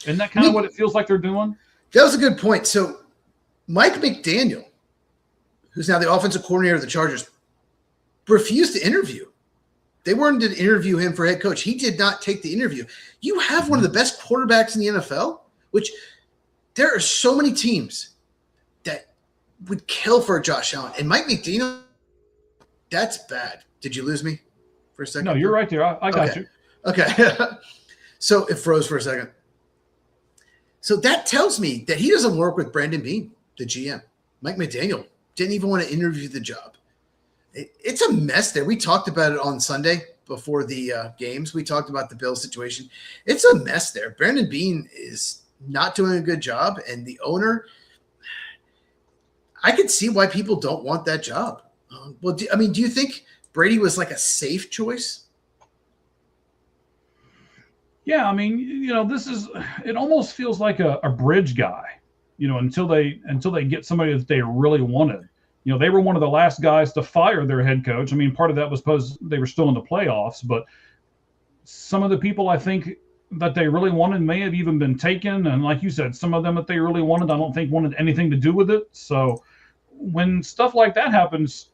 Isn't that kind of what it feels like they're doing? That
was a good point. So Mike McDaniel, who's now the offensive coordinator of the Chargers, refused to interview. They wanted to interview him for head coach. He did not take the interview. You have one of the best quarterbacks in the NFL, which there are so many teams that would kill for Josh Allen. And Mike McDaniel, that's bad. Did you lose me for a second?
No, you're right there. I got you.
Okay. So it froze for a second. So that tells me that he doesn't work with Brandon Beane, the GM. Mike McDaniel didn't even want to interview the job. It's a mess there. We talked about it on Sunday before the games. We talked about the Bills situation. It's a mess there. Brandon Beane is not doing a good job, and the owner, I could see why people don't want that job. Do you think Brady was like a safe choice?
Yeah, I mean, it almost feels like a bridge guy, until they get somebody that they really wanted. They were one of the last guys to fire their head coach. I mean, part of that was because they were still in the playoffs, but some of the people I think that they really wanted may have even been taken. And like you said, some of them that they really wanted, I don't think wanted anything to do with it. So when stuff like that happens,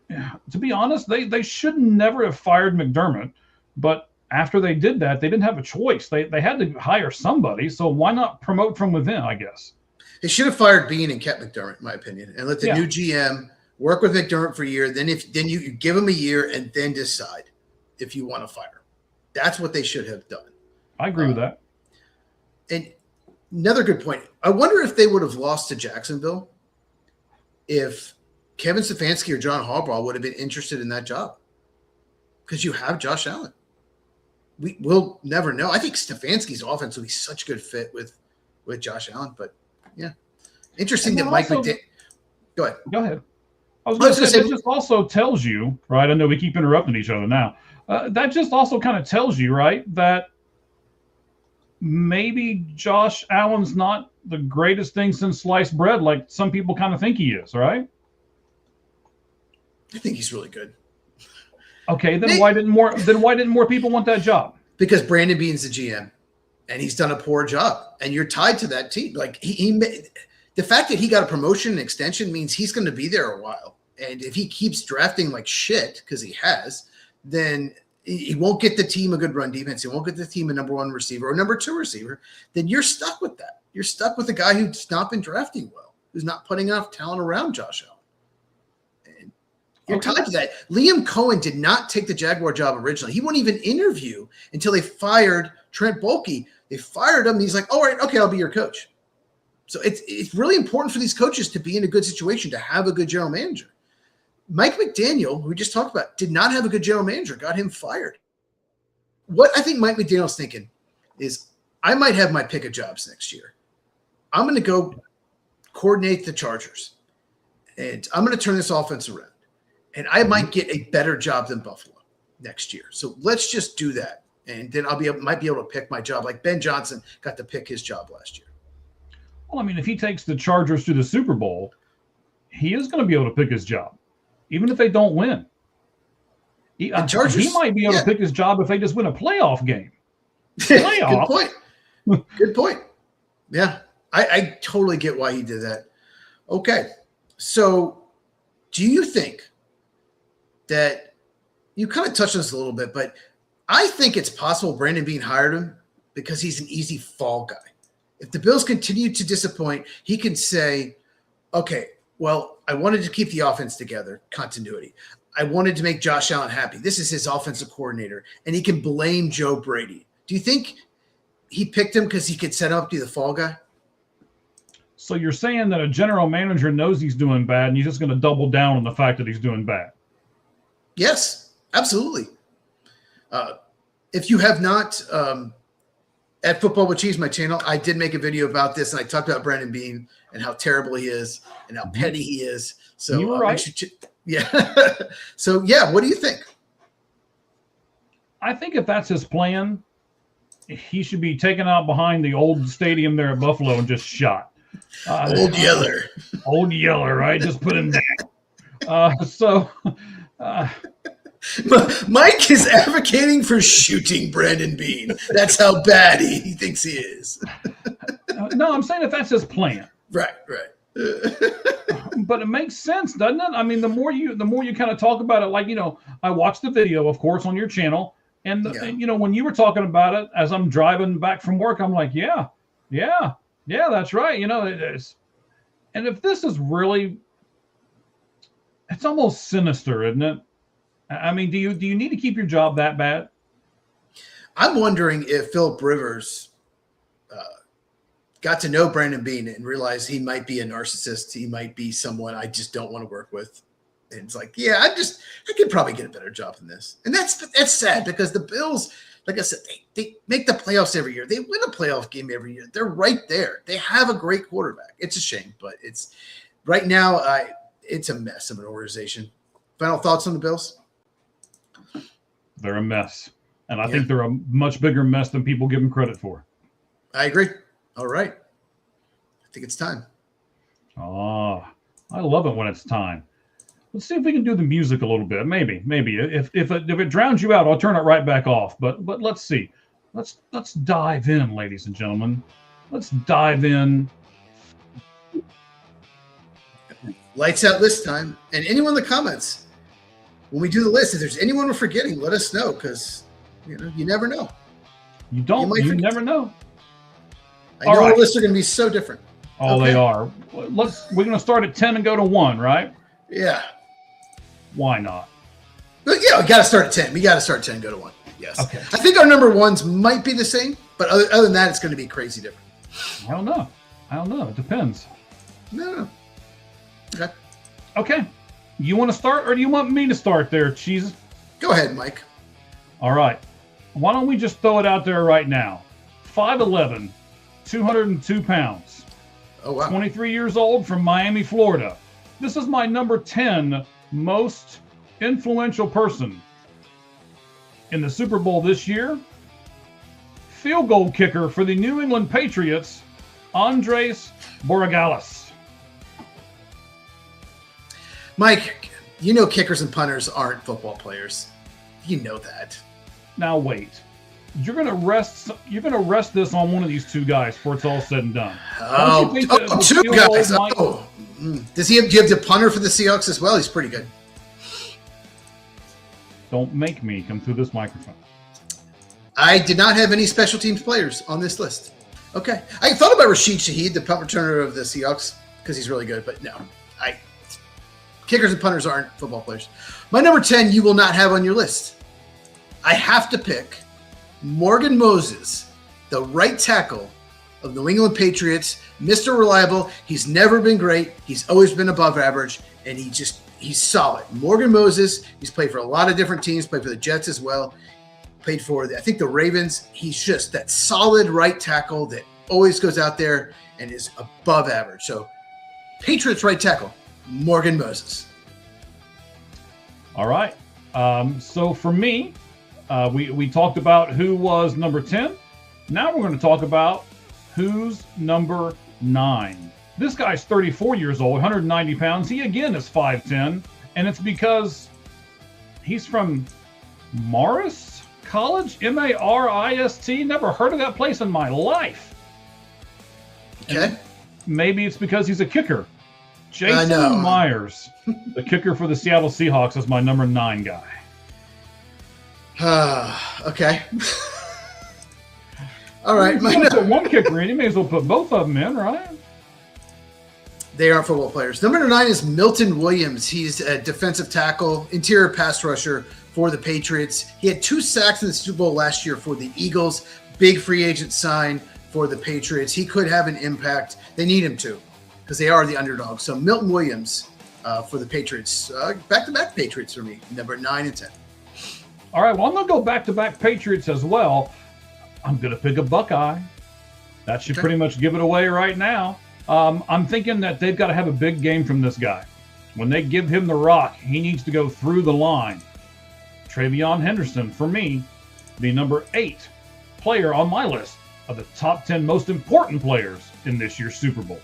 to be honest, they should never have fired McDermott. But after they did that, they didn't have a choice. They had to hire somebody. So why not promote from within, I guess?
They should have fired Bean and kept McDermott, in my opinion, and let the new GM work with McDermott for a year. Then you give him a year and then decide if you want to fire. That's what they should have done.
I agree with that.
And another good point. I wonder if they would have lost to Jacksonville if Kevin Stefanski or John Harbaugh would have been interested in that job, because you have Josh Allen. We'll never know. I think Stefanski's offense will be such a good fit with Josh Allen, but yeah, interesting that Mike McDaniel. Go ahead.
I was going to say, it just also tells you, right? I know we keep interrupting each other now. That just also kind of tells you, right, that maybe Josh Allen's not the greatest thing since sliced bread, like some people kind of think he is, right?
I think he's really good.
Okay, then why didn't more people want that job?
Because Brandon Beane's the GM, and he's done a poor job, and you're tied to that team. Like the fact that he got a promotion and extension means he's going to be there a while. And if he keeps drafting like shit, because he has, then he won't get the team a good run defense. He won't get the team a number one receiver or number two receiver. Then you're stuck with that. You're stuck with a guy who's not been drafting well, who's not putting enough talent around Josh Allen. And you're tied to that. Liam Cohen did not take the Jaguar job originally. He wouldn't even interview until they fired Trent Baalke. They fired him. And he's like, all right, okay, I'll be your coach. So it's really important for these coaches to be in a good situation, to have a good general manager. Mike McDaniel, who we just talked about, did not have a good general manager, got him fired. What I think Mike McDaniel's thinking is, I might have my pick of jobs next year. I'm going to go coordinate the Chargers, and I'm going to turn this offense around, and I might get a better job than Buffalo next year. So let's just do that, and then might be able to pick my job, like Ben Johnson got to pick his job last year.
Well, I mean, if he takes the Chargers to the Super Bowl, he is going to be able to pick his job, even if they don't win. He might be able to pick his job if they just win a playoff game.
Good point. Good point. Yeah, I totally get why he did that. Okay, so do you think that you kind of touched on this a little bit, but I think it's possible Brandon Beane hired him because he's an easy fall guy. If the Bills continue to disappoint, he can say, okay, well, I wanted to keep the offense together, continuity. I wanted to make Josh Allen happy. This is his offensive coordinator, and he can blame Joe Brady. Do you think he picked him because he could set him up to be the fall guy?
So you're saying that a general manager knows he's doing bad, and he's just going to double down on the fact that he's doing bad?
Yes, absolutely. If you have not at Football with Cheese, my channel, I did make a video about this, and I talked about Brandon Beane and how terrible he is and how petty he is. So
you were right.
Yeah. So, yeah, what do you think?
I think if that's his plan, he should be taken out behind the old stadium there at Buffalo and just shot.
Old Yeller.
Old Yeller, right? Just put him down.
Mike is advocating for shooting Brandon Beane. That's how bad he thinks he is.
No, I'm saying if that's his plan.
Right.
But it makes sense, doesn't it? I mean, the more you kind of talk about it, like, I watched the video, of course, on your channel. And, and when you were talking about it, as I'm driving back from work, I'm like, yeah, that's right. It is. And if this is really, it's almost sinister, isn't it? I mean, do you need to keep your job that bad?
I'm wondering if Philip Rivers got to know Brandon Beane and realized he might be a narcissist. He might be someone I just don't want to work with. And it's like, yeah, I could probably get a better job than this. And that's sad because the Bills, like I said, they make the playoffs every year. They win a playoff game every year. They're right there. They have a great quarterback. It's a shame, but it's right now it's a mess of an organization. Final thoughts on the Bills?
They're a mess. And I think they're a much bigger mess than people give them credit for.
I agree. All right. I think it's time.
Oh, I love it when it's time. Let's see if we can do the music a little bit. Maybe. If it drowns you out, I'll turn it right back off. But let's see. Let's dive in, ladies and gentlemen. Let's dive in.
Lights out list time. And anyone in the comments, when we do the list, if there's anyone we're forgetting, let us know, because you never know.
You never know.
I know our lists are going to be so different.
Oh, okay. They are. We're going to start at 10 and go to 1, right?
Yeah.
Why not?
But yeah, we got to start at 10. We got to start at 10 and go to 1. Yes. Okay. I think our number ones might be the same, but other than that, it's going to be crazy different.
I don't know. It depends.
No. Okay.
Okay. You want to start, or do you want me to start there, Cheese?
Go ahead, Mike.
All right. Why don't we just throw it out there right now? 5'11", 202 pounds.
Oh, wow.
23 years old, from Miami, Florida. This is my number 10 most influential person in the Super Bowl this year. Field goal kicker for the New England Patriots, Andres Borregales.
Mike, kickers and punters aren't football players. You know that.
Now wait. You're gonna rest this on one of these two guys before it's all said and done.
Two guys. Does he have the punter for the Seahawks as well? He's pretty good.
Don't make me come through this microphone.
I did not have any special teams players on this list. Okay. I thought about Rashid Shaheed, the punt returner of the Seahawks, because he's really good, but no. Kickers and punters aren't football players. My number 10 you will not have on your list. I have to pick Morgan Moses, the right tackle of New England Patriots, Mr. Reliable. He's never been great. He's always been above average, and he's solid. Morgan Moses, he's played for a lot of different teams, played for the Jets as well, played for, I think, the Ravens. He's just that solid right tackle that always goes out there and is above average. So, Patriots right tackle, Morgan Moses.
All right. So for me, we talked about who was number 10. Now we're going to talk about who's number 9. This guy's 34 years old, 190 pounds. He, again, is 5'10", and it's because he's from Marist College, Marist. Never heard of that place in my life.
Okay.
And maybe it's because he's a kicker. Jason Myers, the kicker for the Seattle Seahawks, is my number 9 guy.
Okay. All right.
You want to put one kicker in, you may as well put both of them in, right?
They aren't football players. Number 9 is Milton Williams. He's a defensive tackle, interior pass rusher for the Patriots. He had 2 sacks in the Super Bowl last year for the Eagles. Big free agent sign for the Patriots. He could have an impact. They need him to, because they are the underdog. So Milton Williams for the Patriots. Back-to-back Patriots for me, number 9 and 10.
All right, well, I'm going to go back-to-back Patriots as well. I'm going to pick a Buckeye. That should pretty much give it away right now. I'm thinking that they've got to have a big game from this guy. When they give him the rock, he needs to go through the line. Travion Henderson, for me, the number 8 player on my list of the top 10 most important players in this year's Super Bowl.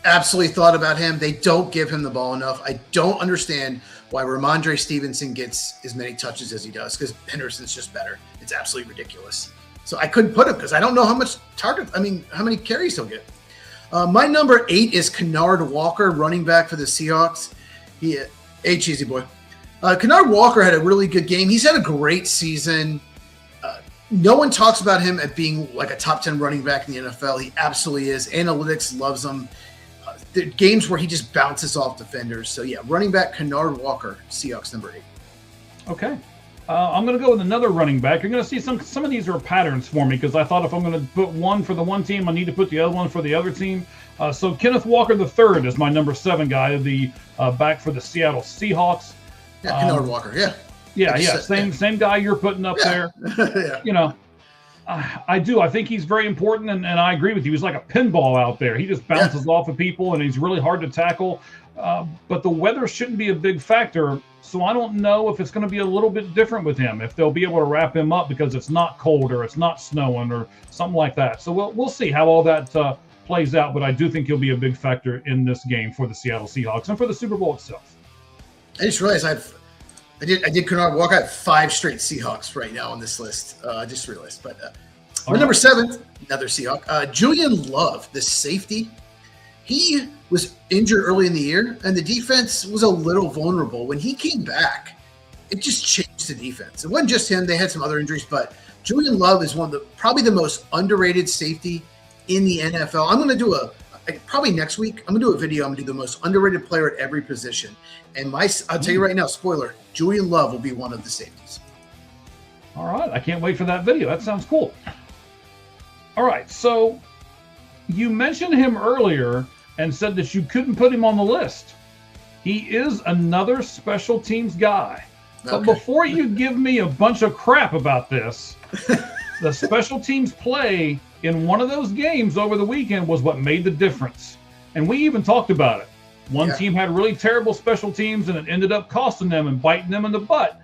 Absolutely thought about him. They don't give him the ball enough. I don't understand why Ramondre Stevenson gets as many touches as he does, because Henderson's just better. It's absolutely ridiculous. So I couldn't put him because I don't know how many carries he'll get. My number 8 is Kennard Walker, running back for the Seahawks. Hey, cheesy boy. Kennard Walker had a really good game. He's had a great season. No one talks about him as being like a top 10 running back in the NFL. He absolutely is. Analytics loves him. The games where he just bounces off defenders. So, yeah, running back Kennard Walker, Seahawks number 8.
Okay. I'm going to go with another running back. You're going to see some of these are patterns for me, because I thought if I'm going to put one for the one team, I need to put the other one for the other team. So Kenneth Walker III is my number 7 guy, the back for the Seattle Seahawks.
Yeah, Kennard Walker, yeah.
Yeah. Same guy you're putting up there.
Yeah.
I do. I think he's very important, and I agree with you. He's like a pinball out there. He just bounces off of people, and he's really hard to tackle. but the weather shouldn't be a big factor. So I don't know if it's going to be a little bit different with him, if they'll be able to wrap him up because it's not cold or it's not snowing or something like that. So we'll see how all that plays out. But I do think he'll be a big factor in this game for the Seattle Seahawks and for the Super Bowl itself.
I just realized I did Kennard Walker. I have 5 straight Seahawks right now on this list. I just realized. But number 7, another Seahawk, Julian Love, the safety. He was injured early in the year, and the defense was a little vulnerable. When he came back, it just changed the defense. It wasn't just him. They had some other injuries, but Julian Love is probably the most underrated safety in the NFL. I'm going to do probably next week, I'm going to do a video. I'm going to do the most underrated player at every position. And I'll tell you right now, spoiler, Julian Love will be one of the safeties.
All right. I can't wait for that video. That sounds cool. All right. So you mentioned him earlier and said that you couldn't put him on the list. He is another special teams guy. But before you give me a bunch of crap about this, the special teams play in one of those games over the weekend was what made the difference. And we even talked about it. One team had really terrible special teams, and it ended up costing them and biting them in the butt.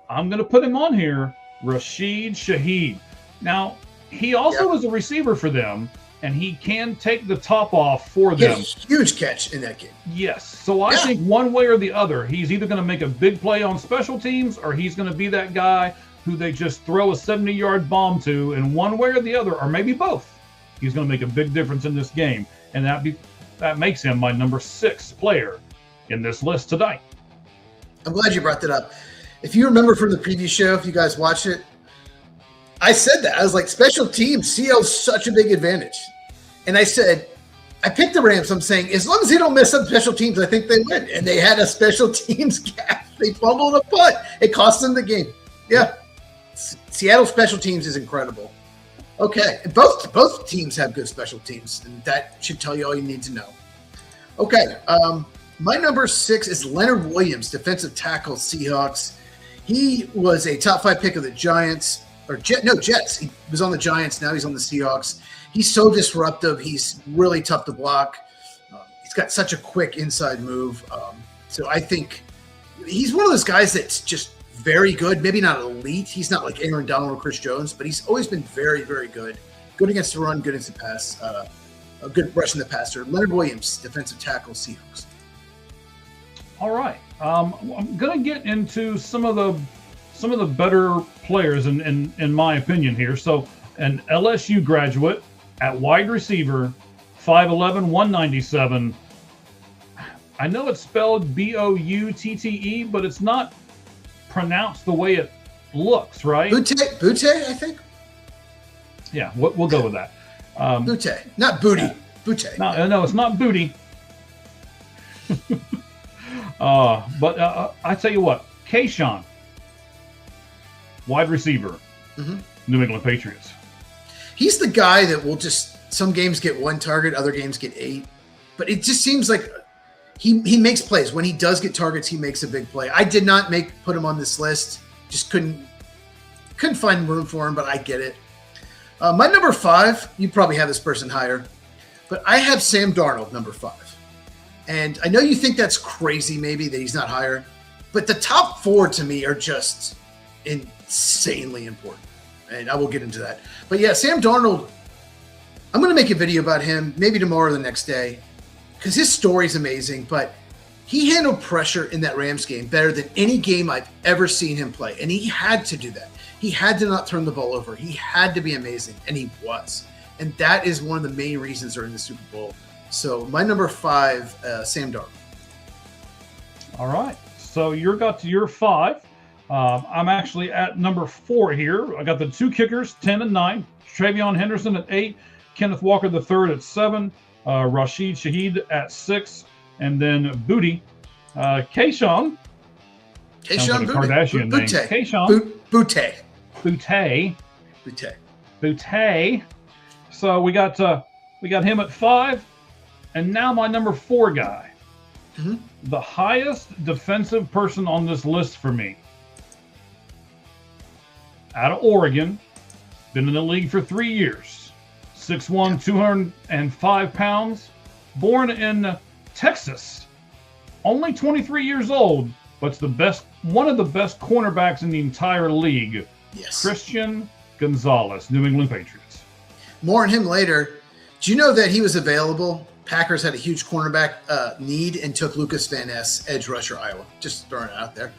I'm going to put him on here, Rashid Shaheed. Now, he also was a receiver for them, and he can take the top off for them.
Huge catch in that game.
Yes. So I think one way or the other, he's either going to make a big play on special teams, or he's going to be that guy who they just throw a 70-yard bomb to, and one way or the other, or maybe both, he's going to make a big difference in this game. And that makes him my number 6 player in this list tonight.
I'm glad you brought that up. If you remember from the preview show, if you guys watched it, I said that. I was like, special teams, CL's such a big advantage. And I said, I picked the Rams. I'm saying, as long as they don't mess up special teams, I think they win. And they had a special teams gap. They fumbled a punt. It cost them the game. Yeah. Seattle special teams is incredible. Okay. Both teams have good special teams, and that should tell you all you need to know. Okay. My number 6 is Leonard Williams, defensive tackle, Seahawks. He was a top 5 pick of the Giants. Jets. He was on the Giants. Now he's on the Seahawks. He's so disruptive. He's really tough to block. He's got such a quick inside move. So I think he's one of those guys that's just very good. Maybe not elite. He's not like Aaron Donald or Chris Jones, but he's always been very, very good. Good against the run, good against the pass. A good rushing the passer. Leonard Williams, defensive tackle, Seahawks.
All right. I'm going to get into some of the better players in my opinion here. So an LSU graduate at wide receiver, 5'11", 197. I know it's spelled Boutte, but it's not pronounced the way it looks, right?
Boutte, I think.
Yeah, we'll go with that.
Boutte, not booty. Boutte.
No, it's not booty. But I tell you what, Kayshawn, wide receiver, New England Patriots.
He's the guy that will just, some games get 1 target, other games get 8. But it just seems like he makes plays. When he does get targets, he makes a big play. I did not put him on this list. Just couldn't find room for him, but I get it. My number 5, you probably have this person higher, but I have Sam Darnold, number 5. And I know you think that's crazy maybe that he's not higher, but the top 4 to me are just insanely important. And I will get into that. But yeah, Sam Darnold, I'm going to make a video about him maybe tomorrow or the next day because his story is amazing, but he handled pressure in that Rams game better than any game I've ever seen him play. And he had to do that. He had to not turn the ball over. He had to be amazing, and he was. And that is one of the main reasons they're in the Super Bowl. So my number 5, Sam Darnold.
All right. So you got to your 5. I'm actually at number 4 here. I got the 2 kickers, 10 and 9. Travion Henderson at 8. Kenneth Walker III at 7. Rashid Shaheed at 6. And then Booty. Kayshawn.
Kayshawn
like Kardashian name.
Kayshawn.
Boutte. So we got him at 5. And now my number 4 guy. The highest defensive person on this list for me. Out of Oregon, been in the league for 3 years, 6'1", 205 pounds, born in Texas. Only 23 years old, but one of the best cornerbacks in the entire league.
Yes.
Christian Gonzalez, New England Patriots.
More on him later. Do you know that he was available? Packers had a huge cornerback need and took Lucas Van Ness, edge rusher, Iowa. Just throwing it out there.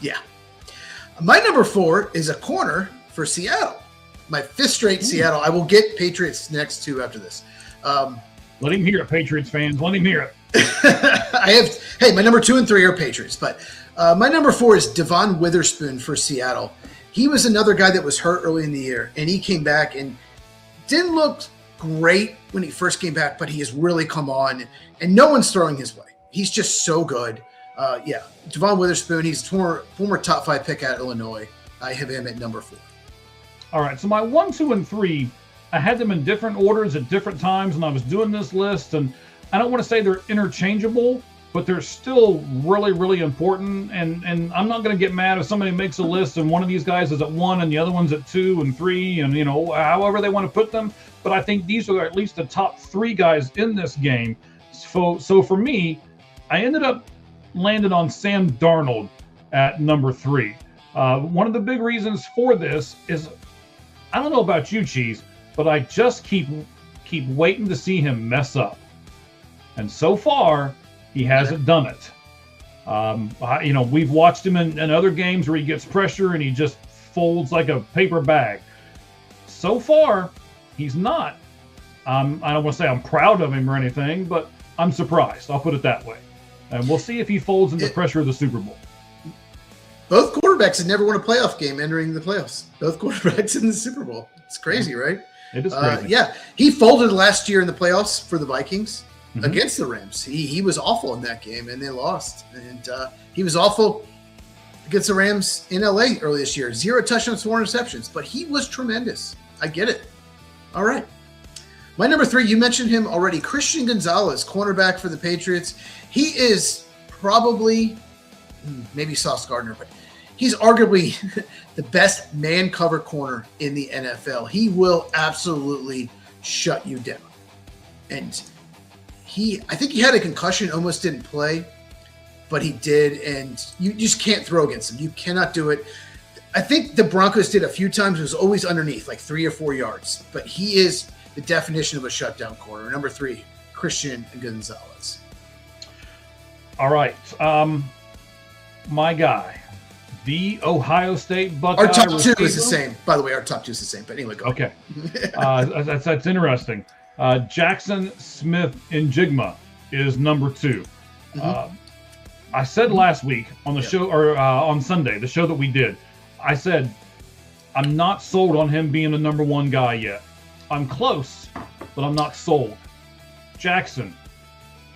Yeah. My number 4 is a corner for Seattle. My 5th straight Seattle. I will get Patriots next 2 after this.
Let him hear it, Patriots fans. Let him hear
it. Hey, my number 2 and 3 are Patriots, but my number 4 is Devon Witherspoon for Seattle. He was another guy that was hurt early in the year, and he came back and didn't look great when he first came back, but he has really come on, and no one's throwing his way. He's just so good. Yeah, Devon Witherspoon, he's former top 5 pick at Illinois. I have him at number 4.
All right, so my 1, 2, and 3, I had them in different orders at different times, and I was doing this list, and I don't want to say they're interchangeable, but they're still really, really important, and I'm not going to get mad if somebody makes a list and one of these guys is at 1 and the other one's at 2 and 3, and, however they want to put them, but I think these are at least the top 3 guys in this game. So for me, I ended up landing on Sam Darnold at number 3. One of the big reasons for this is, I don't know about you, Cheese, but I just keep waiting to see him mess up. And so far, he hasn't done it. We've watched him in other games where he gets pressure and he just folds like a paper bag. So far, he's not. I don't want to say I'm proud of him or anything, but I'm surprised. I'll put it that way. And we'll see if he folds in the pressure of the Super Bowl.
Both quarterbacks had never won a playoff game entering the playoffs. Both quarterbacks in the Super Bowl. It's crazy, right?
It is crazy.
Yeah, he folded last year in the playoffs for the Vikings against the Rams. He was awful in that game, and they lost. And he was awful against the Rams in LA early this year. 0 touchdowns, 4 interceptions. But he was tremendous. I get it. All right. My number 3, you mentioned him already. Christian Gonzalez, cornerback for the Patriots. He is probably, maybe Sauce Gardner, but he's arguably the best man cover corner in the NFL. He will absolutely shut you down. And I think he had a concussion, almost didn't play, but he did. And you just can't throw against him. You cannot do it. I think the Broncos did a few times. It was always underneath, like 3 or 4 yards. But he is the definition of a shutdown corner. Number 3, Christian Gonzalez.
All right. My guy, the Ohio State Buckeye.
Our top 2 is the same. By the way, our top 2 is the same. But anyway, go
ahead. Okay. That's interesting. Jackson Smith-Njigba is number 2. I said last week on the show, or on Sunday, the show that we did, I said, I'm not sold on him being the number 1 guy yet. I'm close, but I'm not sold. Jackson,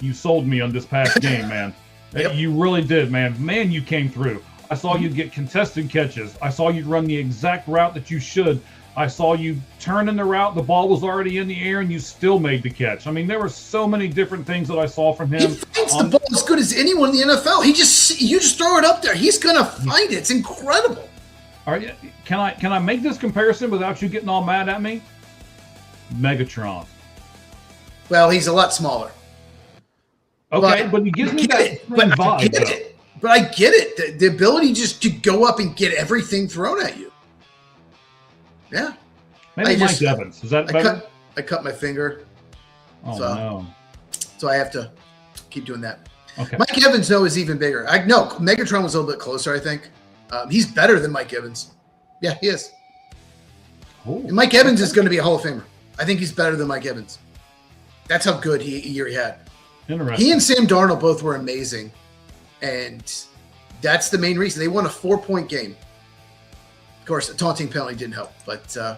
you sold me on this past game, man. Yep. You really did, man. Man, you came through. I saw you get contested catches. I saw you run the exact route that you should. I saw you turn in the route. The ball was already in the air, and you still made the catch. I mean, there were so many different things that I saw from him.
He finds the ball as good as anyone in the NFL. You just throw it up there. He's gonna find it. It's incredible.
All right, can I make this comparison without you getting all mad at me? Megatron.
Well, he's a lot smaller.
Okay, but he gives me that vibe.
But I get it. The ability just to go up and get everything thrown at you. Yeah.
Maybe Mike Evans. Is that better?
I cut my finger.
Oh, no.
So I have to keep doing that.
Okay.
Mike Evans, though, is even bigger. No, Megatron was a little bit closer, I think. He's better than Mike Evans. Yeah, he is. And Mike Evans is going to be a Hall of Famer. I think he's better than Mike Evans. That's how good he had.
Interesting.
He and Sam Darnold both were amazing. And that's the main reason. They won a 4-point game. Of course, a taunting penalty didn't help. But
I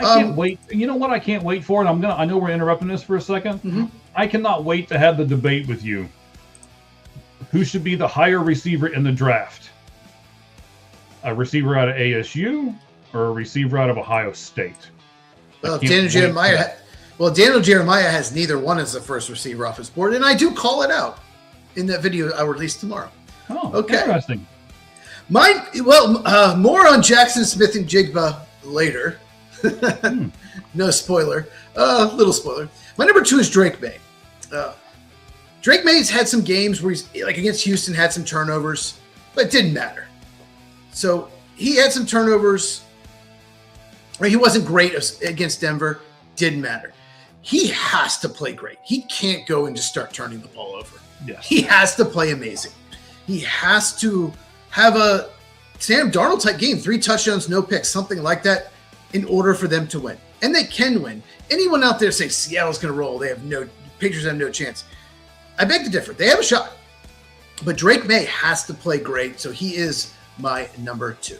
can't wait. You know what? I can't wait for it. I know we're interrupting this for a second.
Mm-hmm.
I cannot wait to have the debate with you. Who should be the higher receiver in the draft? A receiver out of ASU or a receiver out of Ohio State?
Well, Daniel Jeremiah has neither one as the first receiver off his board, and I do call it out in that video I'll release tomorrow.
Oh,
okay.
Interesting.
More on Jackson Smith-Njigba later. No spoiler. Little spoiler. My number 2 is Drake May. Drake May's had some games where he's, like against Houston, had some turnovers, but it didn't matter. So he had some turnovers. Right? He wasn't great against Denver. Didn't matter. He has to play great. He can't go and just start turning the ball over.
Yes.
He has to play amazing. He has to have a Sam Darnold type game, 3 touchdowns, no picks, something like that, in order for them to win. And they can win. Anyone out there say Seattle's going to roll, Patriots have no chance. I beg to differ. They have a shot. But Drake May has to play great, so he is my number 2.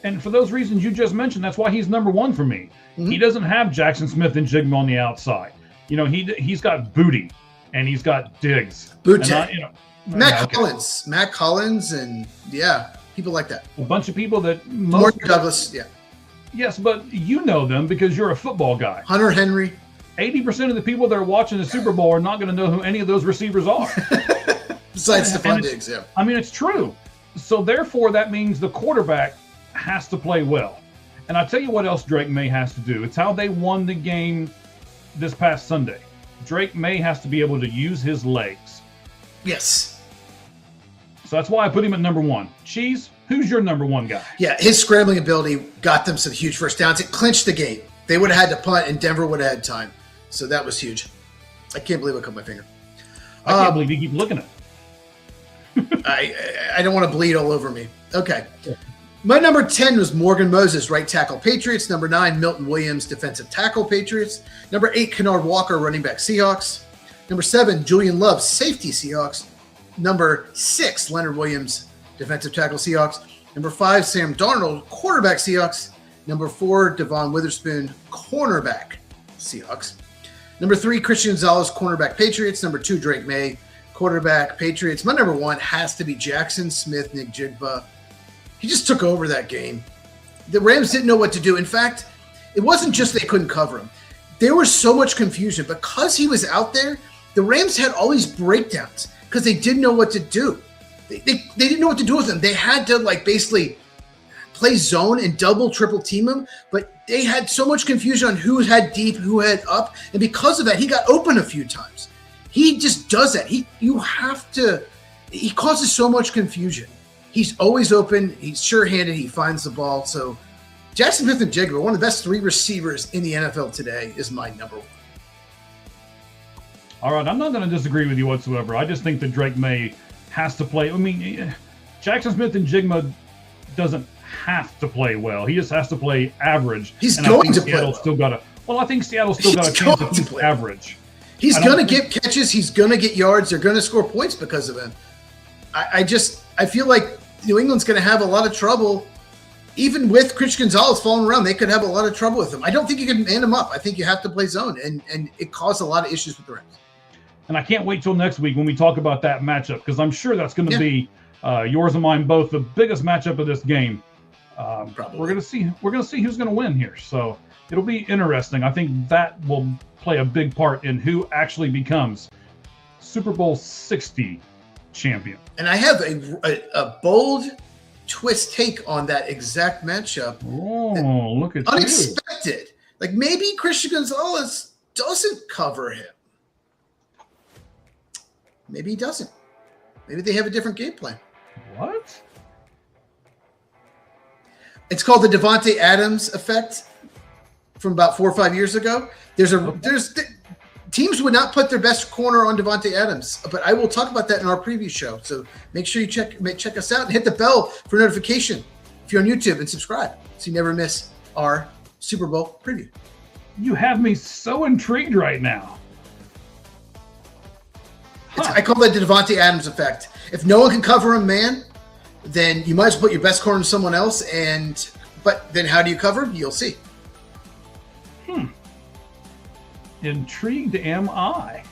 And for those reasons you just mentioned, that's why he's number 1 for me. He doesn't have Jackson Smith and Jigma on the outside. He's got Booty and he's got Diggs.
Booty.
Matt
Collins, and people like that.
A bunch of people that
Morgan Douglas,
Yes, but you know them because you're a football guy.
Hunter Henry.
80% of the people that are watching the Super Bowl are not going to know who any of those receivers are.
Besides Stephon Diggs,
I mean, it's true. So therefore, that means the quarterback has to play well. And I'll tell you what else Drake May has to do. It's how they won the game this past Sunday. Drake May has to be able to use his legs.
Yes.
So that's why I put him at number 1. Cheese, who's your number 1 guy?
Yeah, his scrambling ability got them some huge first downs. It clinched the game. They would have had to punt, and Denver would have had time. So that was huge. I can't believe I cut my finger.
I can't believe you keep looking at it.
I don't want to bleed all over me. Okay. My number 10 was Morgan Moses, right tackle, Patriots. Number 9, Milton Williams, defensive tackle, Patriots. Number 8, Kennard Walker, running back, Seahawks. Number 7, Julian Love, safety, Seahawks. Number 6, Leonard Williams, defensive tackle, Seahawks. Number 5, Sam Darnold, quarterback, Seahawks. Number 4, Devon Witherspoon, cornerback, Seahawks. Number 3, Christian Gonzalez, cornerback, Patriots. Number 2, Drake May, quarterback, Patriots. My number 1 has to be Jackson Smith, Nick Jigba. He just took over that game. The Rams didn't know what to do. In fact, it wasn't just they couldn't cover him. There was so much confusion. Because he was out there, the Rams had all these breakdowns because they didn't know what to do. They didn't know what to do with him. They had to basically play zone and double, triple team him, but they had so much confusion on who had deep, who had up, and because of that, he got open a few times. He just does that. He causes so much confusion. He's always open. He's sure-handed. He finds the ball. So Jackson Smith and Jigba, one of the best 3 receivers in the NFL today, is my number 1.
All right, I'm not going to disagree with you whatsoever. I just think that Drake May has to play. I mean, Jackson Smith and Jigma doesn't have to play well. He just has to play average.
He's going to play well.
I think Seattle's still got a chance to play average.
He's going to get catches. He's going to get yards. They're going to score points because of him. I feel like New England's going to have a lot of trouble. Even with Christian Gonzalez falling around, they could have a lot of trouble with him. I don't think you can man him up. I think you have to play zone, and it caused a lot of issues with the Rams.
And I can't wait till next week when we talk about that matchup, because I'm sure that's going to be yours and mine both the biggest matchup of this game.
Probably.
We're going to see who's going to win here. So it'll be interesting. I think that will play a big part in who actually becomes Super Bowl 60 champion.
And I have a bold twist take on that exact matchup.
Oh, look at
unexpected. Like maybe Christian Gonzalez doesn't cover him. Maybe he doesn't. Maybe they have a different game plan.
What?
It's called the Devontae Adams effect from about 4 or 5 years ago. Teams would not put their best corner on Devontae Adams, but I will talk about that in our preview show. So make sure you check us out and hit the bell for notification if you're on YouTube, and subscribe so you never miss our Super Bowl preview.
You have me so intrigued right now.
I call that the Devontae Adams effect. If no one can cover him, man, then you might as well put your best corner on someone else. But then how do you cover him? You'll see.
Intrigued am I.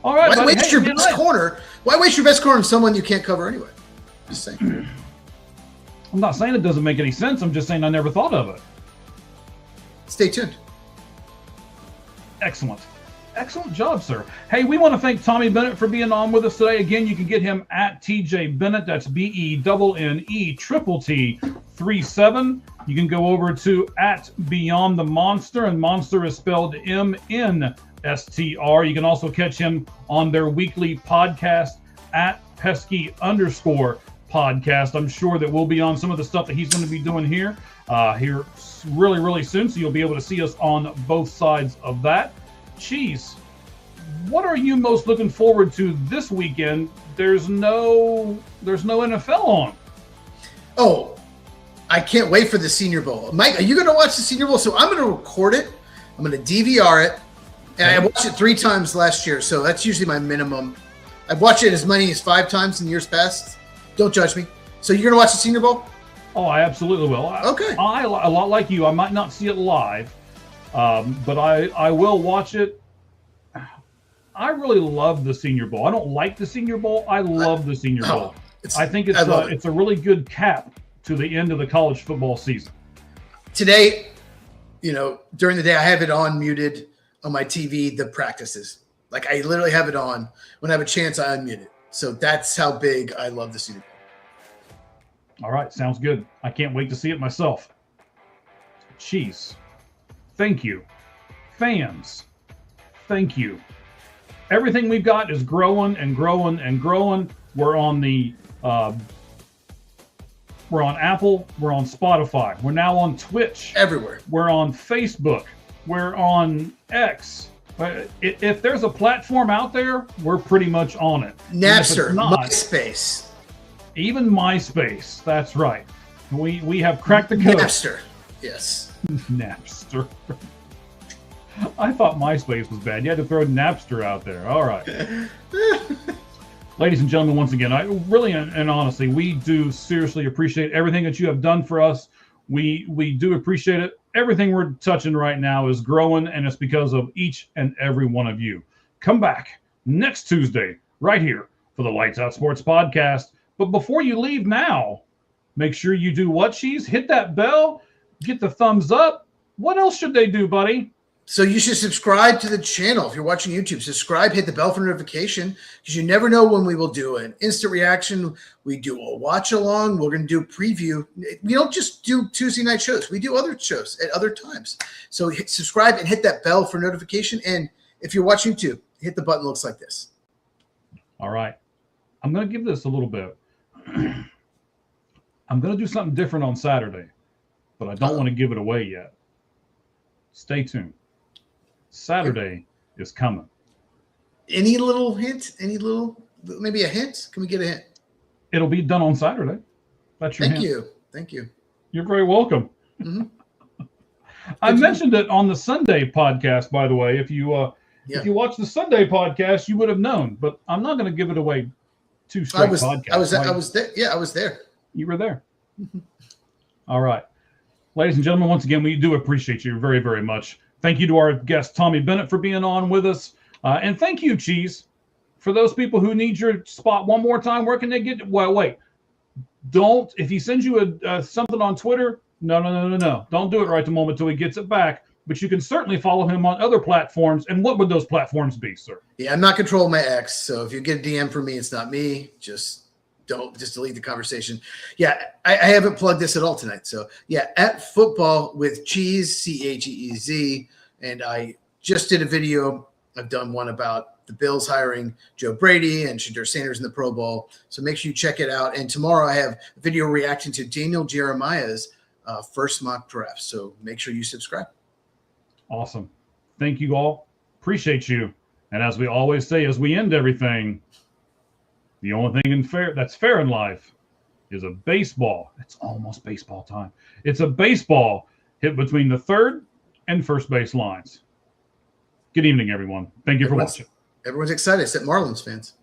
All right.
Why waste your best corner? Why waste your best corner on someone you can't cover anyway? Just saying.
I'm not saying it doesn't make any sense. I'm just saying I never thought of it.
Stay tuned.
Excellent. Excellent job, sir. Hey, we want to thank Tommy Bennett for being on with us today. Again, you can get him at TJ Bennett. That's BENNE37. You can go over to at Beyond the Monster, and Monster is spelled MNSTR. You can also catch him on their weekly podcast at Pesky_podcast. I'm sure that we'll be on some of the stuff that he's going to be doing here really, really soon. So you'll be able to see us on both sides of that. Cheese, what are you most looking forward to this weekend? There's no NFL on.
Oh, I can't wait for the Senior Bowl. Mike, are you going to watch the Senior Bowl? So I'm going to record it. I'm going to DVR it. And I watched it 3 times last year, so that's usually my minimum. I've watched it as many as 5 times in years past. Don't judge me. So you're going to watch the Senior Bowl?
Oh, I absolutely will.
Okay.
I a lot like you. I might not see it live. But I will watch it. I really love the Senior Bowl. I don't like the Senior Bowl. I love the Senior Bowl. I think it's a really good cap to the end of the college football season.
Today, during the day, I have it on muted on my TV, the practices. Like I literally have it on. When I have a chance, I unmute it. So that's how big I love the Senior Bowl.
All right. Sounds good. I can't wait to see it myself. Cheese. Thank you. Fans, thank you. Everything we've got is growing and growing and growing. We're on we're on Apple. We're on Spotify. We're now on Twitch.
Everywhere.
We're on Facebook. We're on X. If there's a platform out there, we're pretty much on it.
Napster, MySpace.
Even MySpace. That's right. We have cracked the code.
Napster. Yes.
Napster. I thought MySpace was bad. You had to throw Napster out there. All right. Ladies and gentlemen, once again, I really and honestly, we do seriously appreciate everything that you have done for us. We do appreciate it. Everything we're touching right now is growing, and it's because of each and every one of you. Come back next Tuesday right here for the Lights Out Sports Podcast. But before you leave now, make sure you do what, Cheese? Hit that bell. Get the thumbs up. What else should they do, buddy?
So you should subscribe to the channel. If you're watching YouTube, subscribe, hit the bell for notification, because you never know when we will do an instant reaction. We do a watch along. We're going to do a preview. We don't just do Tuesday night shows. We do other shows at other times. So subscribe and hit that bell for notification. And if you're watching YouTube, hit the button that looks like this.
All right. I'm going to give this a little bit. I'm going to do something different on Saturday, but I don't want to give it away yet. Stay tuned. Saturday is coming.
Any little hint? Maybe a hint? Can we get a hint?
It'll be done on Saturday. That's your hint.
Thank you.
You're very welcome.
Mm-hmm.
I mentioned it on the Sunday podcast, by the way. If you watch the Sunday podcast, you would have known, but I'm not going to give it away too straight.
I was there. Yeah, I was there.
You were there. Mm-hmm. All right. Ladies and gentlemen, once again, we do appreciate you very, very much. Thank you to our guest, Tommy Bennett, for being on with us. And thank you, Cheese, for those people who need your spot one more time. Where can they get? Well, wait. Don't. If he sends you something on Twitter, no. Don't do it right the moment till he gets it back. But you can certainly follow him on other platforms. And what would those platforms be, sir? Yeah,
I'm not controlling my X. So if you get a DM from me, it's not me. Just delete the conversation. Yeah, I haven't plugged this at all tonight. So yeah, at Football with Cheese, CHEEZ. And I just did a video. I've done one about the Bills hiring Joe Brady and Shadur Sanders in the Pro Bowl. So make sure you check it out. And tomorrow I have a video reaction to Daniel Jeremiah's first mock draft. So make sure you subscribe.
Awesome. Thank you all. Appreciate you. And as we always say, as we end everything, the only thing that's fair in life is a baseball. It's almost baseball time. It's a baseball hit between the third and first base lines. Good evening, everyone. Thank you for watching.
Everyone's excited except Marlins fans.